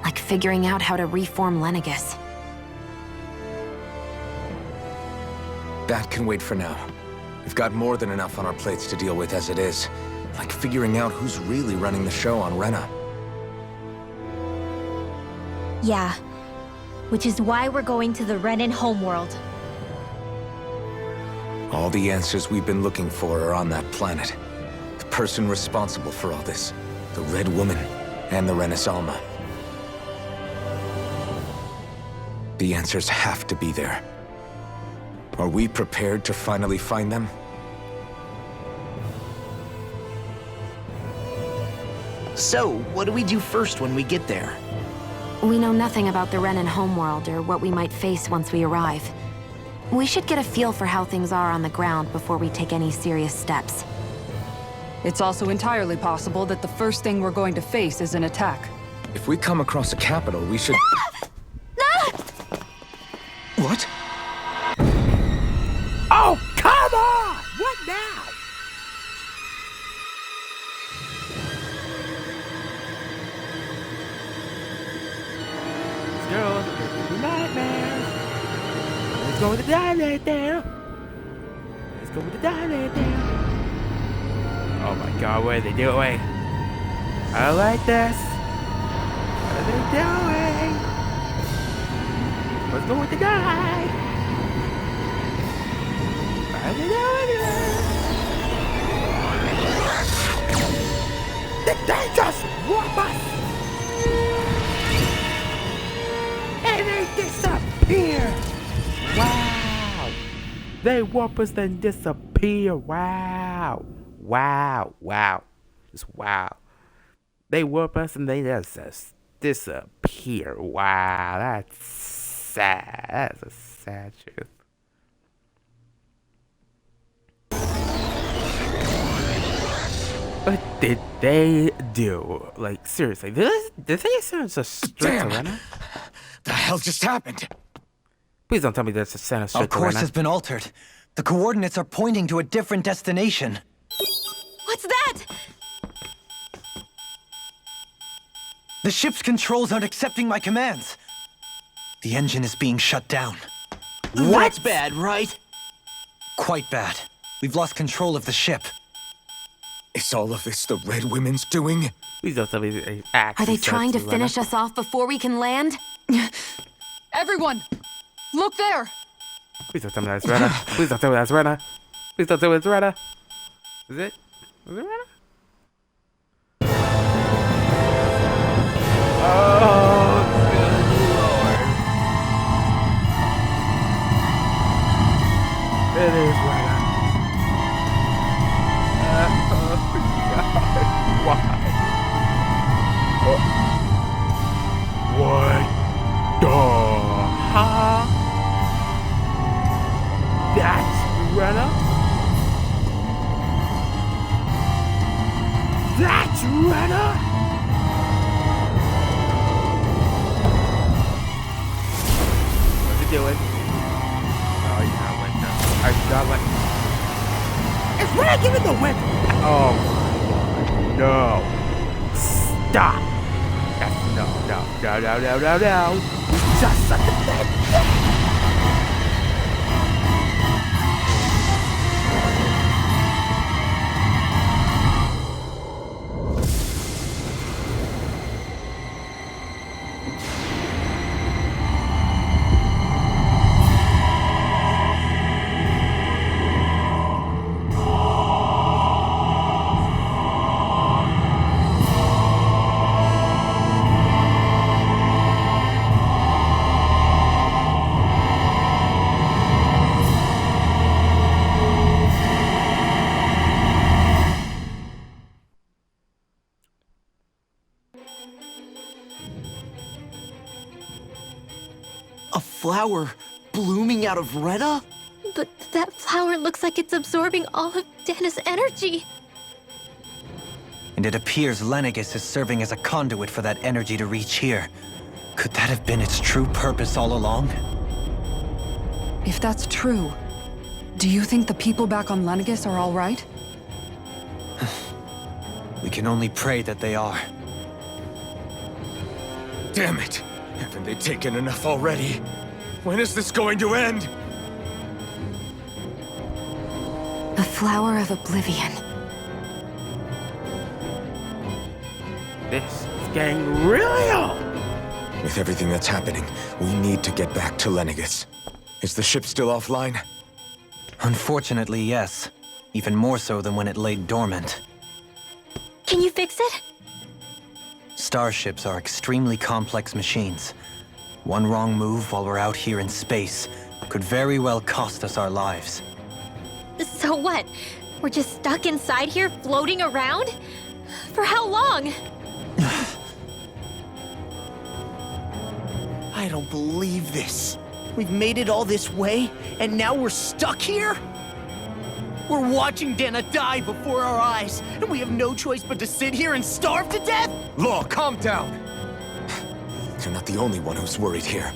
Like figuring out how to reform Lenegis. That can wait for now. We've got more than enough on our plates to deal with as it is. Like figuring out who's really running the show on Rena. Yeah. Which is why we're going to the Renan homeworld. All the answers we've been looking for are on that planet. The person responsible for all this. The Red Woman and the Renis Alma. The answers have to be there. Are we prepared to finally find them? So, what do we do first when we get there? We know nothing about the Renan homeworld or what we might face once we arrive. We should get a feel for how things are on the ground before we take any serious steps. It's also entirely possible that the first thing we're going to face is an attack. If we come across a capital, we should... What? Oh, come on! What now? Let's go. Nightmares. Let's go with the diner there. Let's go with the diner there. Oh my god, what are they doing? I like this. What are they doing? Let's go with the guy. What are they doing? Did they just warp us? And they disappear. Wow. They warp us then disappear. Wow. Wow. Wow. Just wow. They warp us and they just disappear. Wow. That's sad. That's a sad truth. What did they do? Like, seriously, did they send us a straight to Rena? The hell just happened? Please don't tell me that's a send us straight Our to course Rena. has been altered. The coordinates are pointing to a different destination. What's that? The ship's controls aren't accepting my commands. The engine is being shut down. That's bad, right? Quite bad. We've lost control of the ship. Is all of this the Red Women's doing? Please don't tell me they Are actually they sent trying to Rena. finish us off before we can land? Everyone! Look there! Please don't tell me that's Rena. Please don't tell me that's Rena. Please don't tell me it's Rena. Is it? Is it Rena? Oh, good lord. It is Rena. Oh, God. Why? What the? Huh? That's Rena? That's Rena? What's it doing? Oh, you're not letting go. Are you not letting go? Is Rena giving the whip? Oh my god. No. Stop. That's no. We just suck the thing. A flower blooming out of Rena? But that flower looks like it's absorbing all of Dana's energy. And it appears Lenegis is serving as a conduit for that energy to reach here. Could that have been its true purpose all along? If that's true, do you think the people back on Lenegis are all right? We can only pray that they are. Damn it! Haven't they taken enough already? When is this going to end? The Flower of Oblivion. This is getting really old. With everything that's happening, we need to get back to Lenegis. Is the ship still offline? Unfortunately, yes. Even more so than when it lay dormant. Can you fix it? Starships are extremely complex machines. One wrong move while we're out here in space could very well cost us our lives. So what? We're just stuck inside here, floating around? For how long? I don't believe this. We've made it all this way, and now we're stuck here? We're watching Dana die before our eyes, and we have no choice but to sit here and starve to death? Law, calm down. You're not the only one who's worried here.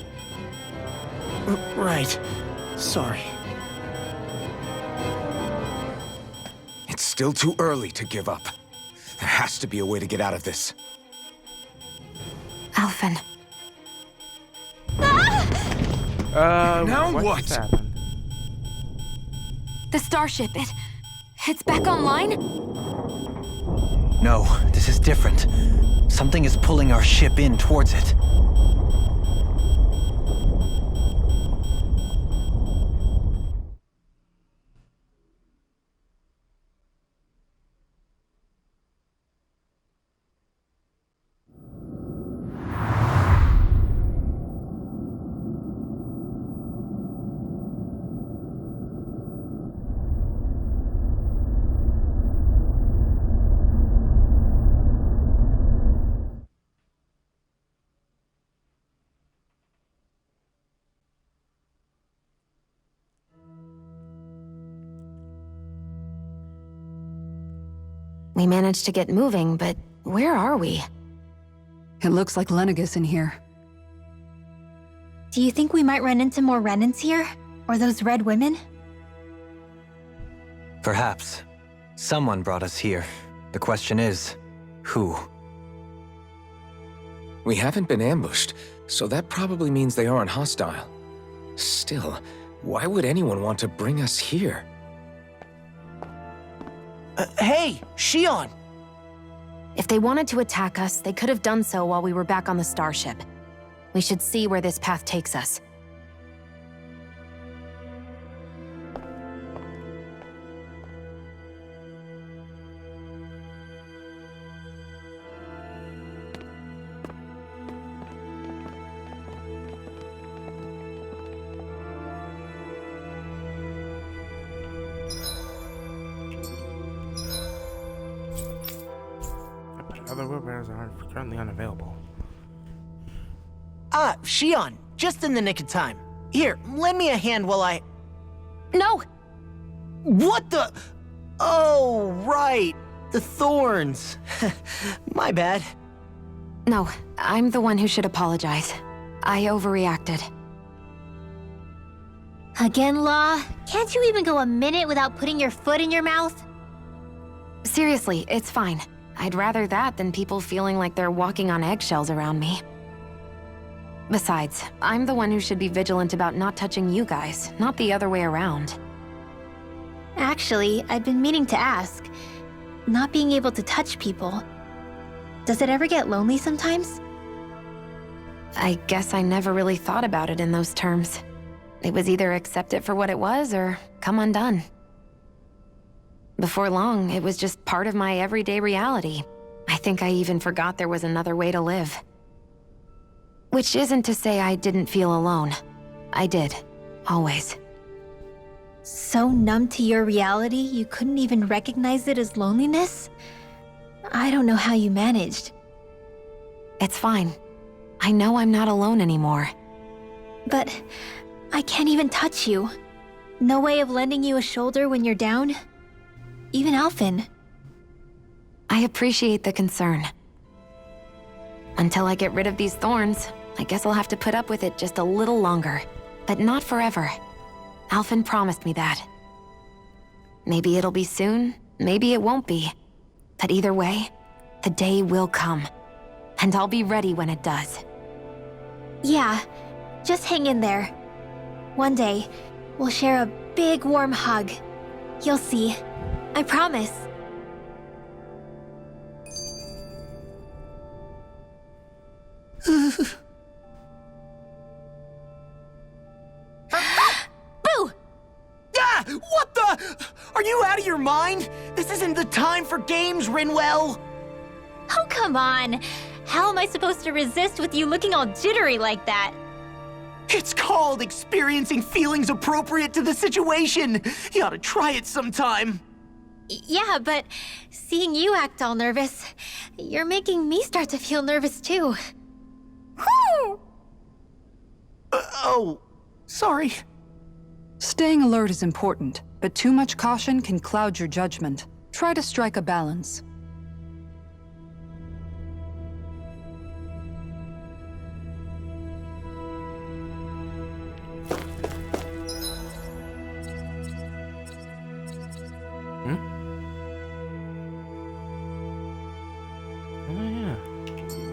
Right. Sorry. It's still too early to give up. There has to be a way to get out of this. Alphen. Now what? what? just happened? The starship, it's back online? No, this is different. Something is pulling our ship in towards it. We managed to get moving, but where are we? It looks like Lenegis in here. Do you think we might run into more Renans here? Or those red women? Perhaps. Someone brought us here. The question is, who? We haven't been ambushed, so that probably means they aren't hostile. Still, why would anyone want to bring us here? Hey, Shion! If they wanted to attack us, they could have done so while we were back on the starship. We should see where this path takes us. Other wheelbarrows are currently unavailable. Ah, Shion, just in the nick of time. Here, lend me a hand while I... No! What the... Oh, right. The thorns. My bad. No, I'm the one who should apologize. I overreacted. Again, Law? Can't you even go a minute without putting your foot in your mouth? Seriously, it's fine. I'd rather that than people feeling like they're walking on eggshells around me. Besides, I'm the one who should be vigilant about not touching you guys, not the other way around. Actually, I've been meaning to ask. Not being able to touch people, does it ever get lonely sometimes? I guess I never really thought about it in those terms. It was either accept it for what it was or come undone. Before long, it was just part of my everyday reality. I think I even forgot there was another way to live. Which isn't to say I didn't feel alone. I did. Always. So numb to your reality, you couldn't even recognize it as loneliness? I don't know how you managed. It's fine. I know I'm not alone anymore. But I can't even touch you. No way of lending you a shoulder when you're down? Even Alphen. I appreciate the concern. Until I get rid of these thorns, I guess I'll have to put up with it just a little longer. But not forever. Alphen promised me that. Maybe it'll be soon, maybe it won't be. But either way, the day will come. And I'll be ready when it does. Yeah, just hang in there. One day, we'll share a big warm hug. You'll see. I promise. Boo! Ah! What the? Are you out of your mind? This isn't the time for games, Rinwell! Oh, come on. How am I supposed to resist with you looking all jittery like that? It's called experiencing feelings appropriate to the situation. You ought to try it sometime. Yeah, but seeing you act all nervous, you're making me start to feel nervous too. Oh, sorry. Staying alert is important, but too much caution can cloud your judgment. Try to strike a balance.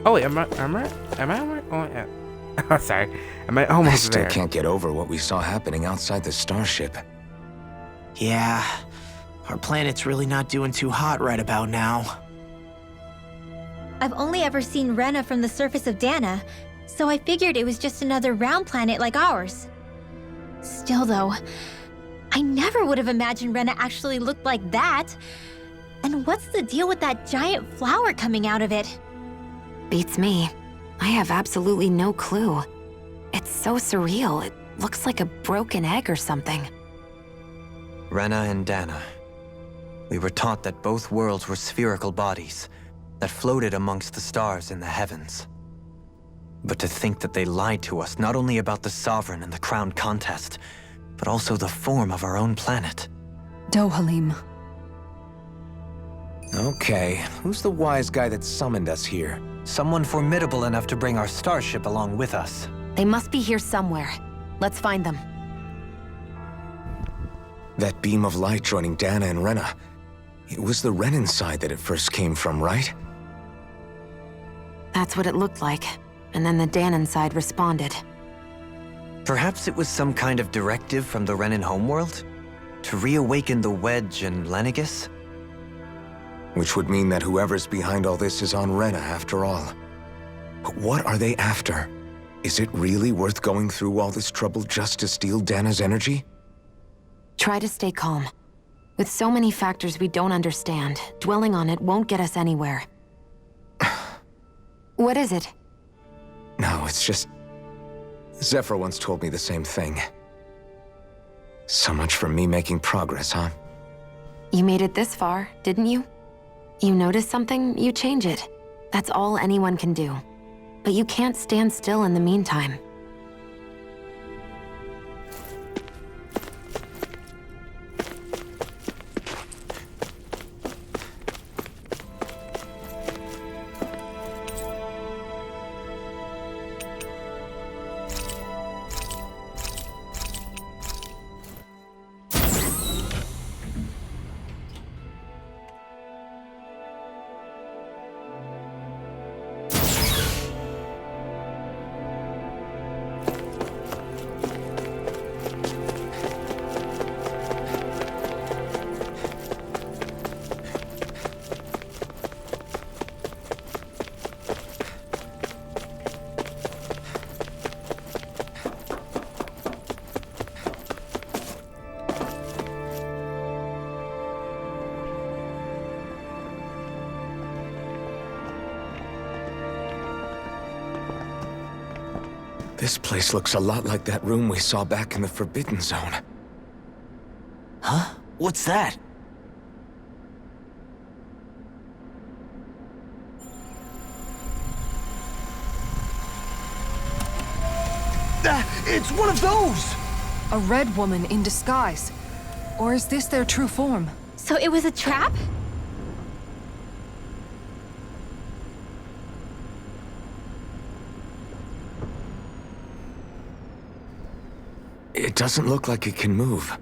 Oh wait, am I? Oh yeah. Oh, sorry. Am I almost I still there? can't get over what we saw happening outside the starship. Yeah, our planet's really not doing too hot right about now. I've only ever seen Rena from the surface of Dana, so I figured it was just another round planet like ours. Still though, I never would have imagined Rena actually looked like that. And what's the deal with that giant flower coming out of it? Beats me. I have absolutely no clue. It's so surreal. It looks like a broken egg or something. Rena and Dana. We were taught that both worlds were spherical bodies that floated amongst the stars in the heavens. But to think that they lied to us not only about the Sovereign and the Crown contest, but also the form of our own planet. Dohalim. Okay, who's the wise guy that summoned us here? Someone formidable enough to bring our starship along with us. They must be here somewhere. Let's find them. That beam of light joining Dana and Rena. It was the Renan side that it first came from, right? That's what it looked like. And then the Danan side responded. Perhaps it was some kind of directive from the Renan homeworld? To reawaken the Wedge and Lenegis? Which would mean that whoever's behind all this is on Rena after all. But what are they after? Is it really worth going through all this trouble just to steal Dana's energy? Try to stay calm. With so many factors we don't understand, dwelling on it won't get us anywhere. What is it? No, it's just... Zephyr once told me the same thing. So much for me making progress, huh? You made it this far, didn't you? You notice something, you change it. That's all anyone can do. But you can't stand still in the meantime. This place looks a lot like that room we saw back in the Forbidden Zone. Huh? What's that? It's one of those! A red woman in disguise. Or is this their true form? So it was a trap? It doesn't look like it can move.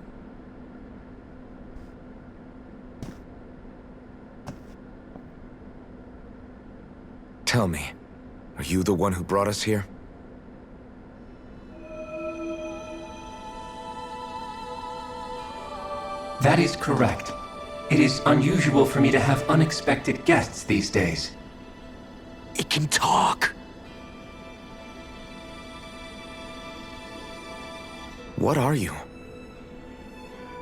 Tell me, are you the one who brought us here? That is correct. It is unusual for me to have unexpected guests these days. It can talk. What are you?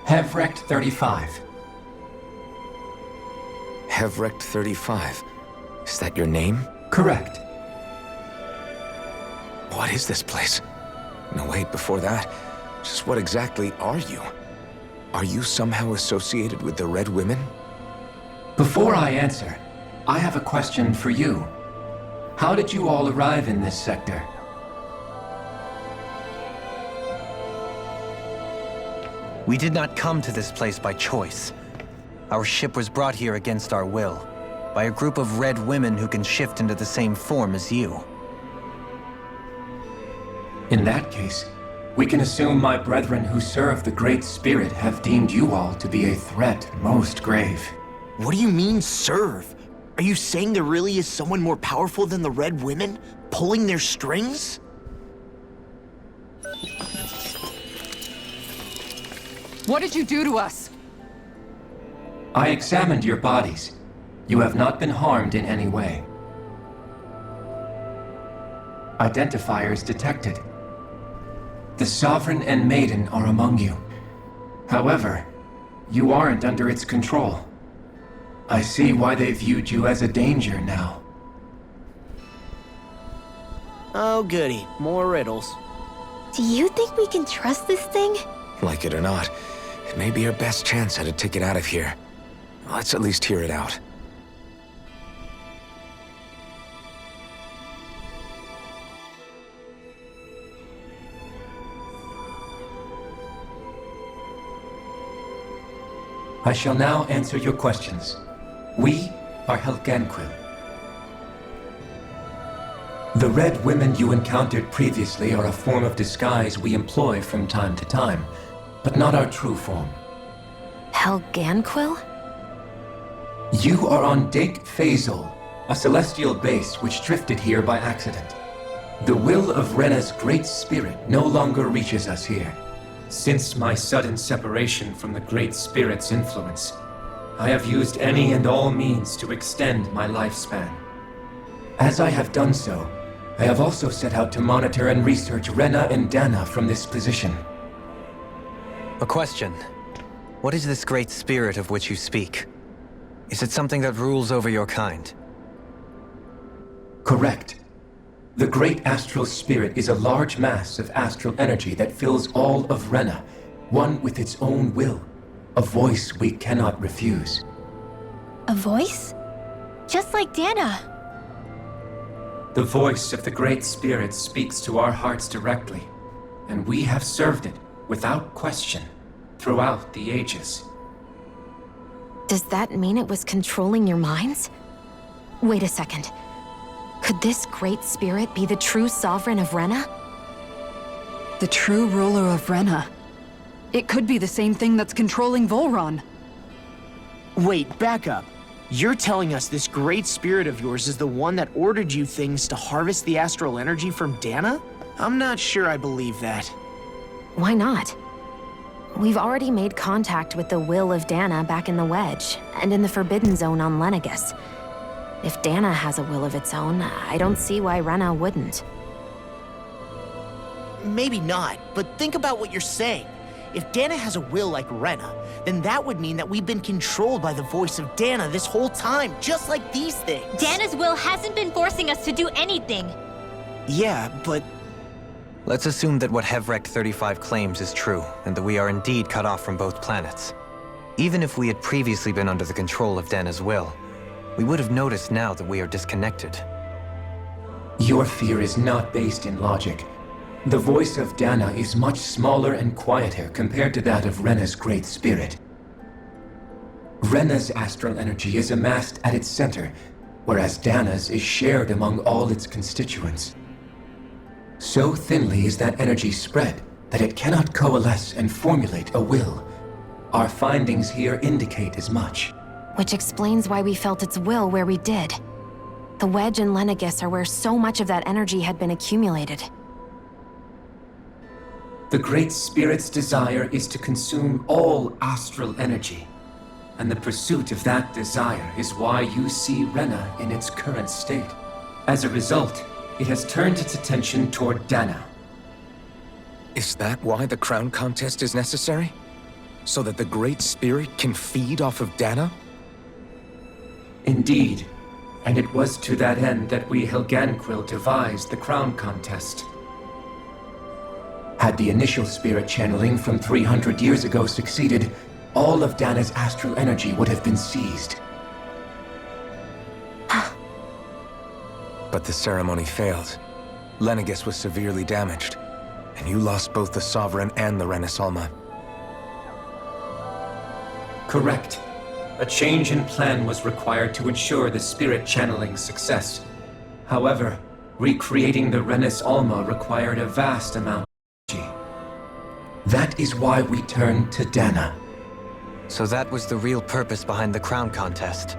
Hevrect 35. Hevrect 35. Is that your name? Correct. What is this place? No, wait, before that, just what exactly are you? Are you somehow associated with the Red Women? Before I answer, I have a question for you. How did you all arrive in this sector? We did not come to this place by choice. Our ship was brought here against our will, by a group of red women who can shift into the same form as you. In that case, we can assume my brethren who serve the Great Spirit have deemed you all to be a threat most grave. What do you mean, serve? Are you saying there really is someone more powerful than the Red Women, pulling their strings? What did you do to us? I examined your bodies. You have not been harmed in any way. Identifiers detected. The Sovereign and Maiden are among you. However, you aren't under its control. I see why they viewed you as a danger now. Oh goody, more riddles. Do you think we can trust this thing? Like it or not, it may be our best chance at a ticket out of here. Let's at least hear it out. I shall now answer your questions. We are Helganquil. The red women you encountered previously are a form of disguise we employ from time to time, but not our true form. Helganquil? You are on Dake Phasol, a celestial base which drifted here by accident. The will of Rena's great spirit no longer reaches us here. Since my sudden separation from the Great Spirit's influence, I have used any and all means to extend my lifespan. As I have done so, I have also set out to monitor and research Rena and Dana from this position. A question. What is this Great Spirit of which you speak? Is it something that rules over your kind? Correct. The Great Astral Spirit is a large mass of astral energy that fills all of Rena, one with its own will, a voice we cannot refuse. A voice? Just like Dana. The voice of the Great Spirit speaks to our hearts directly, and we have served it, without question, throughout the ages. Does that mean it was controlling your minds? Wait a second. Could this Great Spirit be the true Sovereign of Rena? The true ruler of Rena. It could be the same thing that's controlling Volron. Wait, back up. You're telling us this Great Spirit of yours is the one that ordered you things to harvest the astral energy from Dana? I'm not sure I believe that. Why not? We've already made contact with the will of Dana back in the Wedge, and in the Forbidden Zone on Lenegus. If Dana has a will of its own, I don't see why Rena wouldn't. Maybe not, but think about what you're saying. If Dana has a will like Rena, then that would mean that we've been controlled by the voice of Dana this whole time, just like these things. Dana's will hasn't been forcing us to do anything. Yeah, but... Let's assume that what Hevrek 35 claims is true, and that we are indeed cut off from both planets. Even if we had previously been under the control of Dana's will, we would have noticed now that we are disconnected. Your fear is not based in logic. The voice of Dana is much smaller and quieter compared to that of Rena's Great Spirit. Rena's astral energy is amassed at its center, whereas Dana's is shared among all its constituents. So thinly is that energy spread that it cannot coalesce and formulate a will. Our findings here indicate as much. Which explains why we felt its will where we did. The Wedge and Lenegus are where so much of that energy had been accumulated. The Great Spirit's desire is to consume all astral energy. And the pursuit of that desire is why you see Rena in its current state. As a result, it has turned its attention toward Dana. Is that why the crown contest is necessary? So that the Great Spirit can feed off of Dana? Indeed. And it was to that end that we Helganquil devised the crown contest. Had the initial spirit channeling from 300 years ago succeeded, all of Dana's astral energy would have been seized. But the ceremony failed. Lenegus was severely damaged, and you lost both the Sovereign and the Renasalma. Correct. A change in plan was required to ensure the spirit channeling's success. However, recreating the Renis Alma required a vast amount of energy. That is why we turned to Dana. So that was the real purpose behind the crown contest.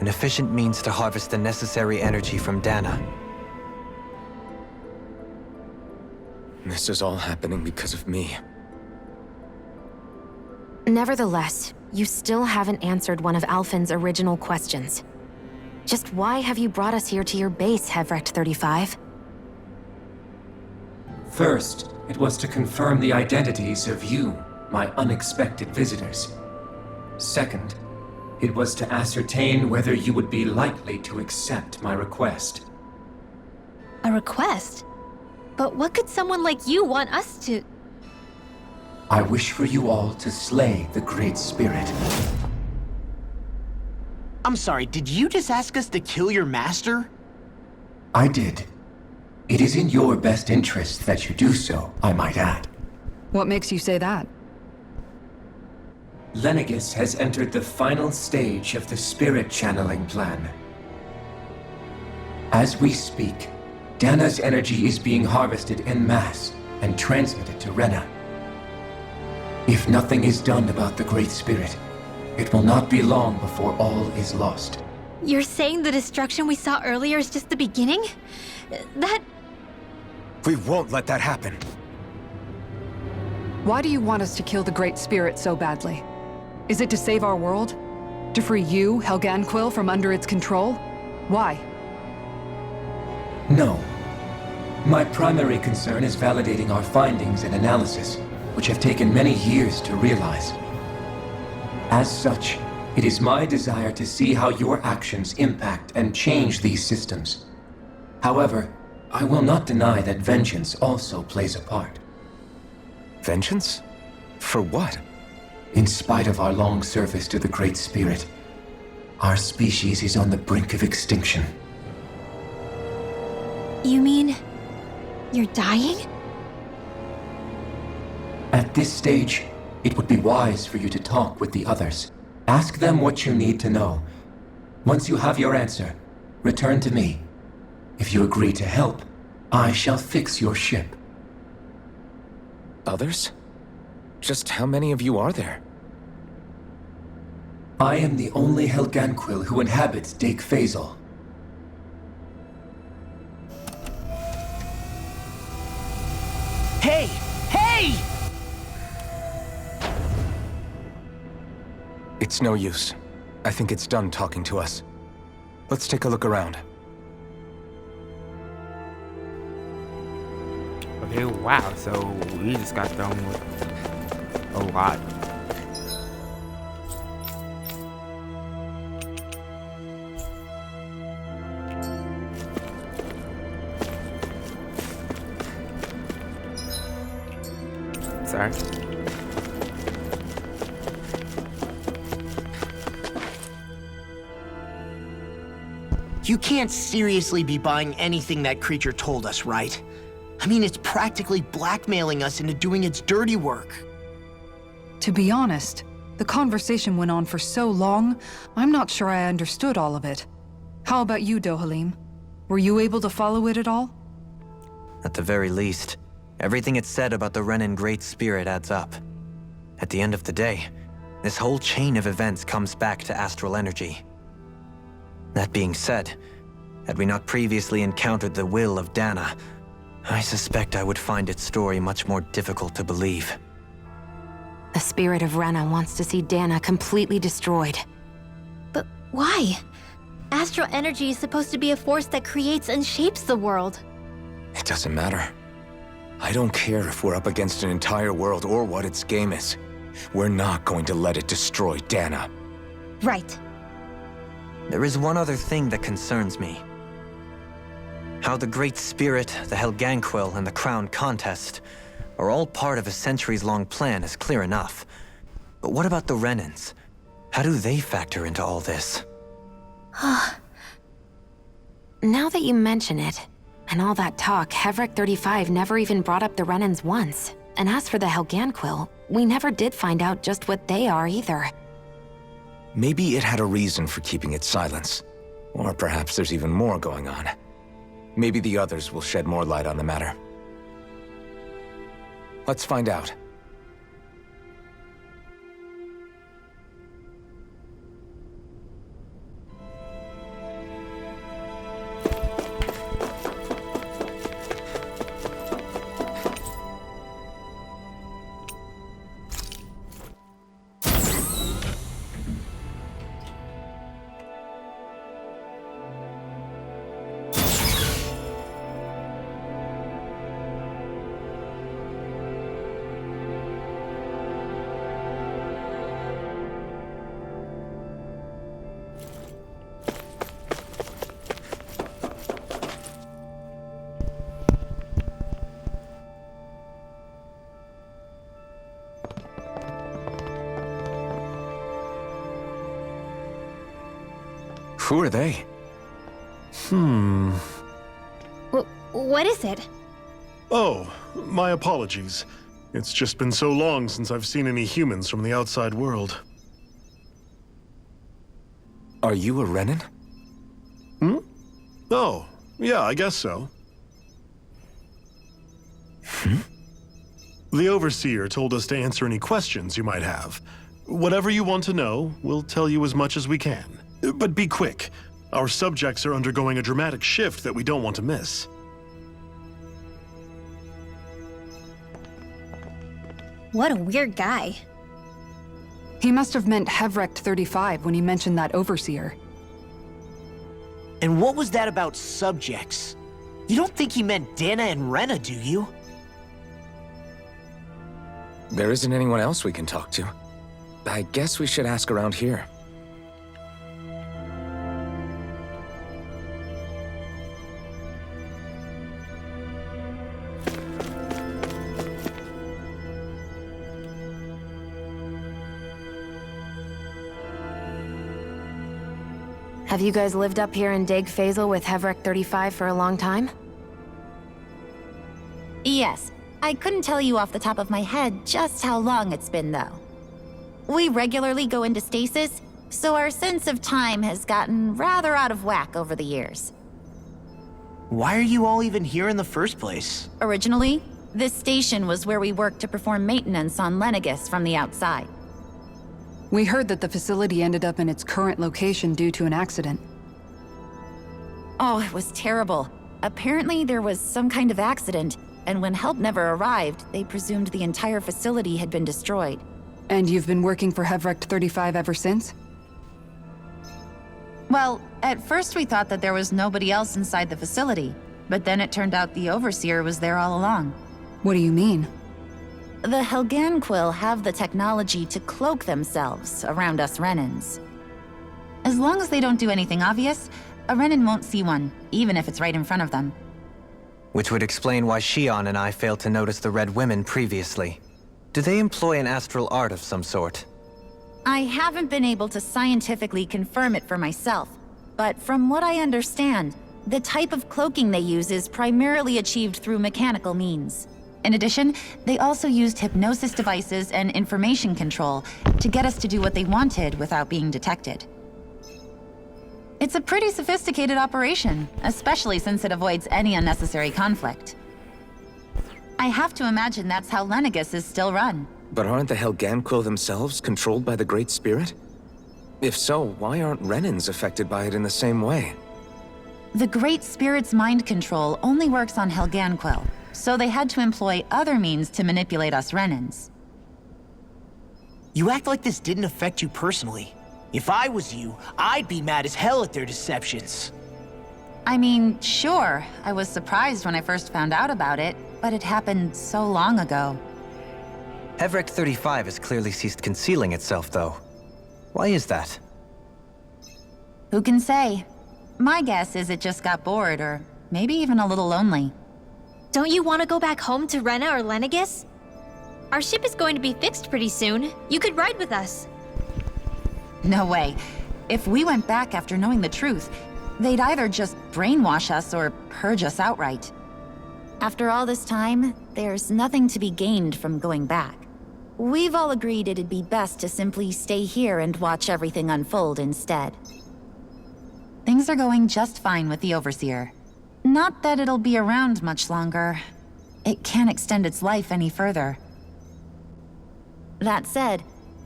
An efficient means to harvest the necessary energy from Dana. This is all happening because of me. Nevertheless, you still haven't answered one of Alphen's original questions. Just why have you brought us here to your base, Hevrecht 35? First, it was to confirm the identities of you, my unexpected visitors. Second, it was to ascertain whether you would be likely to accept my request. A request? But what could someone like you want us to... I wish for you all to slay the Great Spirit. I'm sorry, did you just ask us to kill your master? I did. It is in your best interest that you do so, I might add. What makes you say that? Lenegis has entered the final stage of the spirit channeling plan. As we speak, Dana's energy is being harvested en masse and transmitted to Rena. If nothing is done about the Great Spirit, it will not be long before all is lost. You're saying the destruction we saw earlier is just the beginning? That... We won't let that happen. Why do you want us to kill the Great Spirit so badly? Is it to save our world? To free you, Helganquil, from under its control? Why? No. My primary concern is validating our findings and analysis, which have taken many years to realize. As such, it is my desire to see how your actions impact and change these systems. However, I will not deny that vengeance also plays a part. Vengeance? For what? In spite of our long service to the Great Spirit, our species is on the brink of extinction. You mean... you're dying? At this stage, it would be wise for you to talk with the others. Ask them what you need to know. Once you have your answer, return to me. If you agree to help, I shall fix your ship. Others? Just how many of you are there? I am the only Helganquil who inhabits Dake Faisal. Hey! Hey! It's no use. I think it's done talking to us. Let's take a look around. Okay, wow, so we just got done with a lot. Sorry. You can't seriously be buying anything that creature told us, right? I mean, it's practically blackmailing us into doing its dirty work. To be honest, the conversation went on for so long, I'm not sure I understood all of it. How about you, Dohalim? Were you able to follow it at all? At the very least, everything it said about the Renin Great Spirit adds up. At the end of the day, this whole chain of events comes back to astral energy. That being said, had we not previously encountered the will of Dana, I suspect I would find its story much more difficult to believe. The spirit of Rena wants to see Dana completely destroyed. But why? Astral energy is supposed to be a force that creates and shapes the world. It doesn't matter. I don't care if we're up against an entire world or what its game is. We're not going to let it destroy Dana. Right. There is one other thing that concerns me. How the Great Spirit, the Helganquil, and the Crown Contest are all part of a centuries-long plan is clear enough. But what about the Renins? How do they factor into all this? Now that you mention it, and all that talk, Hevrecht 35 never even brought up the Renins once. And as for the Helganquil, we never did find out just what they are either. Maybe it had a reason for keeping its silence. Or perhaps there's even more going on. Maybe the others will shed more light on the matter. Let's find out. Who are they? What is it? Oh, my apologies. It's just been so long since I've seen any humans from the outside world. Are you a Renan? Oh, yeah, I guess so. The Overseer told us to answer any questions you might have. Whatever you want to know, we'll tell you as much as we can. But be quick. Our subjects are undergoing a dramatic shift that we don't want to miss. What a weird guy. He must have meant Hevrecht 35 when he mentioned that Overseer. And what was that about subjects? You don't think he meant Dana and Rena, do you? There isn't anyone else we can talk to. I guess we should ask around here. Have you guys lived up here in Deg Faisal with Hevrecht 35 for a long time? Yes. I couldn't tell you off the top of my head just how long it's been, though. We regularly go into stasis, so our sense of time has gotten rather out of whack over the years. Why are you all even here in the first place? Originally, this station was where we worked to perform maintenance on Lenegis from the outside. We heard that the facility ended up in its current location due to an accident. Oh, it was terrible. Apparently there was some kind of accident, and when help never arrived, they presumed the entire facility had been destroyed. And you've been working for Hevrecht 35 ever since? Well, at first we thought that there was nobody else inside the facility, but then it turned out the Overseer was there all along. What do you mean? The Helganquil have the technology to cloak themselves around us Renans. As long as they don't do anything obvious, a Renan won't see one, even if it's right in front of them. Which would explain why Shion and I failed to notice the Red Women previously. Do they employ an astral art of some sort? I haven't been able to scientifically confirm it for myself, but from what I understand, the type of cloaking they use is primarily achieved through mechanical means. In addition, they also used hypnosis devices and information control to get us to do what they wanted without being detected. It's a pretty sophisticated operation, especially since it avoids any unnecessary conflict. I have to imagine that's how Lenegis is still run. But aren't the Helganquil themselves controlled by the Great Spirit? If so, why aren't Renans affected by it in the same way? The Great Spirit's mind control only works on Helganquil, so they had to employ other means to manipulate us Renans. You act like this didn't affect you personally. If I was you, I'd be mad as hell at their deceptions. I mean, sure, I was surprised when I first found out about it, but it happened so long ago. Hevrecht 35 has clearly ceased concealing itself, though. Why is that? Who can say? My guess is it just got bored, or maybe even a little lonely. Don't you want to go back home to Rena or Lenegis? Our ship is going to be fixed pretty soon. You could ride with us. No way. If we went back after knowing the truth, they'd either just brainwash us or purge us outright. After all this time, there's nothing to be gained from going back. we've all agreed it'd be best to simply stay here and watch everything unfold instead. Things are going just fine with the Overseer. Not that it'll be around much longer. It can't extend its life any further. That said,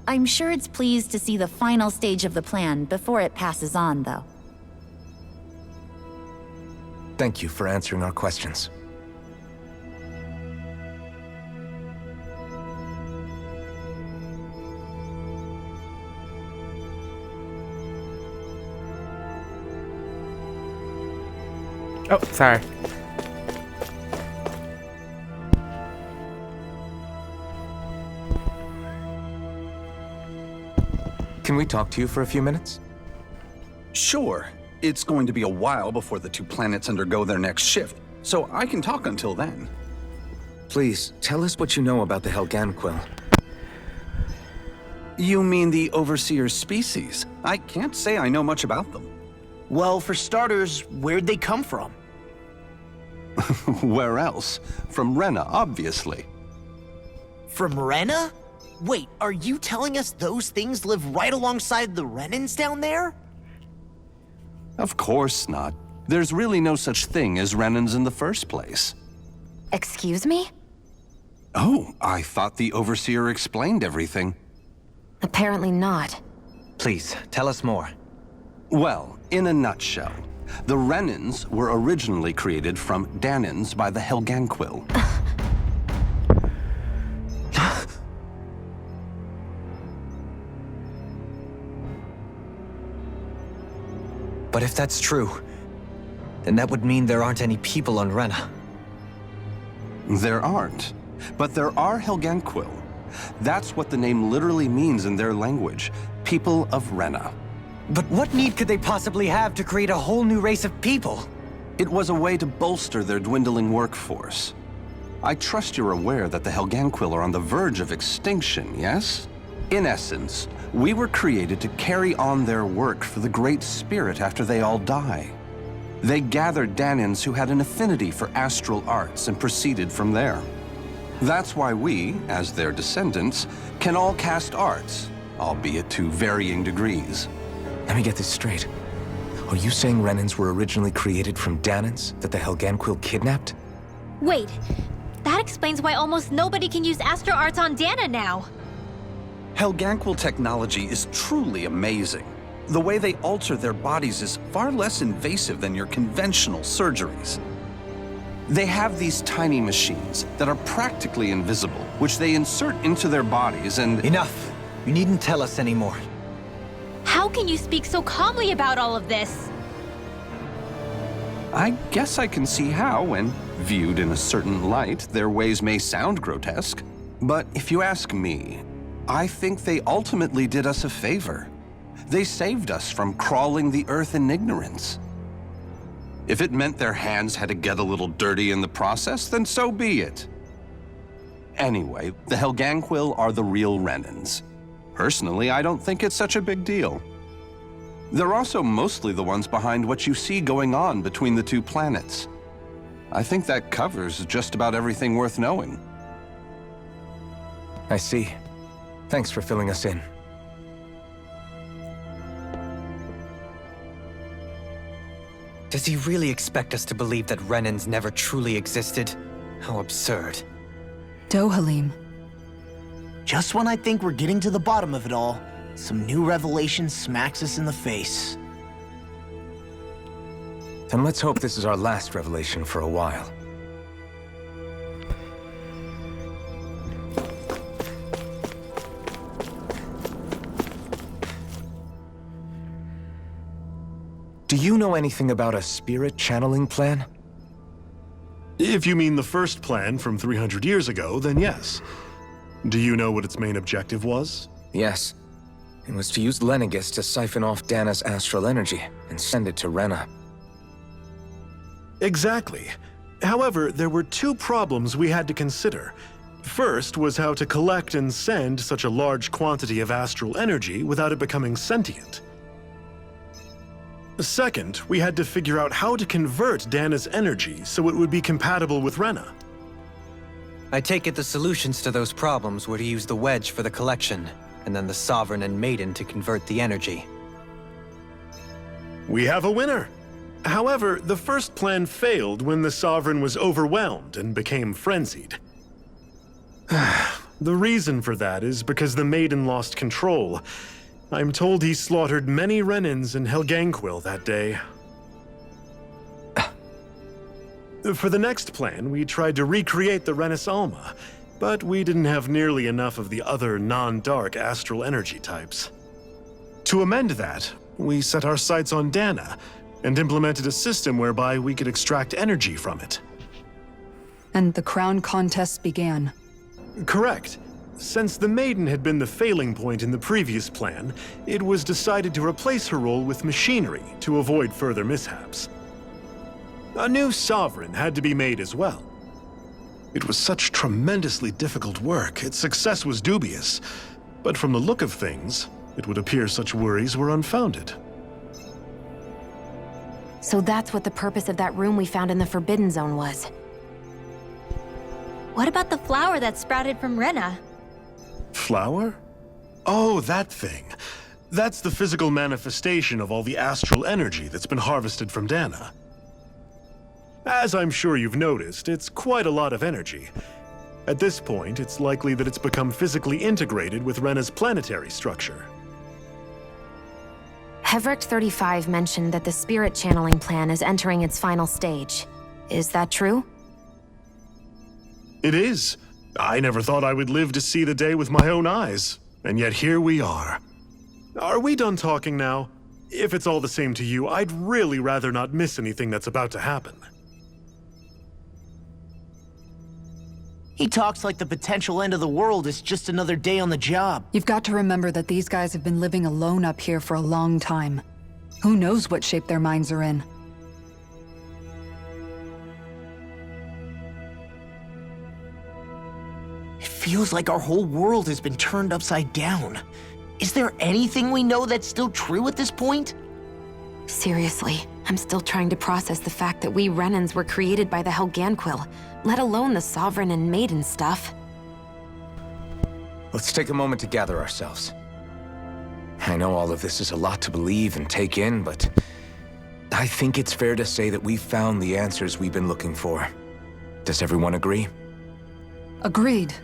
I'm sure it's pleased to see the final stage of the plan before it passes on, though. Thank you for answering our questions. Oh, sorry. Can we talk to you for a few minutes? Sure. It's going to be a while before the two planets undergo their next shift, so I can talk until then. Please, tell us what you know about the Helganquil. You mean the Overseer's species? I can't say I know much about them. Well, for starters, where'd they come from? Where else? From Rena, obviously. From Rena? Wait, are you telling us those things live right alongside the Renans down there? Of course not. There's really no such thing as Renans in the first place. Excuse me? Oh, I thought the Overseer explained everything. Apparently not. Please, tell us more. Well, in a nutshell, the Renans were originally created from Danans by the Helganquil. But if that's true, then that would mean there aren't any people on Rena. There aren't, but there are Helganquil. That's what the name literally means in their language, people of Rena. But what need could they possibly have to create a whole new race of people? It was a way to bolster their dwindling workforce. I trust you're aware that the Helganquil are on the verge of extinction, yes? In essence, we were created to carry on their work for the Great Spirit after they all die. They gathered Danans who had an affinity for astral arts and proceeded from there. That's why we, as their descendants, can all cast arts, albeit to varying degrees. Let me get this straight. Are you saying Renans were originally created from Danans that the Helganquil kidnapped? Wait, that explains why almost nobody can use astral arts on Dana now. Helganquil technology is truly amazing. The way they alter their bodies is far less invasive than your conventional surgeries. They have these tiny machines that are practically invisible, which they insert into their bodies and— Enough! You needn't tell us anymore. How can you speak so calmly about all of this? I guess I can see how, when viewed in a certain light, their ways may sound grotesque. But if you ask me, I think they ultimately did us a favor. They saved us from crawling the earth in ignorance. If it meant their hands had to get a little dirty in the process, then so be it. Anyway, the Helganquil are the real Renans. Personally, I don't think it's such a big deal. They're also mostly the ones behind what you see going on between the two planets. I think that covers just about everything worth knowing. I see. Thanks for filling us in. Does he really expect us to believe that Renans never truly existed? How absurd. Dohalim. Just when I think we're getting to the bottom of it all, some new revelation smacks us in the face. Then let's hope this is our last revelation for a while. Do you know anything about a spirit channeling plan? If you mean the first plan from 300 years ago, then yes. Do you know what its main objective was? Yes. It was to use Lenegis to siphon off Dana's astral energy and send it to Rena. Exactly. However, there were two problems we had to consider. First was how to collect and send such a large quantity of astral energy without it becoming sentient. Second, we had to figure out how to convert Dana's energy so it would be compatible with Rena. I take it the solutions to those problems were to use the wedge for the collection, and then the Sovereign and Maiden to convert the energy. We have a winner! However, the first plan failed when the Sovereign was overwhelmed and became frenzied. The reason for that is because the Maiden lost control. I'm told he slaughtered many Renans in Helganquil that day. For the next plan, we tried to recreate the Renis Alma, but we didn't have nearly enough of the other non-dark astral energy types. To amend that, we set our sights on Dana, and implemented a system whereby we could extract energy from it. And the crown contest began. Correct. Since the Maiden had been the failing point in the previous plan, it was decided to replace her role with machinery to avoid further mishaps. A new Sovereign had to be made as well. It was such tremendously difficult work, its success was dubious. But from the look of things, it would appear such worries were unfounded. So that's what the purpose of that room we found in the Forbidden Zone was. What about the flower that sprouted from Rena? Flower? Oh, that thing. That's the physical manifestation of all the astral energy that's been harvested from Dana. As I'm sure you've noticed, it's quite a lot of energy. At this point, it's likely that it's become physically integrated with Rena's planetary structure. Heverick 35 mentioned that the spirit channeling plan is entering its final stage. Is that true? It is. I never thought I would live to see the day with my own eyes, and yet here we are. Are we done talking now? If it's all the same to you, I'd really rather not miss anything that's about to happen. He talks like the potential end of the world is just another day on the job. You've got to remember that these guys have been living alone up here for a long time. Who knows what shape their minds are in? It feels like our whole world has been turned upside down. Is there anything we know that's still true at this point? Seriously, I'm still trying to process the fact that we Renans were created by the Helganquil, let alone the Sovereign and Maiden stuff. Let's take a moment to gather ourselves. I know all of this is a lot to believe and take in, but I think it's fair to say that we've found the answers we've been looking for. Does everyone agree? Agreed.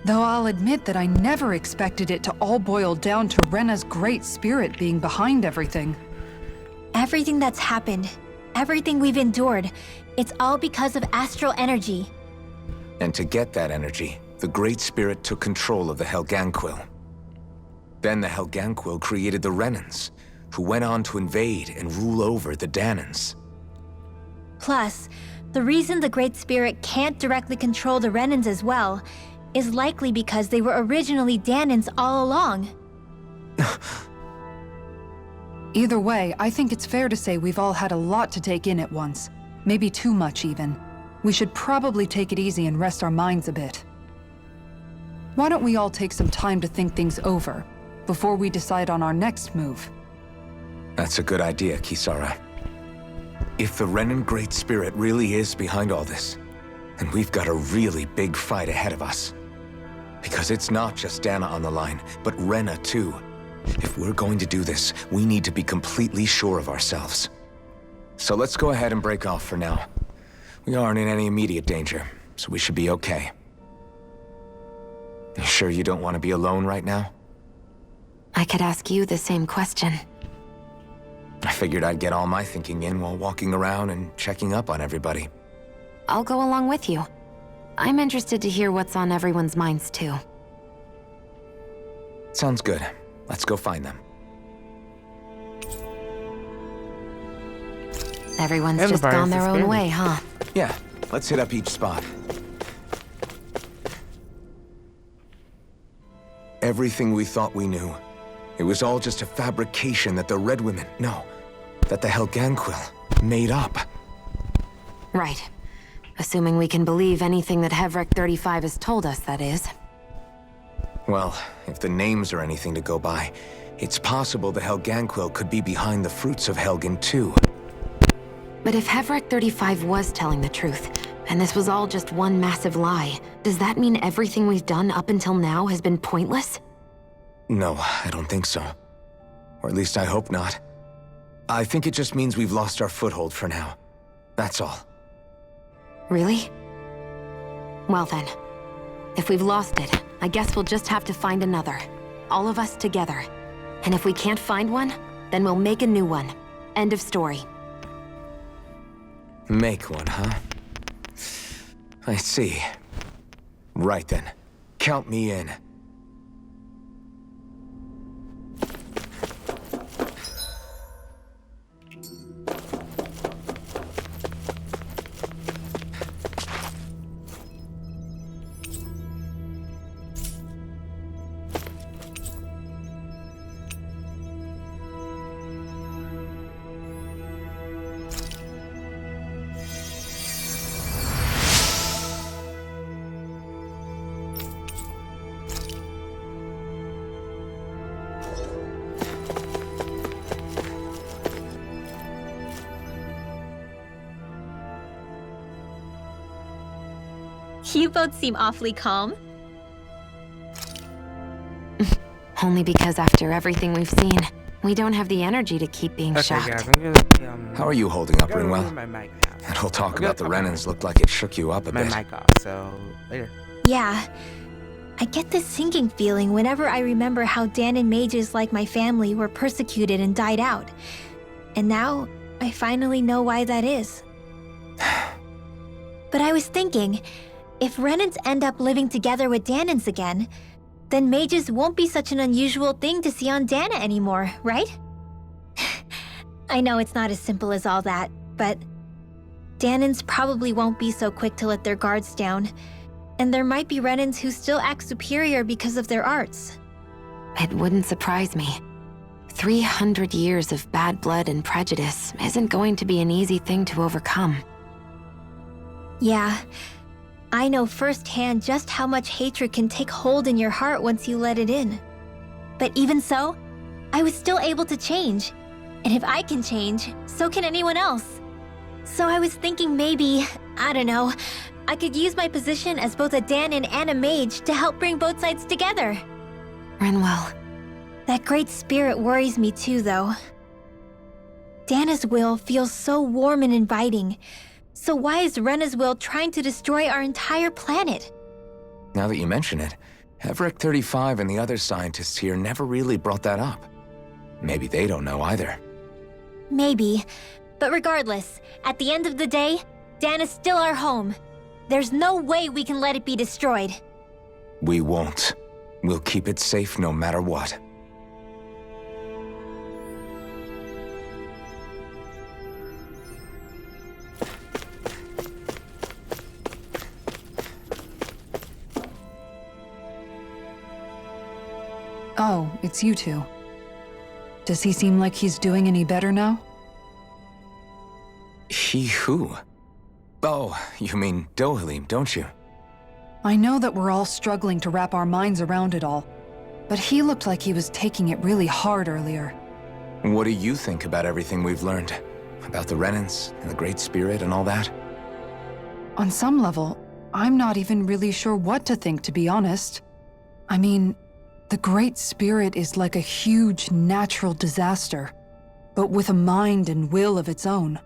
Though I'll admit that I never expected it to all boil down to Rena's great spirit being behind everything. Everything that's happened, everything we've endured, it's all because of astral energy. And to get that energy, the Great Spirit took control of the Helganquil. Then the Helganquil created the Renans, who went on to invade and rule over the Danans. Plus, the reason the Great Spirit can't directly control the Renans as well is likely because they were originally Danans all along. Either way, I think it's fair to say we've all had a lot to take in at once. Maybe too much, even. We should probably take it easy and rest our minds a bit. Why don't we all take some time to think things over, before we decide on our next move? That's a good idea, Kisara. If the Renan Great Spirit really is behind all this, then we've got a really big fight ahead of us. Because it's not just Dana on the line, but Rena too. If we're going to do this, we need to be completely sure of ourselves. So let's go ahead and break off for now. We aren't in any immediate danger, so we should be okay. You sure you don't want to be alone right now? I could ask you the same question. I figured I'd get all my thinking in while walking around and checking up on everybody. I'll go along with you. I'm interested to hear what's on everyone's minds too. Sounds good. Let's go find them. Everyone's just gone their own way, huh? Yeah, let's hit up each spot. Everything we thought we knew, it was all just a fabrication that the Red Women, no, that the Helganquil made up. Right. Assuming we can believe anything that Heverick 35 has told us, that is. Well, if the names are anything to go by, it's possible the Helganquil could be behind the fruits of Helgen too. But if Heverick 35 was telling the truth, And this was all just one massive lie. Does that mean everything we've done up until now has been pointless? No, I don't think so. Or at least I hope not. I think it just means we've lost our foothold for now. That's all. Really? Well then, if we've lost it, I guess we'll just have to find another. All of us together. And if we can't find one, then we'll make a new one. End of story. Make one, huh? I see. Right then. Count me in. You both seem awfully calm. Only because after everything we've seen, we don't have the energy to keep being shocked. Guys, I'm gonna, How are you holding up, I'm gonna Rinwell? remove my mic now. That whole talk I'm about the gonna- Renans looked like it shook you up a My bit. mic off, so later. Yeah. I get this sinking feeling whenever I remember how Dan and mages like my family were persecuted and died out. And now, I finally know why that is. But I was thinking, if Renans end up living together with Danans again, then mages won't be such an unusual thing to see on Dana anymore, right? I know it's not as simple as all that, but Danans probably won't be so quick to let their guards down, and there might be Renans who still act superior because of their arts. It wouldn't surprise me. 300 years of bad blood and prejudice isn't going to be an easy thing to overcome. Yeah, I know firsthand just how much hatred can take hold in your heart once you let it in. But even so, I was still able to change. And if I can change, so can anyone else. So I was thinking maybe, I don't know, I could use my position as both a Danan and a mage to help bring both sides together. Rinwell. That great spirit worries me too, though. Dana's will feels so warm and inviting. So why is Rena's will trying to destroy our entire planet? Now that you mention it, Everick 35 and the other scientists here never really brought that up. Maybe they don't know either. Maybe. But regardless, at the end of the day, Dana's still our home. There's no way we can let it be destroyed. We won't. We'll keep it safe no matter what. Oh, it's you two. Does he seem like he's doing any better now? He who? Oh, you mean Dohalim, don't you? I know that we're all struggling to wrap our minds around it all, but he looked like he was taking it really hard earlier. What do you think about everything we've learned? About the Renans and the Great Spirit and all that? On some level, I'm not even really sure what to think, to be honest. I mean, the Great Spirit is like a huge natural disaster, but with a mind and will of its own.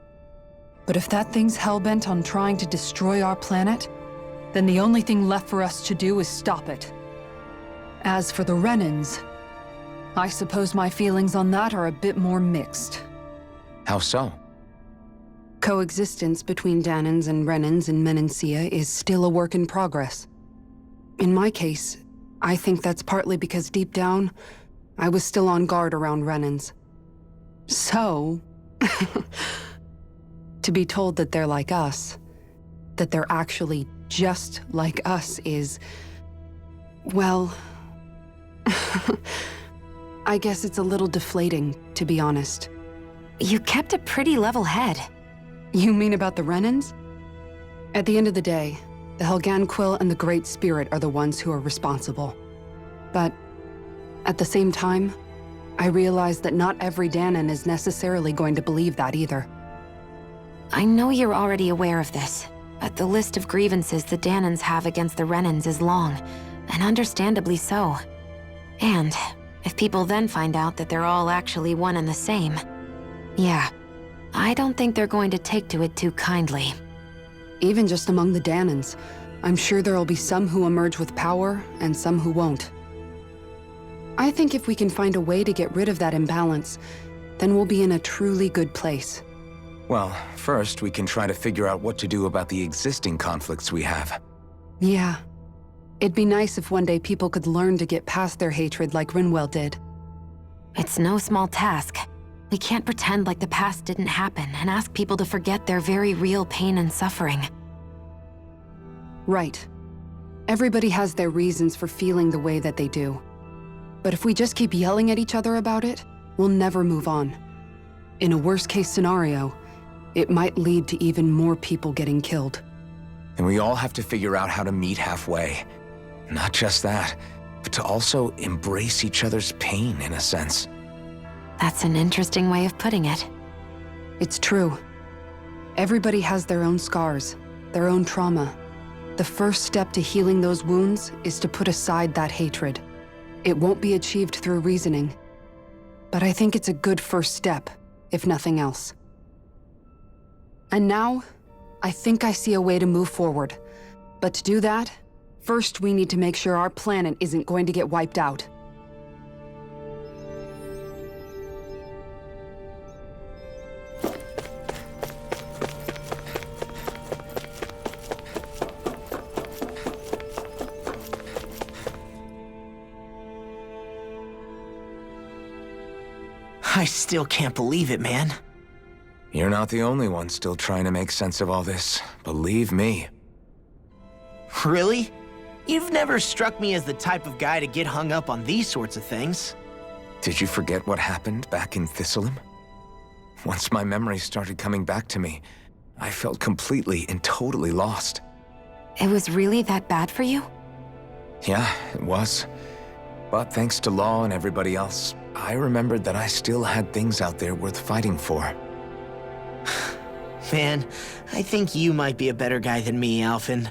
But if that thing's hellbent on trying to destroy our planet, then the only thing left for us to do is stop it. As for the Renans, I suppose my feelings on that are a bit more mixed. How so? Coexistence between Danans and Renans in Menancia is still a work in progress. In my case, I think that's partly because deep down, I was still on guard around Renans. So, to be told that they're like us, that they're actually just like us is, well, I guess it's a little deflating, to be honest. You kept a pretty level head. You mean about the Renans? At the end of the day, the Helghan Quill and the Great Spirit are the ones who are responsible. But at the same time, I realize that not every Danan is necessarily going to believe that either. I know you're already aware of this, but the list of grievances the Danans have against the Renans is long, and understandably so. And if people then find out that they're all actually one and the same, yeah, I don't think they're going to take to it too kindly. Even just among the Danans, I'm sure there'll be some who emerge with power and some who won't. I think if we can find a way to get rid of that imbalance, then we'll be in a truly good place. Well, first we can try to figure out what to do about the existing conflicts we have. Yeah. It'd be nice if one day people could learn to get past their hatred like Rinwell did. It's no small task. We can't pretend like the past didn't happen and ask people to forget their very real pain and suffering. Right. Everybody has their reasons for feeling the way that they do. But if we just keep yelling at each other about it, we'll never move on. In a worst-case scenario, it might lead to even more people getting killed. And we all have to figure out how to meet halfway. Not just that, but to also embrace each other's pain in a sense. That's an interesting way of putting it. It's true. Everybody has their own scars, their own trauma. The first step to healing those wounds is to put aside that hatred. It won't be achieved through reasoning. But I think it's a good first step, if nothing else. And now, I think I see a way to move forward. But to do that, first we need to make sure our planet isn't going to get wiped out. I still can't believe it, man. You're not the only one still trying to make sense of all this. Believe me. Really? You've never struck me as the type of guy to get hung up on these sorts of things. Did you forget what happened back in Thistleum? Once my memories started coming back to me, I felt completely and totally lost. It was really that bad for you? Yeah, it was. But thanks to Law and everybody else, I remembered that I still had things out there worth fighting for. Man, I think you might be a better guy than me, Alphen.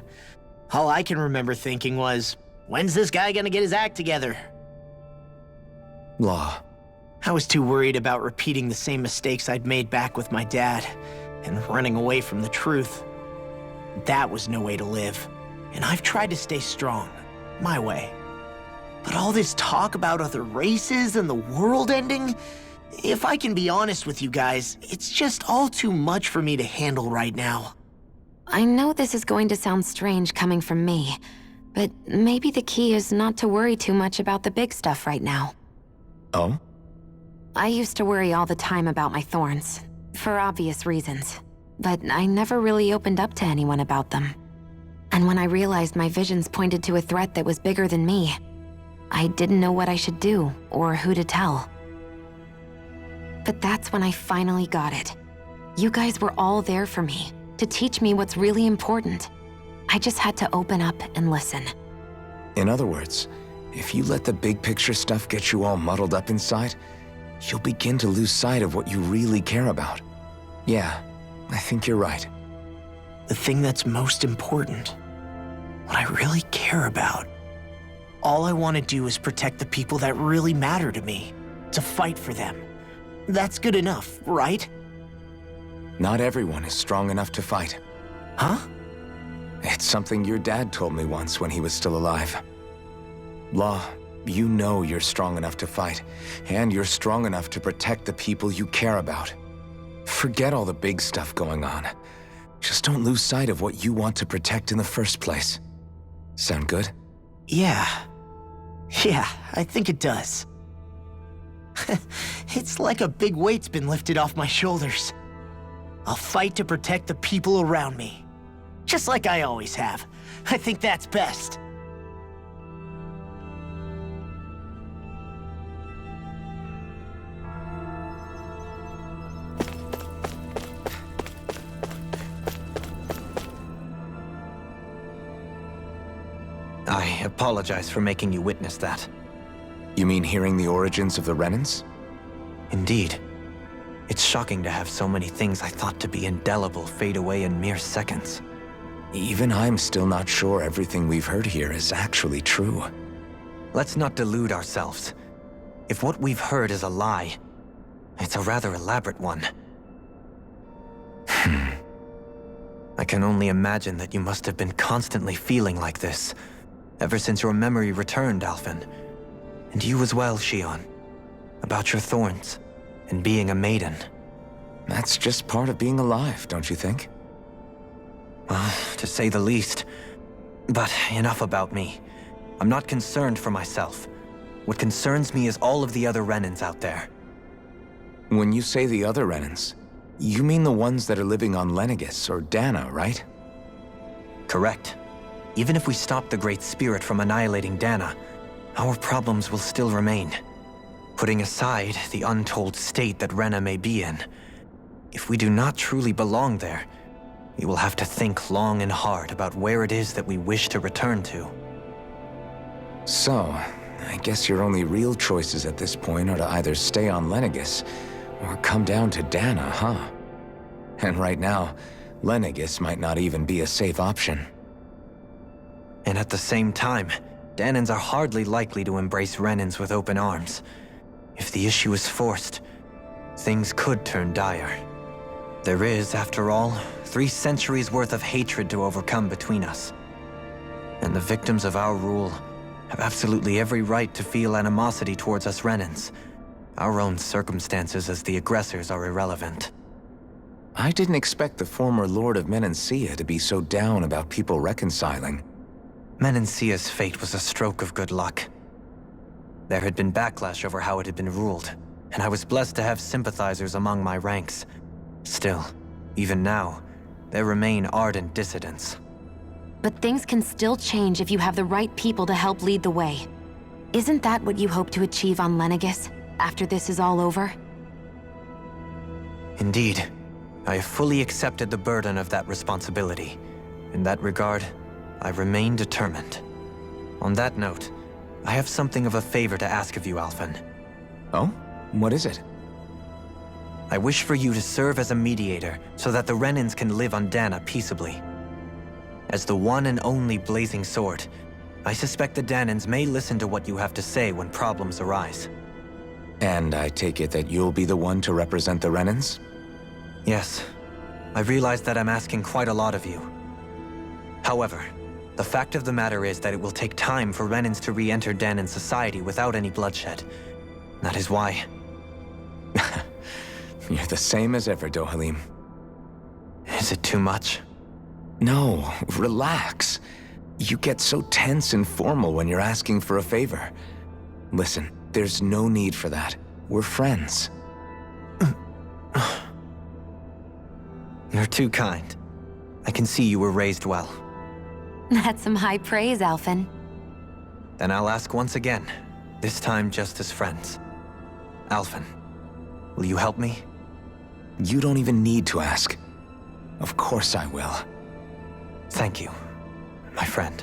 All I can remember thinking was, when's this guy gonna get his act together? Law. I was too worried about repeating the same mistakes I'd made back with my dad, and running away from the truth. That was no way to live, and I've tried to stay strong, my way. But all this talk about other races and the world ending, if I can be honest with you guys, it's just all too much for me to handle right now. I know this is going to sound strange coming from me, but maybe the key is not to worry too much about the big stuff right now. Oh? I used to worry all the time about my thorns, for obvious reasons, but I never really opened up to anyone about them. And when I realized my visions pointed to a threat that was bigger than me, I didn't know what I should do or who to tell. But that's when I finally got it. You guys were all there for me, to teach me what's really important. I just had to open up and listen. In other words, if you let the big picture stuff get you all muddled up inside, you'll begin to lose sight of what you really care about. Yeah, I think you're right. The thing that's most important, what I really care about. All I want to do is protect the people that really matter to me, to fight for them. That's good enough, right? Not everyone is strong enough to fight. Huh? It's something your dad told me once when he was still alive. Law, you know you're strong enough to fight, and you're strong enough to protect the people you care about. Forget all the big stuff going on. Just don't lose sight of what you want to protect in the first place. Sound good? Yeah, I think it does. It's like a big weight's been lifted off my shoulders. I'll fight to protect the people around me. Just like I always have. I think that's best. I apologize for making you witness that. You mean hearing the origins of the Renans? Indeed. It's shocking to have so many things I thought to be indelible fade away in mere seconds. Even I'm still not sure everything we've heard here is actually true. Let's not delude ourselves. If what we've heard is a lie, it's a rather elaborate one. I can only imagine that you must have been constantly feeling like this, ever since your memory returned, Alphen. And you as well, Shion. About your thorns, and being a maiden. That's just part of being alive, don't you think? Well, to say the least. But enough about me. I'm not concerned for myself. What concerns me is all of the other Renans out there. When you say the other Renans, you mean the ones that are living on Lenegis or Dana, right? Correct. Even if we stop the Great Spirit from annihilating Dana, our problems will still remain. Putting aside the untold state that Rena may be in, if we do not truly belong there, we will have to think long and hard about where it is that we wish to return to. So, I guess your only real choices at this point are to either stay on Lenegis, or come down to Dana, huh? And right now, Lenegis might not even be a safe option. And at the same time, Danans are hardly likely to embrace Renans with open arms. If the issue is forced, things could turn dire. There is, after all, 3 centuries worth of hatred to overcome between us. And the victims of our rule have absolutely every right to feel animosity towards us Renans. Our own circumstances as the aggressors are irrelevant. I didn't expect the former Lord of Menancia to be so down about people reconciling. Menancia's fate was a stroke of good luck. There had been backlash over how it had been ruled, and I was blessed to have sympathizers among my ranks. Still, even now, there remain ardent dissidents. But things can still change if you have the right people to help lead the way. Isn't that what you hope to achieve on Lenegis, after this is all over? Indeed. I have fully accepted the burden of that responsibility. In that regard, I remain determined. On that note, I have something of a favor to ask of you, Alphen. Oh? What is it? I wish for you to serve as a mediator so that the Renans can live on Dana peaceably. As the one and only Blazing Sword, I suspect the Danans may listen to what you have to say when problems arise. And I take it that you'll be the one to represent the Renans? Yes. I realize that I'm asking quite a lot of you. However, the fact of the matter is that it will take time for Renans to re-enter Danan society without any bloodshed. That is why... You're the same as ever, Dohalim. Is it too much? No, relax. You get so tense and formal when you're asking for a favor. Listen, there's no need for that. We're friends. You're too kind. I can see you were raised well. That's some high praise, Alphen. Then I'll ask once again, this time just as friends. Alphen, will you help me? You don't even need to ask. Of course I will. Thank you, my friend.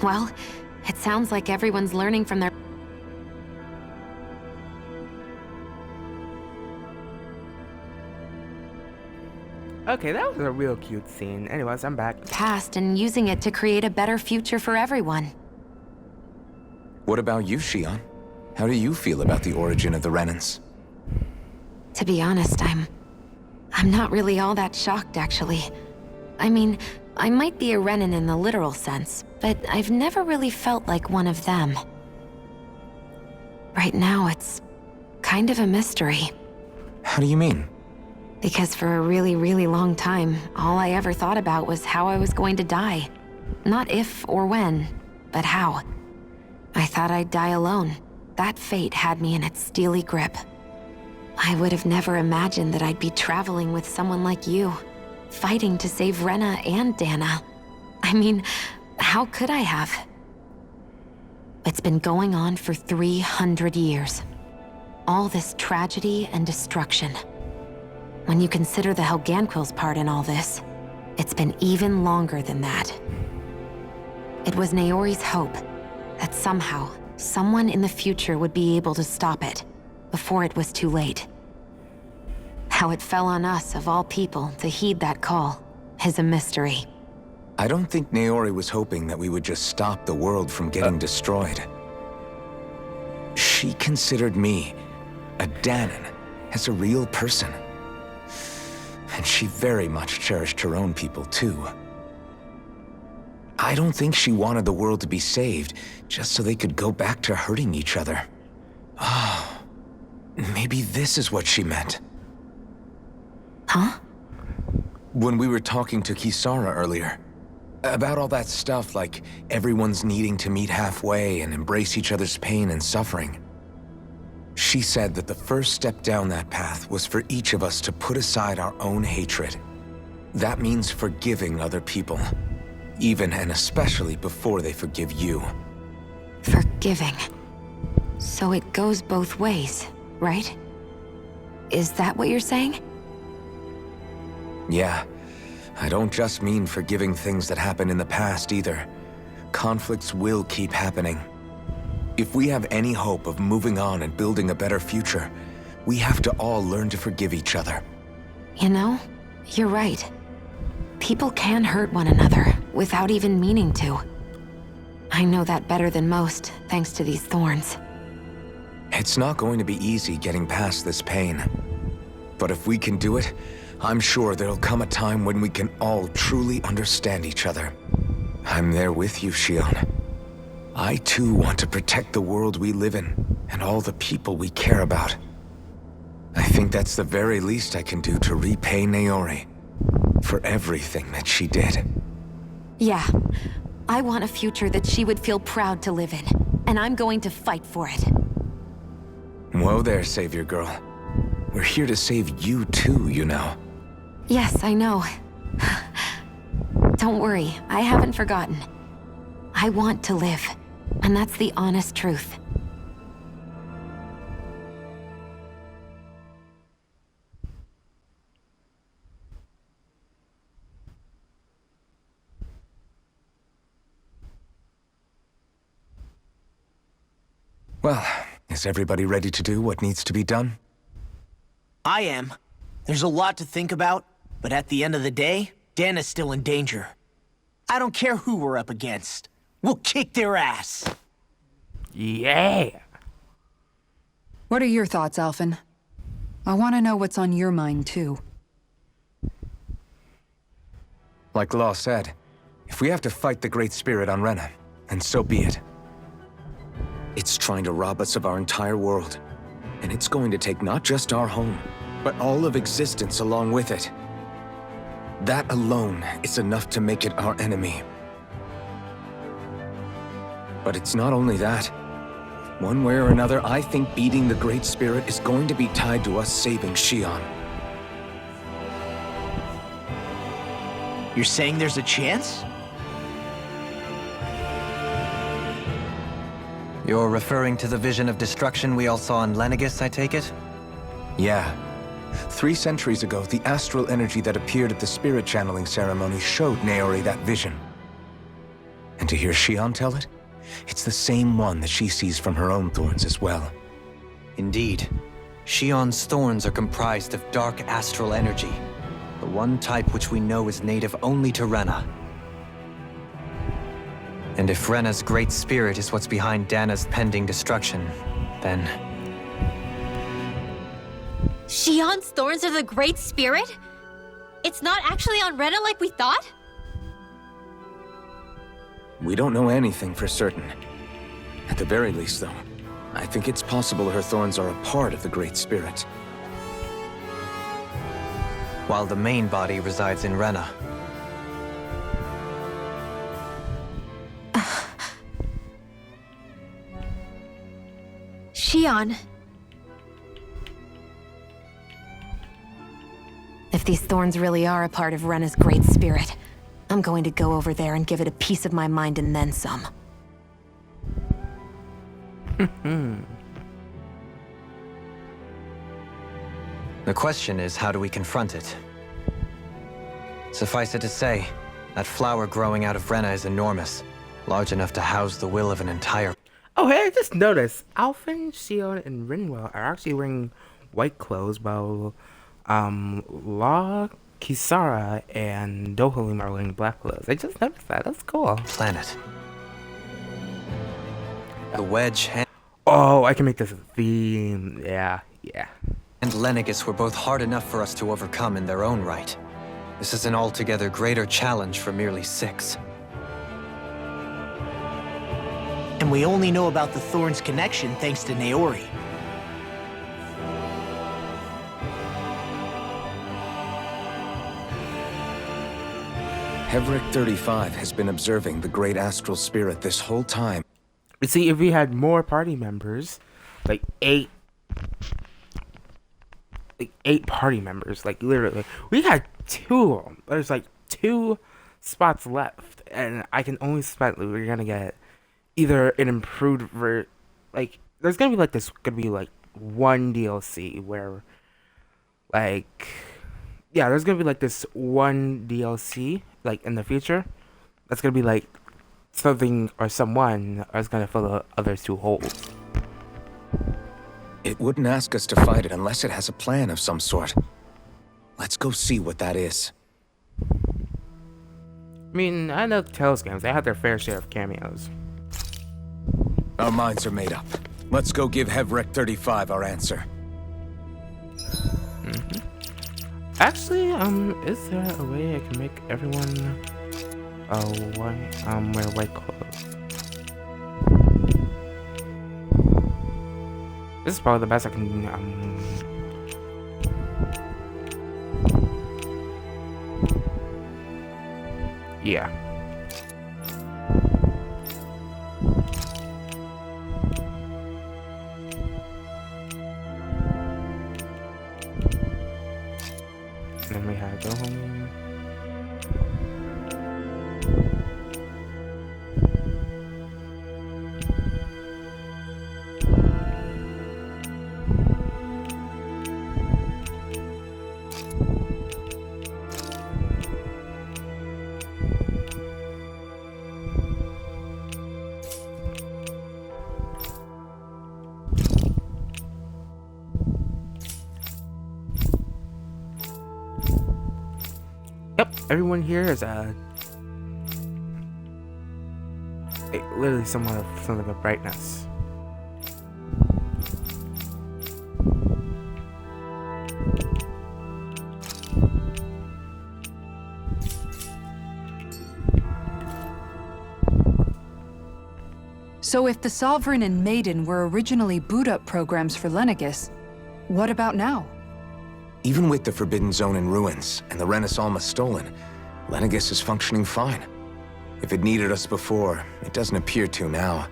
Well, it sounds like everyone's learning from their Okay, that was a real cute scene. Anyways, I'm back. past and using it to create a better future for everyone. What about you, Shion? How do you feel about the origin of the Renans? To be honest, I'm not really all that shocked, actually. I mean, I might be a Renan in the literal sense, but I've never really felt like one of them. Right now, it's kind of a mystery. How do you mean? Because for a really, really long time, all I ever thought about was how I was going to die. Not if or when, but how. I thought I'd die alone. That fate had me in its steely grip. I would have never imagined that I'd be traveling with someone like you, fighting to save Rena and Dana. I mean, how could I have? It's been going on for 300 years. All this tragedy and destruction. When you consider the Helganquil's part in all this, it's been even longer than that. It was Naori's hope that somehow, someone in the future would be able to stop it, before it was too late. How it fell on us, of all people, to heed that call is a mystery. I don't think Naori was hoping that we would just stop the world from getting destroyed. She considered me, a Dahnan, as a real person. And she very much cherished her own people, too. I don't think she wanted the world to be saved just so they could go back to hurting each other. Oh, maybe this is what she meant. Huh? When we were talking to Kisara earlier, about all that stuff like everyone's needing to meet halfway and embrace each other's pain and suffering. She said that the first step down that path was for each of us to put aside our own hatred. That means forgiving other people, even and especially before they forgive you. Forgiving. So it goes both ways, right? Is that what you're saying? Yeah. I don't just mean forgiving things that happened in the past either. Conflicts will keep happening. If we have any hope of moving on and building a better future, we have to all learn to forgive each other. You know, you're right. People can hurt one another without even meaning to. I know that better than most, thanks to these thorns. It's not going to be easy getting past this pain. But if we can do it, I'm sure there'll come a time when we can all truly understand each other. I'm there with you, Shion. I too want to protect the world we live in, and all the people we care about. I think that's the very least I can do to repay Naori for everything that she did. Yeah. I want a future that she would feel proud to live in, and I'm going to fight for it. Whoa there, Savior Girl. We're here to save you too, you know. Yes, I know. Don't worry, I haven't forgotten. I want to live, and that's the honest truth. Well, is everybody ready to do what needs to be done? I am. There's a lot to think about, but at the end of the day, Dana's still in danger. I don't care who we're up against. We'll kick their ass. Yeah. What are your thoughts, Alphen? I want to know what's on your mind, too. Like Law said, if we have to fight the Great Spirit on Rena, then so be it. It's trying to rob us of our entire world. And it's going to take not just our home, but all of existence along with it. That alone is enough to make it our enemy. But it's not only that. One way or another, I think beating the Great Spirit is going to be tied to us saving Shion. You're saying there's a chance? You're referring to the vision of destruction we all saw in Lenegis, I take it? Yeah. 3 centuries ago, the astral energy that appeared at the spirit channeling ceremony showed Naori that vision. And to hear Shion tell it, it's the same one that she sees from her own thorns as well. Indeed. Shion's thorns are comprised of dark astral energy, the one type which we know is native only to Rena. And if Rena's great spirit is what's behind Dana's pending destruction, then... Shion's thorns are the Great Spirit? It's not actually on Rena like we thought? We don't know anything for certain. At the very least, though, I think it's possible her thorns are a part of the Great Spirit. While the main body resides in Rena. Shion. If these thorns really are a part of Rena's great spirit, I'm going to go over there and give it a piece of my mind and then some. The question is, how do we confront it? Suffice it to say, that flower growing out of Rena is enormous, large enough to house the will of an entire... Oh, hey, I just noticed. Alphen, Shion, and Rinwell are actually wearing white clothes, while La Kisara and Dohalim are wearing black clothes. I just noticed that. That's cool. Planet. The wedge Oh, I can make this a theme. Yeah. and Lenegis were both hard enough for us to overcome in their own right. This is an altogether greater challenge for merely 6. And we only know about the Thorns connection thanks to Naori. Hevric 35 has been observing the great astral spirit this whole time. You see, if we had more party members, like 8 party members, like literally, we had 2 of them. There's like 2 spots left, and I can only suspect that we're gonna get either an improved like there's gonna be like this gonna be like one DLC where like there's gonna be like this one DLC like in the future that's gonna be like something or someone is gonna fill the other 2 holes. It wouldn't ask us to fight it unless it has a plan of some sort. Let's go see what that is. I mean, I know Tales games, they have their fair share of cameos. Our minds are made up. Let's go give Hevric 35 our answer. Actually, is there a way I can make everyone wear white clothes? This is probably the best I can yeah. And then we have Dohalim. Yep, everyone here is literally something of brightness. So if the Sovereign and Maiden were originally boot-up programs for Lenegis, what about now? Even with the Forbidden Zone in ruins and the Renis Alma stolen, Lenegis is functioning fine. If it needed us before, it doesn't appear to now.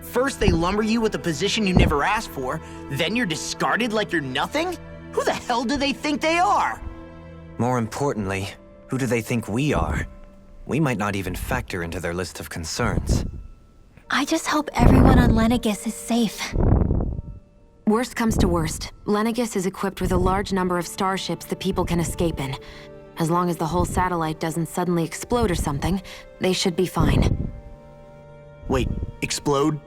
First they lumber you with a position you never asked for, then you're discarded like you're nothing? Who the hell do they think they are? More importantly, who do they think we are? We might not even factor into their list of concerns. I just hope everyone on Lenegis is safe. Worst comes to worst, Lenegis is equipped with a large number of starships that people can escape in. As long as the whole satellite doesn't suddenly explode or something, they should be fine. Wait, explode?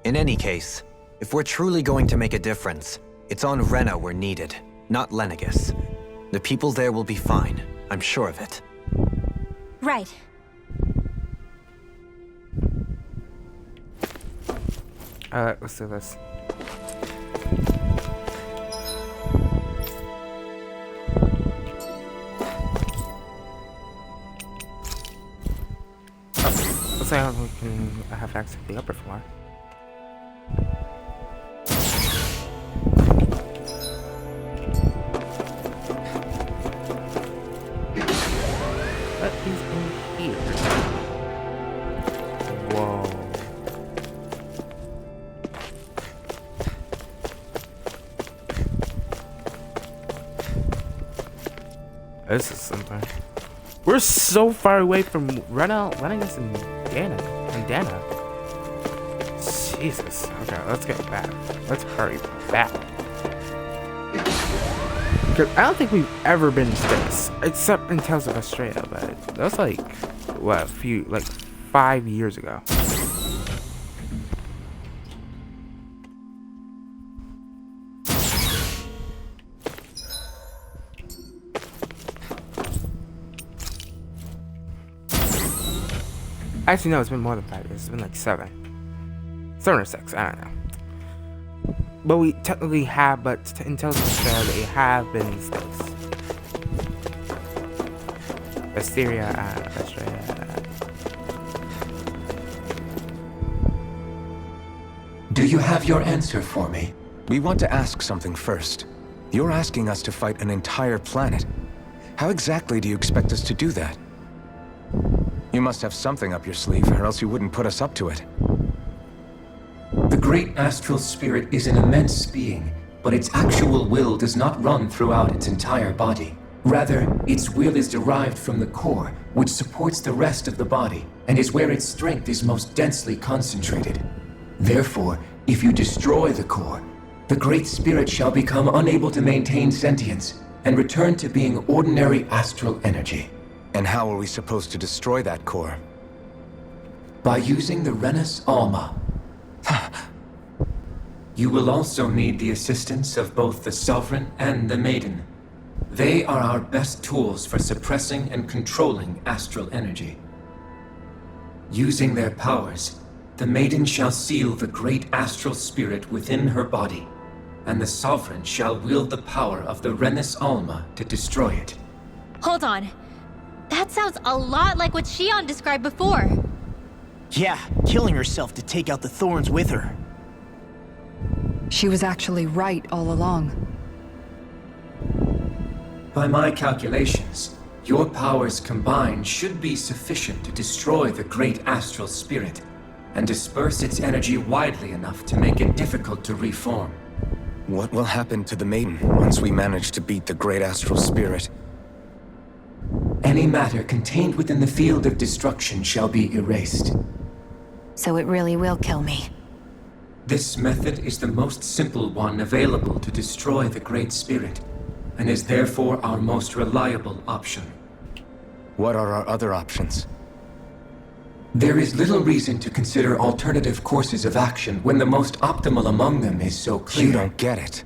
In any case, if we're truly going to make a difference, it's on Rena we're needed, not Lenegis. The people there will be fine, I'm sure of it. Right. Alright, let's do this. Let's see how we can have access to the upper floor. What is in here? Whoa. This is something. We're so far away from Lenegis and Dana. Jesus. Okay, let's get back. Let's hurry back. Because I don't think we've ever been to space, except in Tales of Australia, but that was like, what, 5 years ago. Actually, no, it's been more than 5 years. It's been like 7. 7 or 6, I don't know. But we technically have, but to intelligence fair, they have been mistakes. Asteria, Astrea. Do you have your answer for me? We want to ask something first. You're asking us to fight an entire planet. How exactly do you expect us to do that? You must have something up your sleeve, or else you wouldn't put us up to it. The great astral spirit is an immense being, but its actual will does not run throughout its entire body. Rather, its will is derived from the core, which supports the rest of the body, and is where its strength is most densely concentrated. Therefore, if you destroy the core, the Great Spirit shall become unable to maintain sentience and return to being ordinary astral energy. And how are we supposed to destroy that core? By using the Renus Alma. You will also need the assistance of both the Sovereign and the Maiden. They are our best tools for suppressing and controlling astral energy. Using their powers, the Maiden shall seal the great astral spirit within her body, and the Sovereign shall wield the power of the Renus Alma to destroy it. Hold on. That sounds a lot like what Shion described before. Yeah, killing herself to take out the thorns with her. She was actually right all along. By my calculations, your powers combined should be sufficient to destroy the great astral spirit and disperse its energy widely enough to make it difficult to reform. What will happen to the Maiden once we manage to beat the great astral spirit? Any matter contained within the field of destruction shall be erased. So it really will kill me. This method is the most simple one available to destroy the Great Spirit, and is therefore our most reliable option. What are our other options? There is little reason to consider alternative courses of action when the most optimal among them is so clear. You don't get it.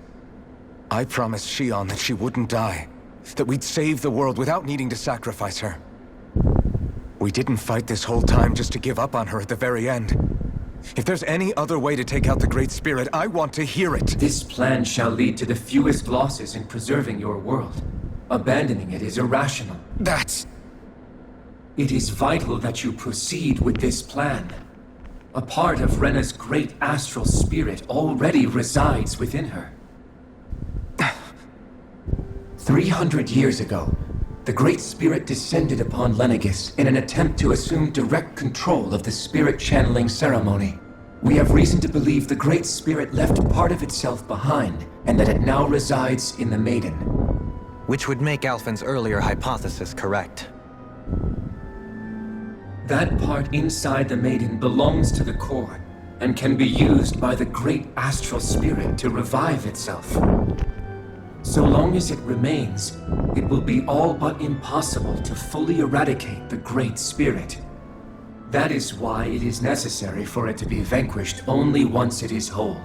I promised Shion that she wouldn't die, that we'd save the world without needing to sacrifice her. We didn't fight this whole time just to give up on her at the very end. If there's any other way to take out the Great Spirit, I want to hear it. This plan shall lead to the fewest losses in preserving your world. Abandoning it is irrational. It is vital that you proceed with this plan. A part of Rena's great astral spirit already resides within her. 300 years ago, the Great Spirit descended upon Lenegis in an attempt to assume direct control of the spirit channeling ceremony. We have reason to believe the Great Spirit left part of itself behind, and that it now resides in the Maiden. Which would make Alphen's earlier hypothesis correct. That part inside the Maiden belongs to the core, and can be used by the great astral spirit to revive itself. So long as it remains, it will be all but impossible to fully eradicate the Great Spirit. That is why it is necessary for it to be vanquished only once it is whole.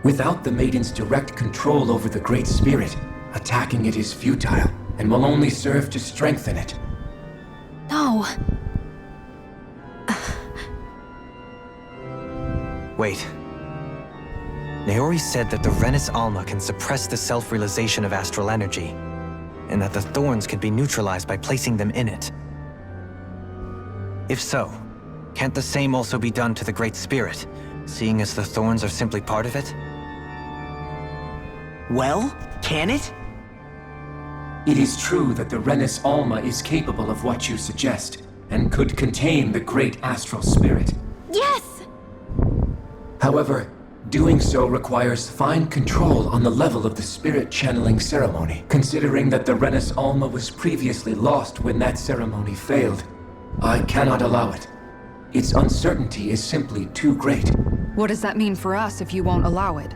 Without the Maiden's direct control over the Great Spirit, attacking it is futile, and will only serve to strengthen it. No. Wait. Naori said that the Renus Alma can suppress the self-realization of astral energy, and that the thorns could be neutralized by placing them in it. If so, can't the same also be done to the Great Spirit, seeing as the thorns are simply part of it? Well, can it? It is true that the Renus Alma is capable of what you suggest, and could contain the great astral spirit. Yes! However, doing so requires fine control on the level of the spirit channeling ceremony, considering that the Renus Alma was previously lost when that ceremony failed. I cannot allow it. Its uncertainty is simply too great. What does that mean for us if you won't allow it?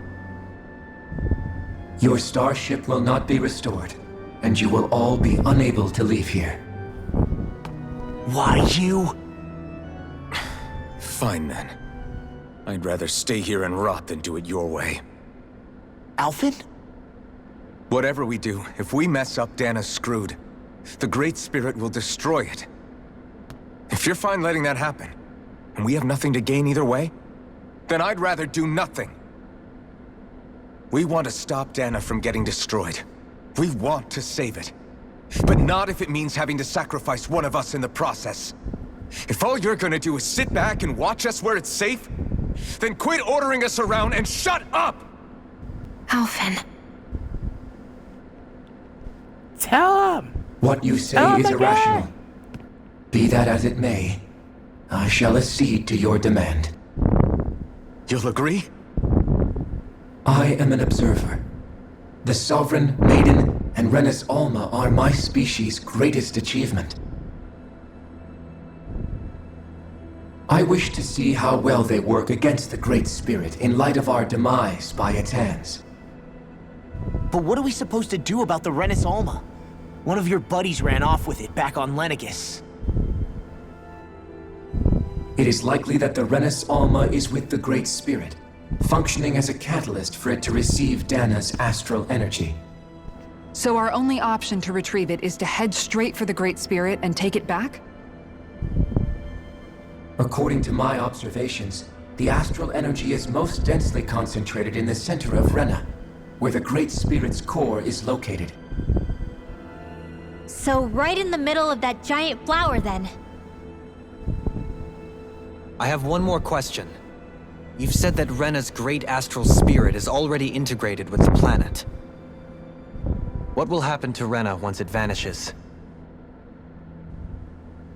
Your starship will not be restored, and you will all be unable to leave here. Why you? Fine then. I'd rather stay here and rot than do it your way. Alphen? Whatever we do, if we mess up, Dana's screwed. The Great Spirit will destroy it. If If you're fine letting that happen, and we have nothing to gain either way, then I'd rather do nothing. We want to stop Dana from getting destroyed. We want to save it. But not if it means having to sacrifice one of us in the process. If all you're gonna do is sit back and watch us where it's safe, then quit ordering us around and shut up! Alphen. Tell him! What you say Oh is my irrational. God. Be that as it may, I shall accede to your demand. You'll agree? I am an observer. The Sovereign, Maiden, and Renis Alma are my species' greatest achievement. I wish to see how well they work against the Great Spirit in light of our demise by its hands. But what are we supposed to do about the Renis Alma? One of your buddies ran off with it back on Lenegis. It is likely that the Renis Alma is with the Great Spirit, functioning as a catalyst for it to receive Dana's astral energy. So our only option to retrieve it is to head straight for the Great Spirit and take it back? According to my observations, the astral energy is most densely concentrated in the center of Rena, where the Great Spirit's core is located. So right in the middle of that giant flower, then. I have one more question. You've said that Rena's great astral spirit is already integrated with the planet. What will happen to Rena once it vanishes?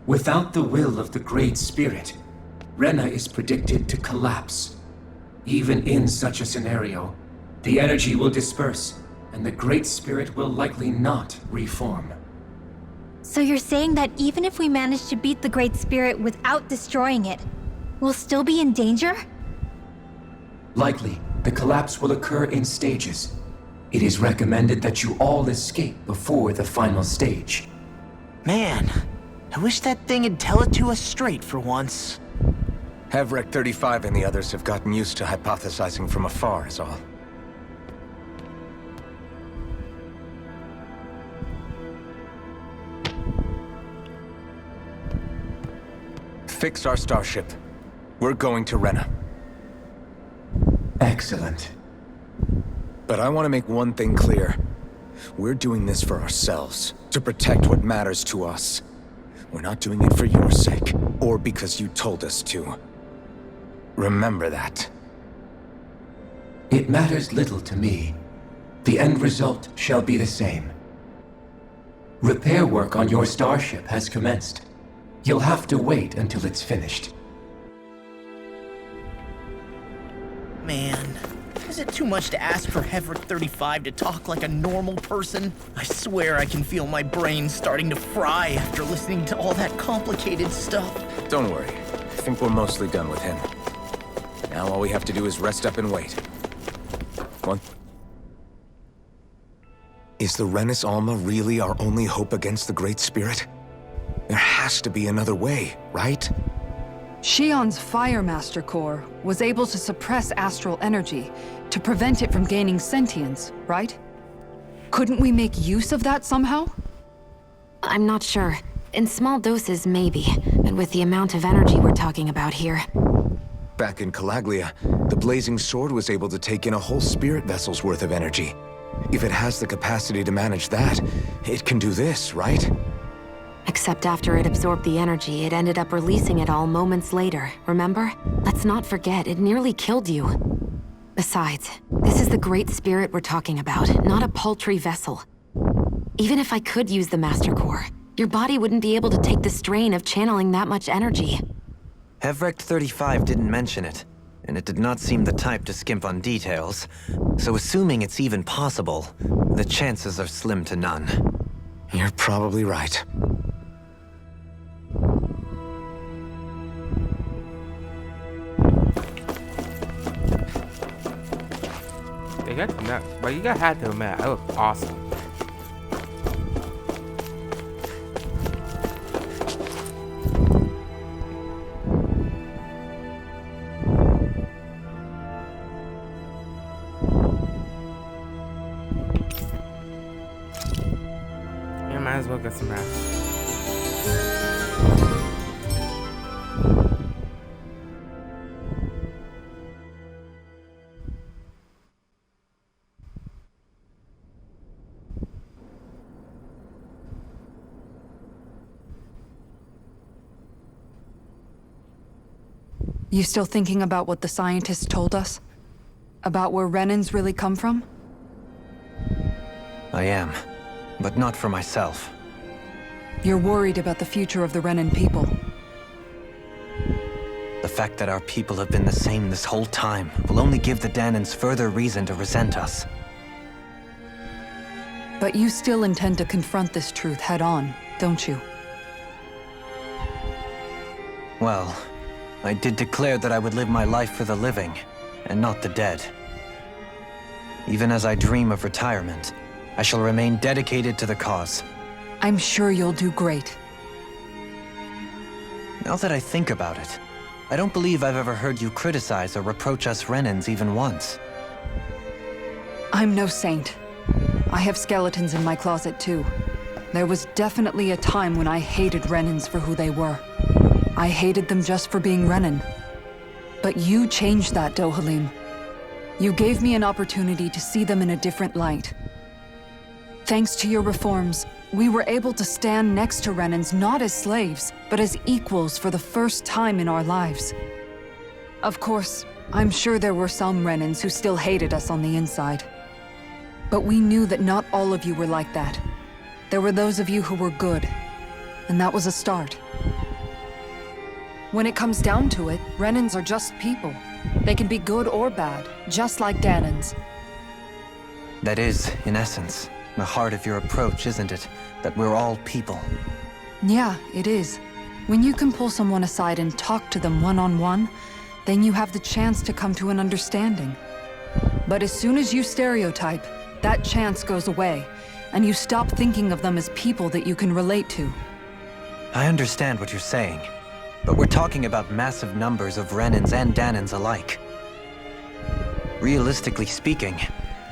Without the will of the Great Spirit, Rena is predicted to collapse. Even in such a scenario, the energy will disperse, and the Great Spirit will likely not reform. So you're saying that even if we manage to beat the Great Spirit without destroying it, we'll still be in danger? Likely, the collapse will occur in stages. It is recommended that you all escape before the final stage. Man, I wish that thing would tell it to us straight for once. Hevrek 35 and the others have gotten used to hypothesizing from afar, is all. Fix our starship. We're going to Rena. Excellent. But I want to make one thing clear. We're doing this for ourselves, to protect what matters to us. We're not doing it for your sake, or because you told us to. Remember that. It matters little to me. The end result shall be the same. Repair work on your starship has commenced. You'll have to wait until it's finished. Man, is it too much to ask for Hevrek 35 to talk like a normal person? I swear I can feel my brain starting to fry after listening to all that complicated stuff. Don't worry. I think we're mostly done with him. Now all we have to do is rest up and wait. One. Is the Renis Alma really our only hope against the Great Spirit? There has to be another way, right? Shion's Firemaster Core was able to suppress astral energy to prevent it from gaining sentience, right? Couldn't we make use of that somehow? I'm not sure. In small doses, maybe. But with the amount of energy we're talking about here... Back in Calaglia, the Blazing Sword was able to take in a whole spirit vessel's worth of energy. If it has the capacity to manage that, it can do this, right? Except after it absorbed the energy, it ended up releasing it all moments later, remember? Let's not forget, it nearly killed you. Besides, this is the Great Spirit we're talking about, not a paltry vessel. Even if I could use the Master Core, your body wouldn't be able to take the strain of channeling that much energy. Hevrek 35 didn't mention it, and it did not seem the type to skimp on details, so assuming it's even possible, the chances are slim to none. You're probably right. They got the map, but you got had to admit, I look awesome. Yeah, might as well get some rest. You still thinking about what the scientists told us? About where Renans really come from? I am, but not for myself. You're worried about the future of the Renan people. The fact that our people have been the same this whole time will only give the Danans further reason to resent us. But you still intend to confront this truth head-on, don't you? Well, I did declare that I would live my life for the living, and not the dead. Even as I dream of retirement, I shall remain dedicated to the cause. I'm sure you'll do great. Now that I think about it, I don't believe I've ever heard you criticize or reproach us Renans even once. I'm no saint. I have skeletons in my closet too. There was definitely a time when I hated Renans for who they were. I hated them just for being Renan. But you changed that, Dohalim. You gave me an opportunity to see them in a different light. Thanks to your reforms, we were able to stand next to Renans not as slaves, but as equals for the first time in our lives. Of course, I'm sure there were some Renans who still hated us on the inside. But we knew that not all of you were like that. There were those of you who were good, and that was a start. When it comes down to it, Renans are just people. They can be good or bad, just like Danans. That is, in essence, the heart of your approach, isn't it? That we're all people. Yeah, it is. When you can pull someone aside and talk to them one-on-one, then you have the chance to come to an understanding. But as soon as you stereotype, that chance goes away, and you stop thinking of them as people that you can relate to. I understand what you're saying, but we're talking about massive numbers of Renans and Danans alike. Realistically speaking,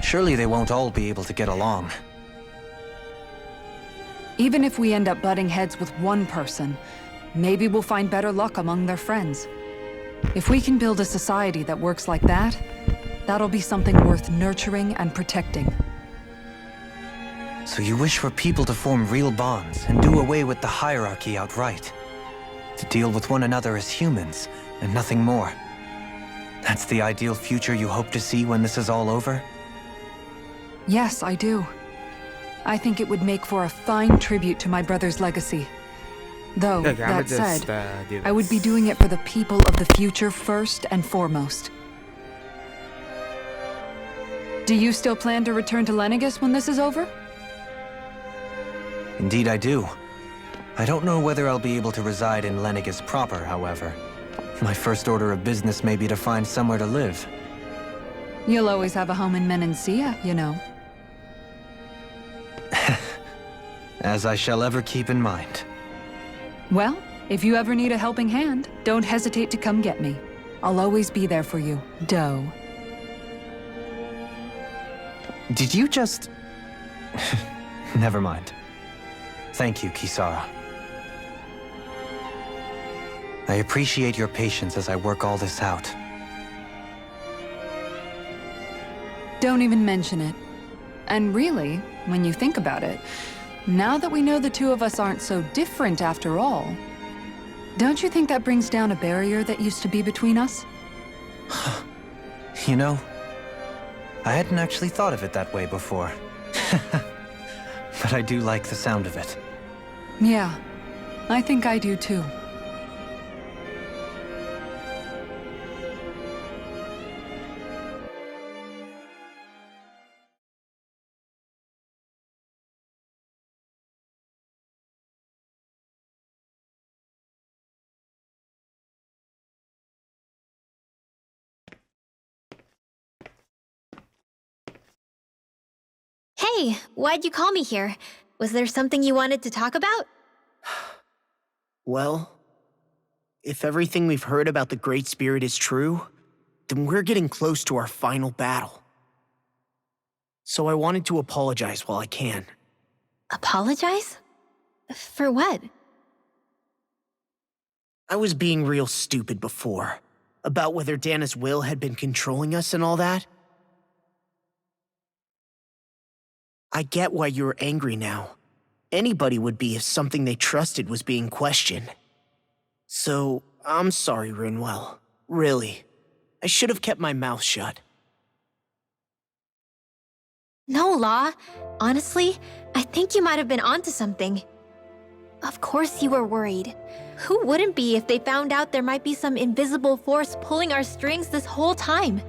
surely they won't all be able to get along. Even if we end up butting heads with one person, maybe we'll find better luck among their friends. If we can build a society that works like that, that'll be something worth nurturing and protecting. So you wish for people to form real bonds and do away with the hierarchy outright? To deal with one another as humans, and nothing more? That's the ideal future you hope to see when this is all over? Yes, I do. I think it would make for a fine tribute to my brother's legacy. Though, Okay, I'ma that just, said, do I would be this. doing it for the people of the future first and foremost. Do you still plan to return to Lenegis when this is over? Indeed I do. I don't know whether I'll be able to reside in Lenegis proper, however. My first order of business may be to find somewhere to live. You'll always have a home in Menancia, you know. As I shall ever keep in mind. Well, if you ever need a helping hand, don't hesitate to come get me. I'll always be there for you, Doe. Did you just... Never mind. Thank you, Kisara. I appreciate your patience as I work all this out. Don't even mention it. And really, when you think about it, now that we know the two of us aren't so different after all, don't you think that brings down a barrier that used to be between us? You know, I hadn't actually thought of it that way before. But I do like the sound of it. Yeah, I think I do too. Hey, why'd you call me here? Was there something you wanted to talk about? Well, if everything we've heard about the Great Spirit is true, then we're getting close to our final battle. So I wanted to apologize while I can. Apologize? For what? I was being real stupid before, about whether Dana's will had been controlling us and all that. I get why you're angry now. Anybody would be if something they trusted was being questioned. So, I'm sorry, Rinwell. really. I should have kept my mouth shut. No, Law. Honestly, I think you might have been onto something. Of course you were worried. Who wouldn't be if they found out there might be some invisible force pulling our strings this whole time?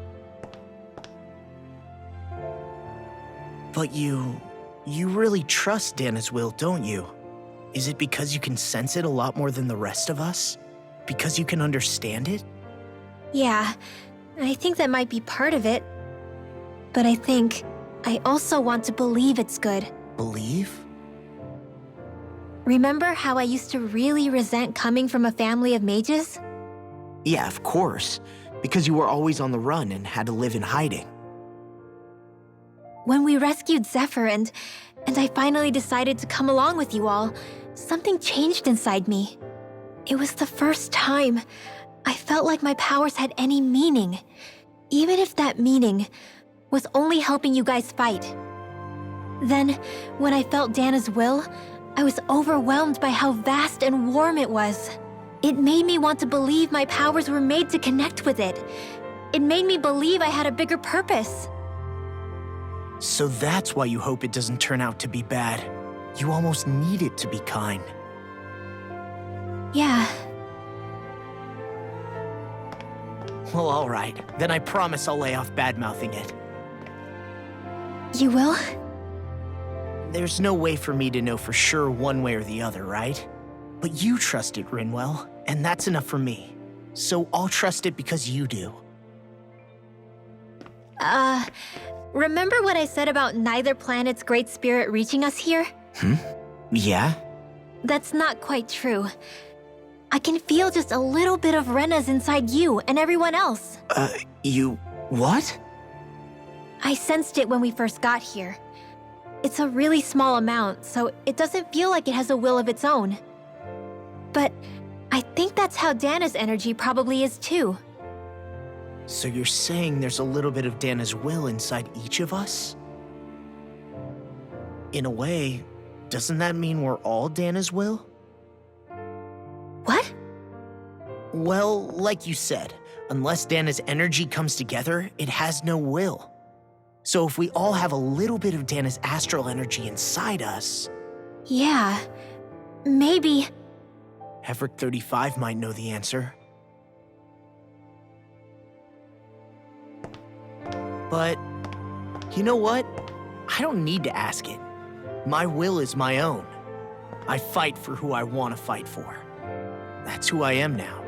But you really trust Dana's will, don't you? Is it because you can sense it a lot more than the rest of us? Because you can understand it? Yeah, I think that might be part of it. But I also want to believe it's good. Believe? Remember how I used to really resent coming from a family of mages? Yeah, of course. Because you were always on the run and had to live in hiding. When we rescued Zephyr and I finally decided to come along with you all, something changed inside me. It was the first time I felt like my powers had any meaning, even if that meaning was only helping you guys fight. Then, when I felt Dana's will, I was overwhelmed by how vast and warm it was. It made me want to believe my powers were made to connect with it. It made me believe I had a bigger purpose. So that's why you hope it doesn't turn out to be bad. You almost need it to be kind. Yeah. Well, all right. Then I promise I'll lay off bad-mouthing it. You will? There's no way for me to know for sure one way or the other, right? But you trust it, Rinwell, and that's enough for me. So I'll trust it because you do. Remember what I said about neither planet's great spirit reaching us here? Yeah? That's not quite true. I can feel just a little bit of Rena's inside you and everyone else. You... what? I sensed it when we first got here. It's a really small amount, so it doesn't feel like it has a will of its own. But I think that's how Dana's energy probably is too. So you're saying there's a little bit of Dana's will inside each of us? In a way, doesn't that mean we're all Dana's will? What? Well, like you said, unless Dana's energy comes together, it has no will. So if we all have a little bit of Dana's astral energy inside us... Yeah, maybe... Heverick 35 might know the answer. But, you know what? I don't need to ask it. My will is my own. I fight for who I want to fight for. That's who I am now.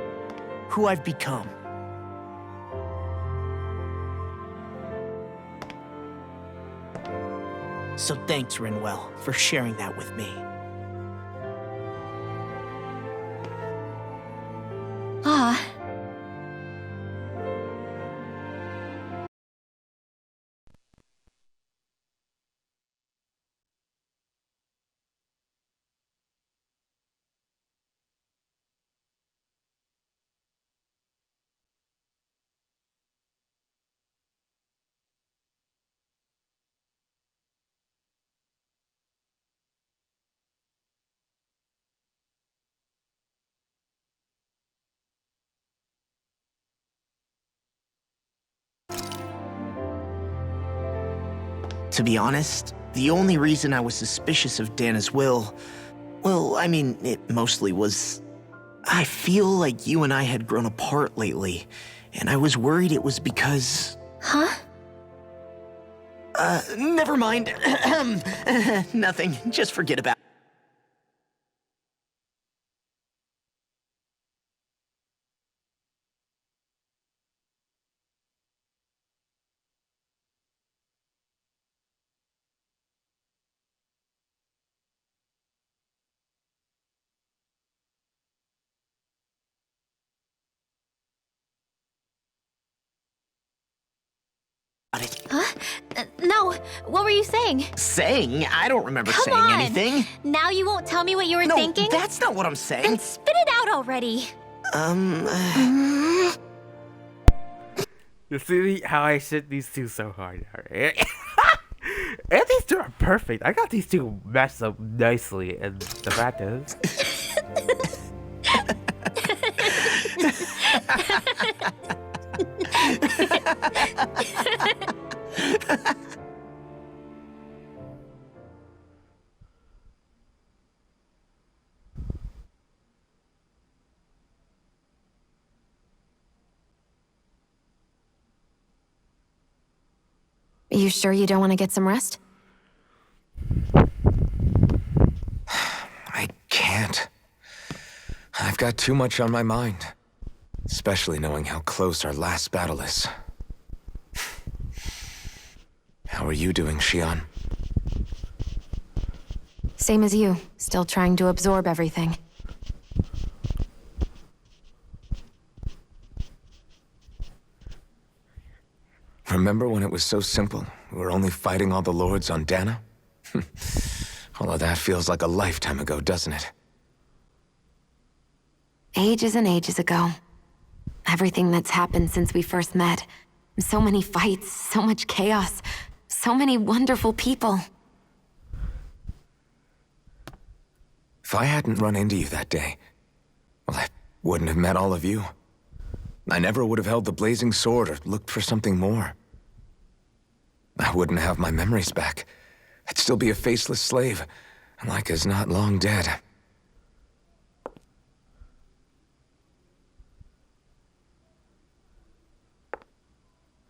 Who I've become. So thanks, Rinwell, for sharing that with me. Ah. To be honest, the only reason I was suspicious of Dana's will, well, I mean, it mostly was... I feel like you and I had grown apart lately, and I was worried it was because... Huh? Never mind. Nothing. Just forget about it. Huh? No, what were you saying? Saying? I don't remember Come saying on. anything. Now you won't tell me what you were No, thinking? that's not what I'm saying. Then spit it out already. You see how I shit these two so hard, alright? And these two are perfect. I got these two matched up nicely, and the fact is... You sure you don't want to get some rest? I can't. I've got too much on my mind. Especially knowing how close our last battle is. How are you doing, Xion? Same as you, still trying to absorb everything. Remember when it was so simple? We were only fighting all the lords on Dana? All of that feels like a lifetime ago, doesn't it? Ages and ages ago. Everything that's happened since we first met. So many fights, so much chaos, so many wonderful people. If I hadn't run into you that day, well, I wouldn't have met all of you. I never would have held the blazing sword or looked for something more. I wouldn't have my memories back. I'd still be a faceless slave, like as not long dead.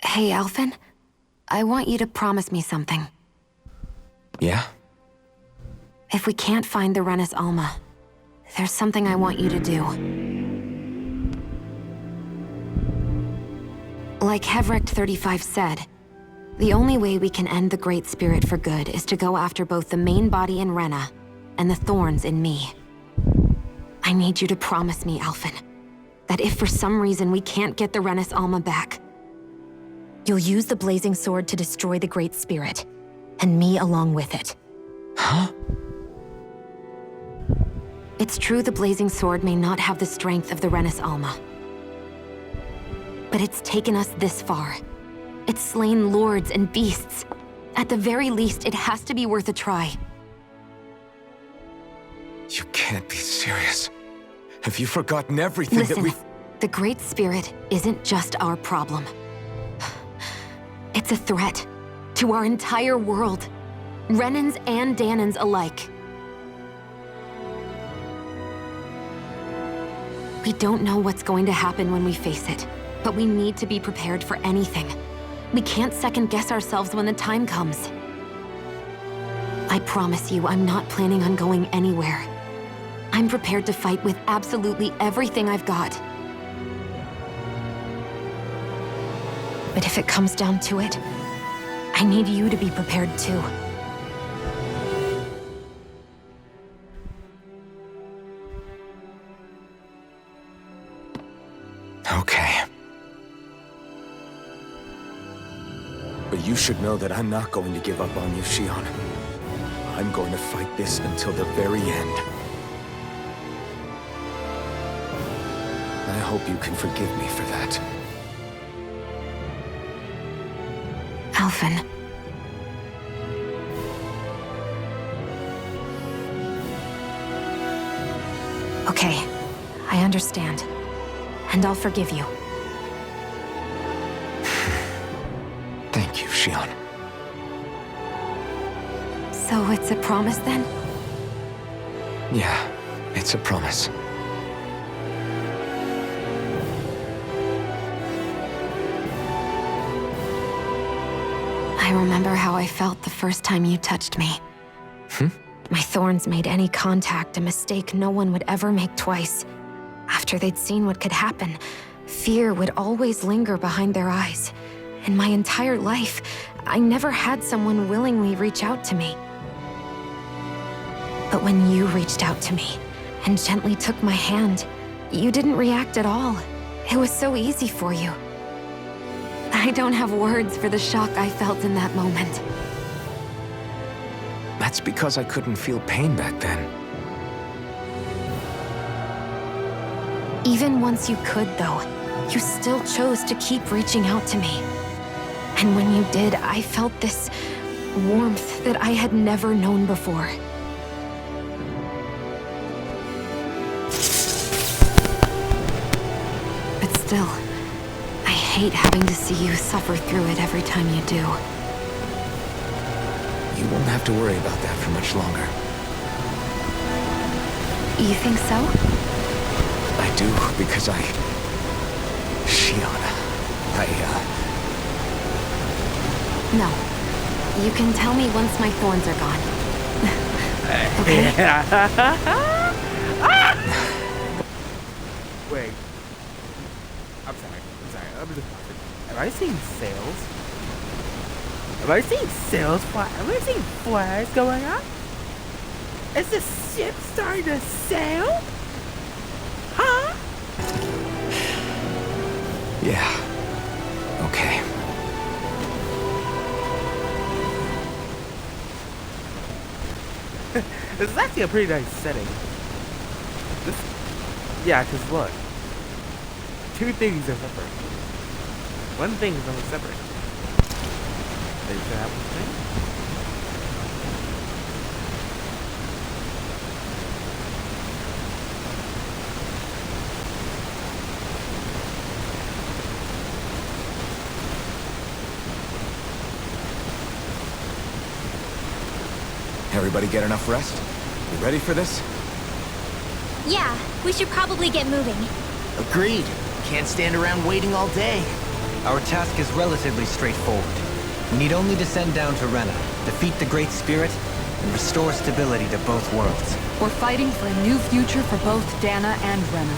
Hey, Alphen. I want you to promise me something. Yeah? If we can't find the Renis Alma, there's something I want you to do. Like Hevrecht 35 said, the only way we can end the Great Spirit for good is to go after both the main body in Rena and the thorns in me. I need you to promise me, Alphen, that if for some reason we can't get the Renis Alma back, you'll use the blazing sword to destroy the Great Spirit, and me along with it. Huh? It's true the blazing sword may not have the strength of the Renis Alma. But it's taken us this far. It's slain lords and beasts. At the very least, it has to be worth a try. You can't be serious. Have you forgotten everything Listen, that we've... the Great Spirit isn't just our problem. It's a threat to our entire world. Renans and Danans alike. We don't know what's going to happen when we face it, but we need to be prepared for anything. We can't second-guess ourselves when the time comes. I promise you, I'm not planning on going anywhere. I'm prepared to fight with absolutely everything I've got. But if it comes down to it, I need you to be prepared too. Okay. But you should know that I'm not going to give up on you, Xion. I'm going to fight this until the very end. I hope you can forgive me for that. Alphen. Okay, I understand. And I'll forgive you. Thank you, Xion. So it's a promise then? Yeah, it's a promise. I remember how I felt the first time you touched me. My thorns made any contact a mistake no one would ever make twice. After they'd seen what could happen, fear would always linger behind their eyes. In my entire life, I never had someone willingly reach out to me. But when you reached out to me and gently took my hand, you didn't react at all. It was so easy for you. I don't have words for the shock I felt in that moment. That's because I couldn't feel pain back then. Even once you could, though, you still chose to keep reaching out to me. And when you did, I felt this warmth that I had never known before. But still, I hate having to see you suffer through it every time you do. You won't have to worry about that for much longer. You think so? I do, because Xion, No. You can tell me once my thorns are gone. Okay? Wait. I'm sorry. I'm just talking. Am I seeing sails? Am I seeing sails fly? Am I seeing flags going up? Is the ship starting to sail? Huh? Yeah. Okay. This is actually a pretty nice setting. Yeah, because look. Two things are separate. One thing is only separate. There's that one thing. Everybody get enough rest? You ready for this? Yeah, we should probably get moving. Agreed. Can't stand around waiting all day. Our task is relatively straightforward. We need only descend down to Rena, defeat the Great Spirit, and restore stability to both worlds. We're fighting for a new future for both Dana and Rena.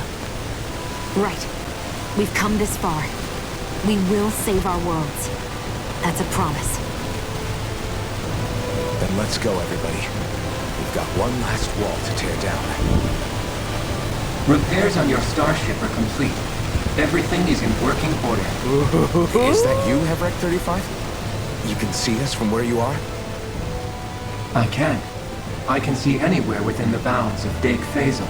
Right. We've come this far. We will save our worlds. That's a promise. Then let's go, everybody. We've got one last wall to tear down. Repairs on your starship are complete. Everything is in working order. Is that you, Hevrek 35? You can see us from where you are? I can. I can see anywhere within the bounds of Dake Faisal.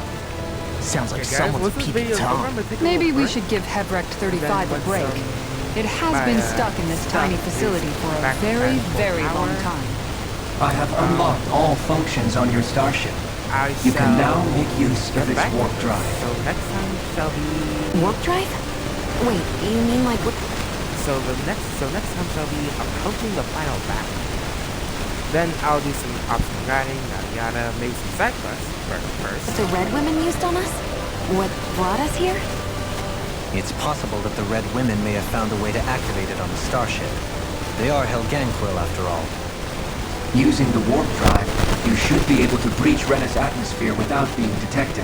Sounds like Okay, guys, someone's what's this peeping video? Tom. Remember, take a Maybe little we break. should give Hevrect 35 a Then break. let's, It has my, been stuck in this stuff tiny is facility for a back very, at full very power. long time. I have unlocked all functions on your starship. You can now make use of its back. warp drive. So next time shall be Warp drive? Wait, you mean like what? So next time shall be approaching the final battle. Then I'll do some optional guiding, yada yada, maybe some side quests first. The Red Women used on us? What brought us here? It's possible that the Red Women may have found a way to activate it on the starship. They are Helganquil, after all. Using the warp drive, you should be able to breach Rena's atmosphere without being detected.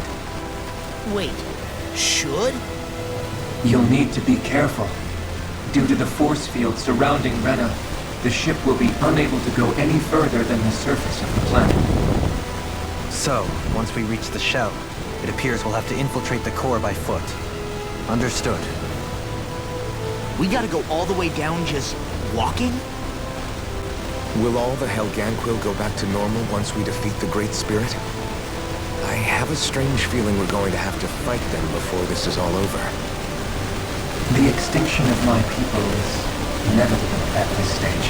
Wait, should? You'll need to be careful. Due to the force field surrounding Rena, the ship will be unable to go any further than the surface of the planet. So, once we reach the shell, it appears we'll have to infiltrate the core by foot. Understood. We gotta go all the way down just walking? Will all the Helganquil go back to normal once we defeat the Great Spirit? I have a strange feeling we're going to have to fight them before this is all over. The extinction of my people is inevitable at this stage.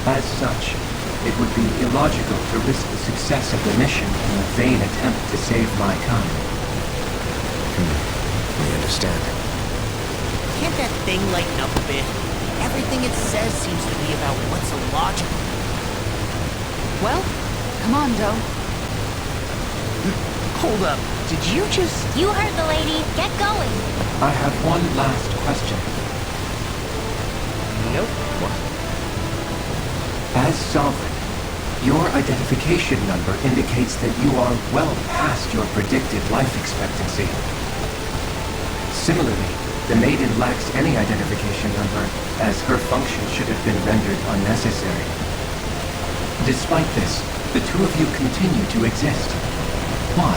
As such, it would be illogical to risk the success of the mission in a vain attempt to save my kind. We understand. Can't that thing lighten up a bit? Everything it says seems to be about what's illogical. Well, come on, Doe. Hold up, did you just... You heard the lady. Get going. I have one last question. Nope. As Sovereign, your identification number indicates that you are well past your predicted life expectancy. Similarly, the Maiden lacks any identification number, as her function should have been rendered unnecessary. Despite this, the two of you continue to exist. Why?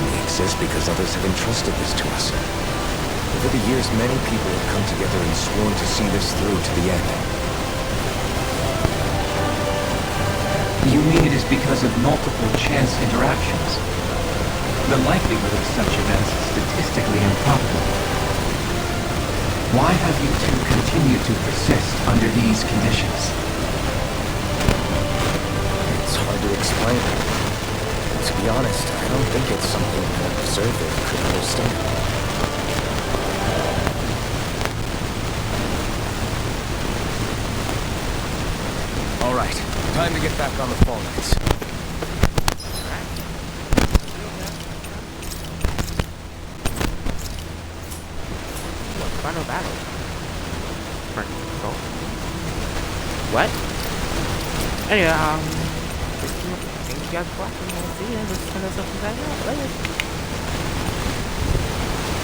We exist because others have entrusted this to us. Over the years, many people have come together and sworn to see this through to the end. You mean it is because of multiple chance interactions? The likelihood of such events is statistically improbable. Why have you two continued to persist under these conditions? It's hard to explain. To be honest, I don't think it's something an observer could understand. All right, time to get back on the phone lines. battle. What? Anyway, thank you guys for watching. I'll see you. Let's finish up with that. Later.